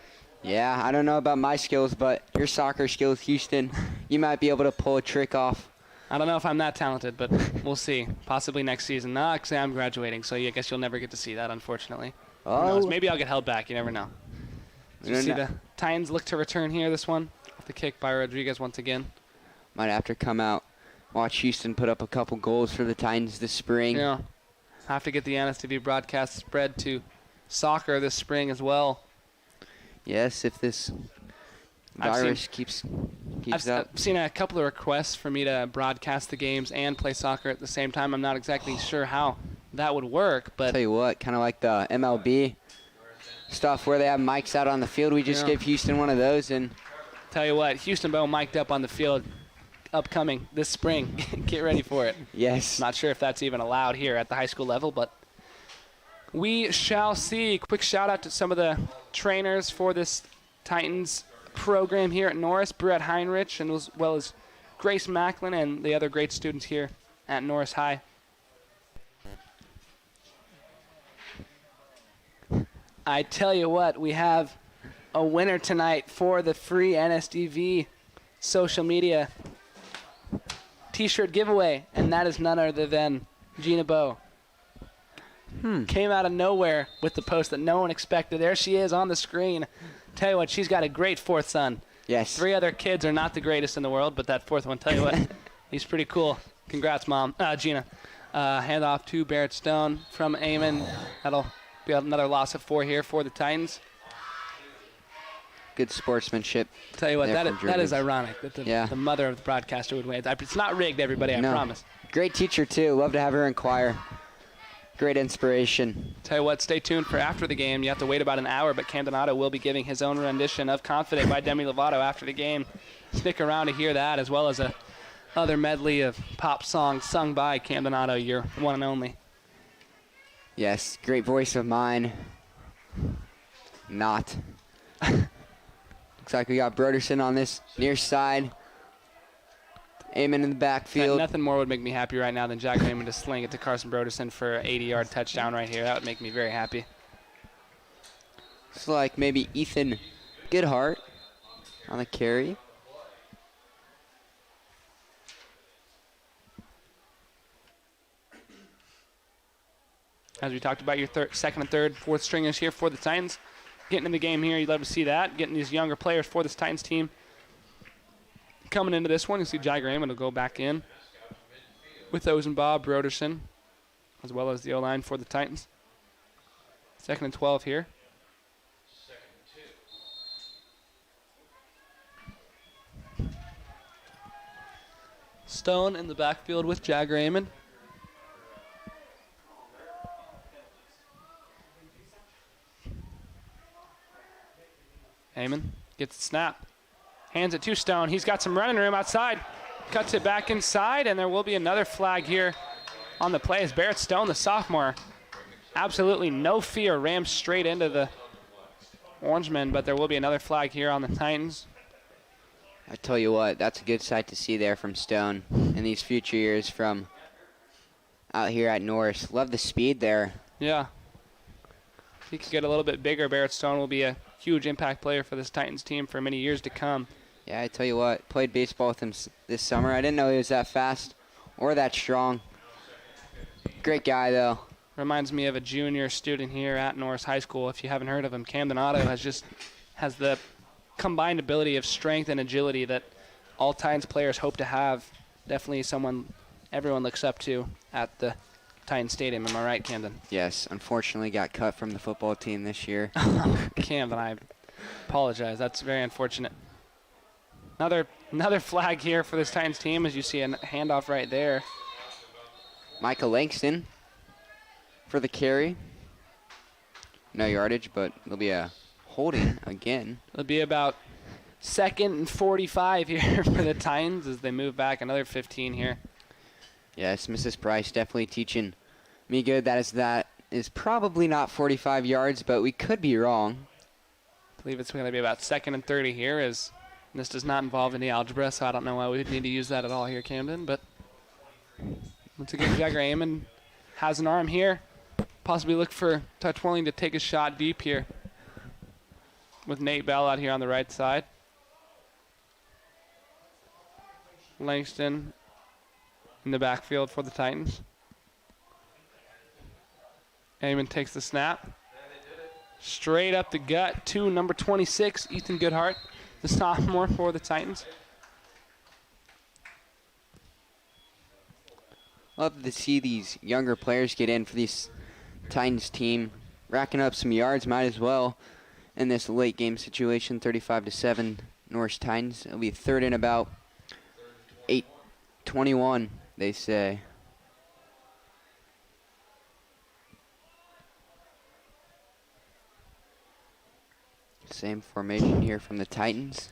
Yeah, I don't know about my skills, but your soccer skills, Houston, you might be able to pull a trick off. I don't know if I'm that talented, but we'll see. Possibly next season. No, actually, I'm graduating, so I guess you'll never get to see that, unfortunately. Who knows? Maybe I'll get held back. You never know. Did you see the Titans look to return here, this one? Off the kick by Rodriguez once again. Might have to come out, watch Houston put up a couple goals for the Titans this spring. Yeah. Have to get the NSTV broadcast spread to soccer this spring as well. Yes, if this virus keeps up. I've seen a couple of requests for me to broadcast the games and play soccer at the same time. I'm not exactly sure how that would work, but tell you what, kind of like the MLB stuff where they have mics out on the field. We just give Houston one of those, and tell you what, Houston Bow mic'd up on the field upcoming this spring. Get ready for it. Yes. Not sure if that's even allowed here at the high school level, but we shall see. Quick shout out to some of the trainers for this Titans program here at Norris, Brett Heinrich, and as well as Grace Macklin and the other great students here at Norris High. I tell you what, we have a winner tonight for the free NSDV social media t-shirt giveaway, and that is none other than Gina Bow. Came out of nowhere with the post that no one expected. There she is on the screen. Tell you what, she's got a great fourth son. Yes. 3 other kids are not the greatest in the world, but that fourth one, tell you what, he's pretty cool. Congrats, Mom. Gina. Hand off to Barrett Stone from Eamon. That'll be another loss of 4 here for the Titans. Good sportsmanship. Tell you what, that is ironic that the mother of the broadcaster would win. It's not rigged, everybody, I promise. Great teacher, too. Love to have her in choir. Great inspiration. Tell you what, stay tuned for after the game. You have to wait about an hour, but Cam Donato will be giving his own rendition of Confident by Demi Lovato after the game. Stick around to hear that, as well as a other medley of pop songs sung by Cam Donato, your one and only. Yes, great voice of mine. Not. Looks like we got Broderson on this near side. Eamon in the backfield. Nothing more would make me happy right now than Jack Eamon to sling it to Carson Broderson for an 80-yard touchdown right here. That would make me very happy. It's like maybe Ethan Goodhart on the carry. As we talked about, your second and third, fourth stringers here for the Titans. Getting in the game here, you'd love to see that. Getting these younger players for this Titans team. Coming into this one, you see Jagger Eamon will go back in with Ozenbaugh, Broderson, as well as the O-line for the Titans. 2nd and 12 here. Stone in the backfield with Jagger Eamon. Eamon gets the snap. Hands it to Stone. He's got some running room outside. Cuts it back inside, and there will be another flag here on the play as Barrett Stone, the sophomore, absolutely no fear, rammed straight into the Orangemen, but there will be another flag here on the Titans. I tell you what, that's a good sight to see there from Stone in these future years from out here at Norris. Love the speed there. Yeah. If he could get a little bit bigger, Barrett Stone will be a huge impact player for this Titans team for many years to come. Yeah, I tell you what, played baseball with him this summer. I didn't know he was that fast or that strong. Great guy, though. Reminds me of a junior student here at Norris High School. If you haven't heard of him, Cam Donato has the combined ability of strength and agility that all Titans players hope to have. Definitely someone everyone looks up to at the Titan Stadium. Am I right, Camden? Yes, unfortunately got cut from the football team this year. Camden, I apologize. That's very unfortunate. Another flag here for this Titans team, as you see a handoff right there. Micah Langston for the carry. No yardage, but it'll be a holding again. It'll be about 2nd and 45 here for the Titans as they move back another 15 here. Yes, Mrs. Price definitely teaching me good. That is probably not 45 yards, but we could be wrong. I believe it's going to be about 2nd and 30 here, as this does not involve any algebra, so I don't know why we would need to use that at all here, Camden. But once again, Jagger Amon has an arm here. Possibly look for Touch Whirling to take a shot deep here with Nate Bell out here on the right side. Langston in the backfield for the Titans. Amon takes the snap. Straight up the gut to number 26, Ethan Goodhart, the sophomore for the Titans. Love to see these younger players get in for these Titans team, racking up some yards, might as well in this late game situation. 35-7 Norris Titans. It'll be 3rd and about 8:21, they say. Same formation here from the Titans.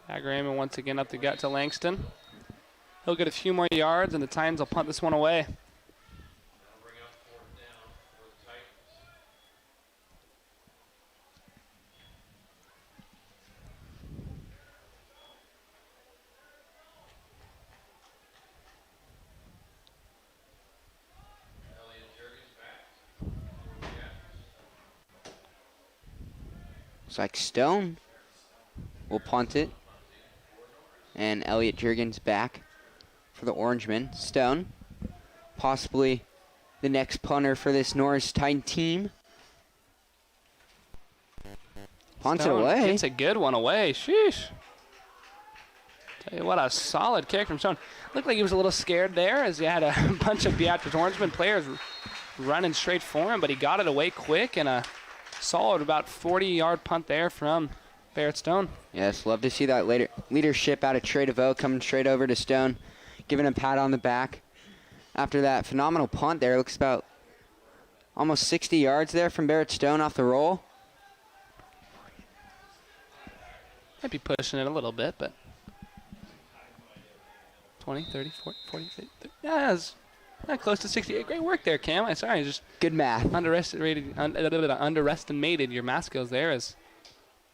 Aggrayman once again up the gut to Langston. He'll get a few more yards, and the Titans will punt this one away. Looks like Stone will punt it. And Elliot Juergens back for the Orangemen. Stone, possibly the next punter for this Norris Titan team. Punts it away. Gets a good one away. Sheesh. Tell you what, a solid kick from Stone. Looked like he was a little scared there as he had a bunch of Beatrice Orangemen players running straight for him, but he got it away quick, and a solid about 40-yard punt there from Barrett Stone. Yes, love to see that leadership out of Trey DeVoe coming straight over to Stone, giving him a pat on the back. After that phenomenal punt there, looks about almost 60 yards there from Barrett Stone off the roll. Might be pushing it a little bit, but 20, 30, 40, 50. Yeah, it's not close to 60. Great work there, Cam. I'm sorry, just good math. Underestimated your math skills there as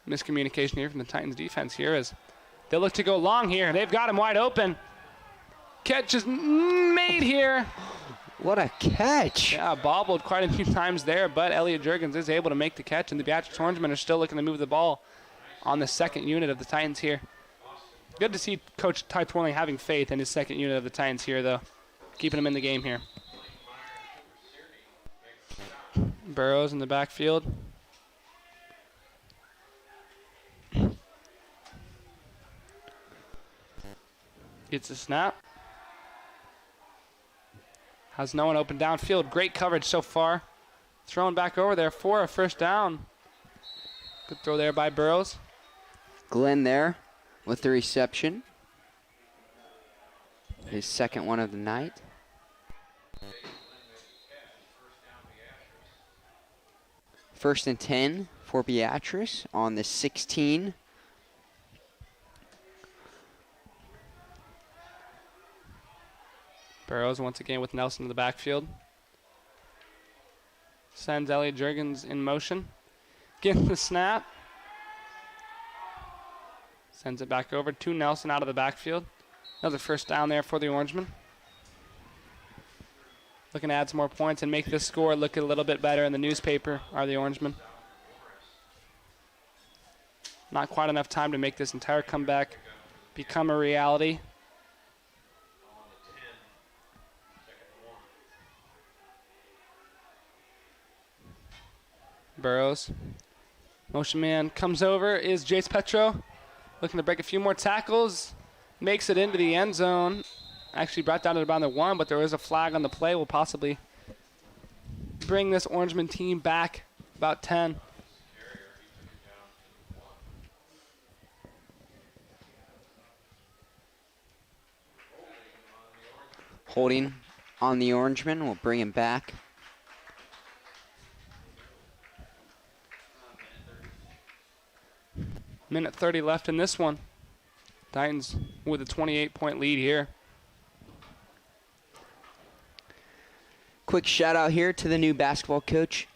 miscommunication here from the Titans defense here as they look to go long here. They've got him wide open. Catch is made here. What a catch. Yeah, bobbled quite a few times there, but Elliot Juergens is able to make the catch, and the Beatrice Orangemen are still looking to move the ball on the second unit of the Titans here. Good to see Coach Ty Twirling having faith in his second unit of the Titans here, though. Keeping him in the game here. Burrows in the backfield. Gets a snap. Has no one open downfield. Great coverage so far. Thrown back over there for a first down. Good throw there by Burrows. Glenn there with the reception. His second one of the night. First and 10 for Beatrice on the 16. Burrows once again with Nelson in the backfield. Sends Elliot Juergens in motion. Gets the snap. Sends it back over to Nelson out of the backfield. Another first down there for the Orangemen. Looking to add some more points and make this score look a little bit better in the newspaper are the Orangemen. Not quite enough time to make this entire comeback become a reality. Burrows Motion man comes over, is Jace Petro. Looking to break a few more tackles. Makes it into the end zone. Actually brought down to about the 1, but there is a flag on the play. Will possibly bring this Orangemen team back about 10. Holding on the Orangemen. We'll bring him back. Minute 30 left in this one. Titans with a 28-point lead here. Quick shout out here to the new basketball coach,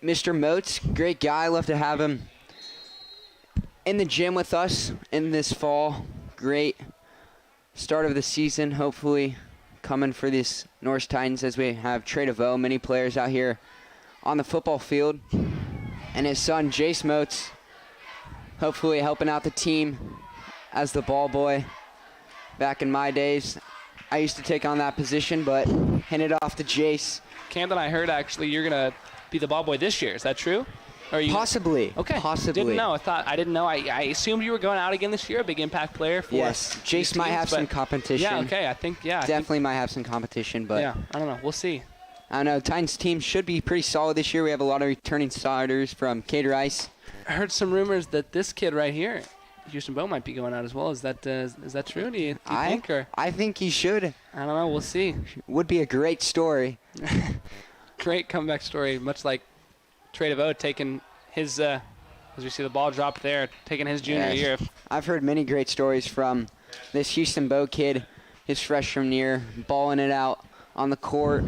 Mr. Moats. Great guy. Love to have him in the gym with us in this fall. Great start of the season. Hopefully coming for this Norris Titans as we have Trey DeVoe, many players out here on the football field. And his son, Jace Moats, hopefully helping out the team as the ball boy. Back in my days, I used to take on that position, but hand it off to Jace. Camden, I heard actually you're going to be the ball boy this year. Is that true? Or you Possibly. Okay. Possibly. Didn't know. I didn't know. I assumed you were going out again this year, a big impact player for Yes. Jace might have some competition. Yeah, okay. I think, yeah. Definitely might have some competition, but Yeah, I don't know. We'll see. I don't know. Titans team should be pretty solid this year. We have a lot of returning starters from Cater Rice. I heard some rumors that this kid right here, Houston Bowe, might be going out as well. Is that true? Do you think? Or I think he should. I don't know. We'll see. Would be a great story. Great comeback story, much like Trey DeVoe taking his, as we see the ball drop there, taking his junior Yes. year. I've heard many great stories from this Houston Bowe kid, his freshman year, balling it out on the court.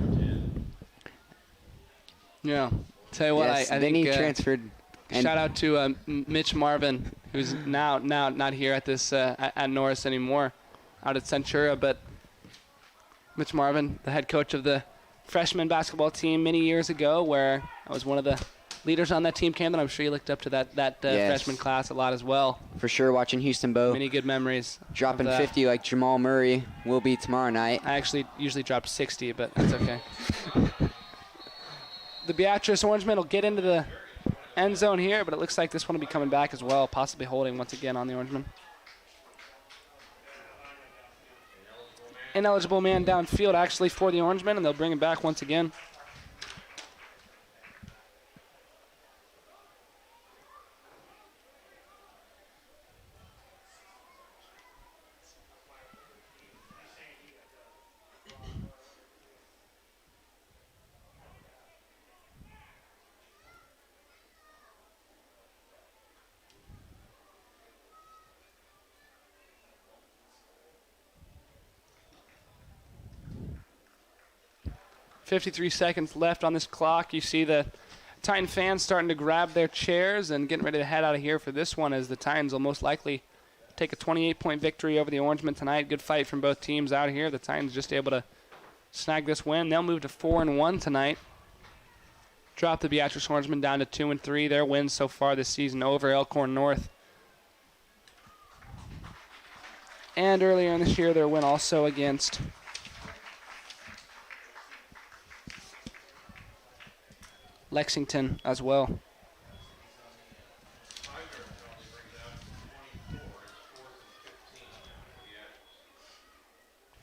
Yeah. Tell you what, Yes, I then think he transferred. And shout out to Mitch Marvin, who's now not here at this at Norris anymore, out at Centura. But Mitch Marvin, the head coach of the freshman basketball team many years ago, where I was one of the leaders on that team, Camden. I'm sure you looked up to that Yes. freshman class a lot as well. For sure, watching Houston Bowe Many good memories. dropping of that. 50 like Jamal Murray will be tomorrow night. I actually usually dropped 60, but that's okay. The Beatrice Orangemen will get into the end zone here, but it looks like this one will be coming back as well, possibly holding once again on the Orangemen. Ineligible man downfield actually for the Orangemen, and they'll bring him back once again. .53 seconds left on this clock. You see the Titan fans starting to grab their chairs and getting ready to head out of here for this one, as the Titans will most likely take a 28-point victory over the Orangemen tonight. Good fight from both teams out here. The Titans just able to snag this win. They'll move to 4-1 tonight. Drop the Beatrice Orangemen down to 2-3. Their wins so far this season over Elkhorn North. And earlier in this year, their win also against Lexington as well.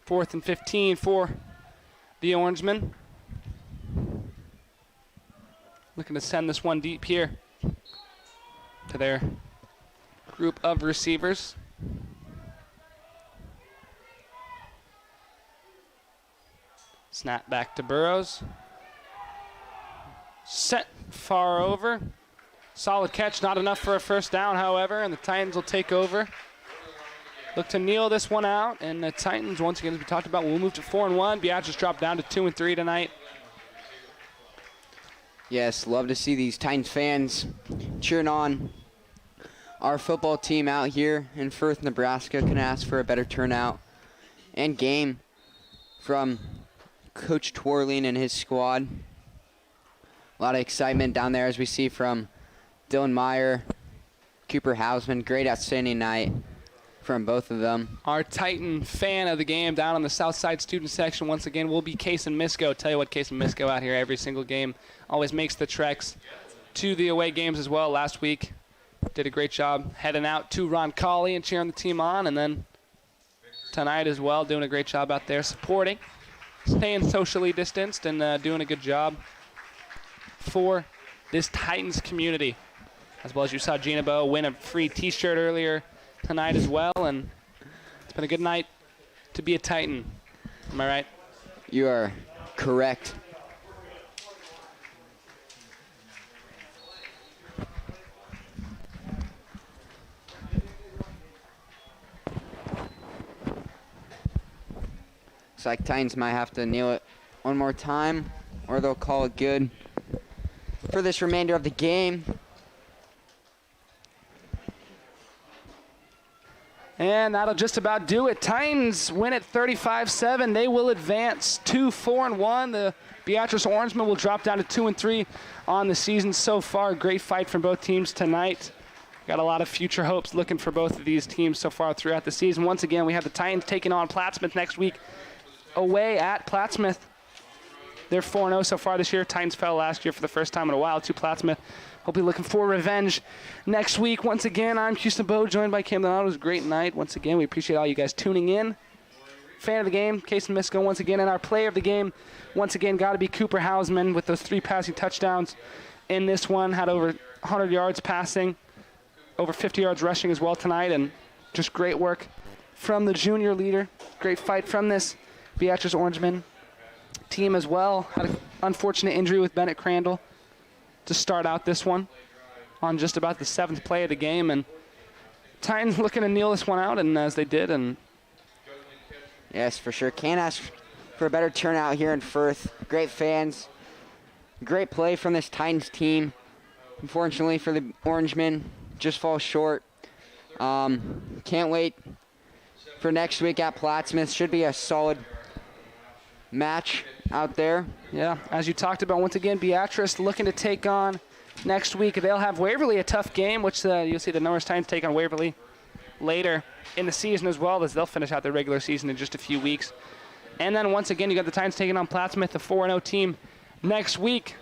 Fourth and 15 for the Orangemen. Looking to send this one deep here to their group of receivers. Snap back to Burrows. Set far over. Solid catch, not enough for a first down, however, and the Titans will take over. Look to kneel this one out, and the Titans, once again, as we talked about, will move to 4-1. Beatrice dropped down to 2-3 tonight. Yes, love to see these Titans fans cheering on our football team out here in Firth, Nebraska. Can ask for a better turnout and game from Coach Twarling and his squad. A lot of excitement down there as we see from Dylan Meyer, Cooper Hausman. Great outstanding night from both of them. Our Titan fan of the game down on the south side student section once again will be Case and Misco. Tell you what, Case and Misco out here every single game always makes the treks to the away games as well last week. Did a great job heading out to Roncalli and cheering the team on, and then tonight as well, doing a great job out there supporting, staying socially distanced, and doing a good job for this Titans community. As well as you saw Gina Bowe win a free t-shirt earlier tonight as well, and it's been a good night to be a Titan. Am I right? You are correct. Looks like Titans might have to kneel it one more time, or they'll call it good for this remainder of the game. And that'll just about do it. Titans win at 35-7. They will advance to 4-1. The Beatrice Orangemen will drop down to 2-3 on the season so far. Great fight from both teams tonight. Got a lot of future hopes looking for both of these teams so far throughout the season. Once again, we have the Titans taking on Plattsmouth next week away at Plattsmouth. They're 4-0 so far this year. Titans fell last year for the first time in a while to Plattsmouth. Hope you're looking for revenge next week. Once again, I'm Houston Bowe, joined by Cam Donato. It was a great night. Once again, we appreciate all you guys tuning in. Fan of the game, Casey Misko once again. And our player of the game, once again, got to be Cooper Hausman with those 3 passing touchdowns in this one. Had over 100 yards passing, over 50 yards rushing as well tonight. And just great work from the junior leader. Great fight from this Beatrice Orangemen team as well. Had an unfortunate injury with Bennett Crandall to start out this one on just about the 7th play of the game, and Titans looking to kneel this one out, and as they did. And yes, for sure. Can't ask for a better turnout here in Firth. Great fans. Great play from this Titans team. Unfortunately for the Orangemen, just falls short. Can't wait for next week at Plattsmouth. Should be a solid match out there. Yeah, as you talked about, once again, Beatrice looking to take on next week. They'll have Waverly, a tough game, which you'll see the Norris Titans take on Waverly later in the season as well, as they'll finish out their regular season in just a few weeks. And then once again, you got the Titans taking on Plattsmouth, the 4-0 team, next week.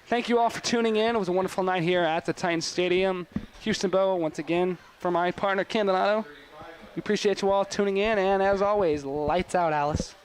Thank you all for tuning in. It was a wonderful night here at the Titans Stadium. Houston Bowe, once again, for my partner, Cam Donato. We appreciate you all tuning in, and as always, lights out, Alice.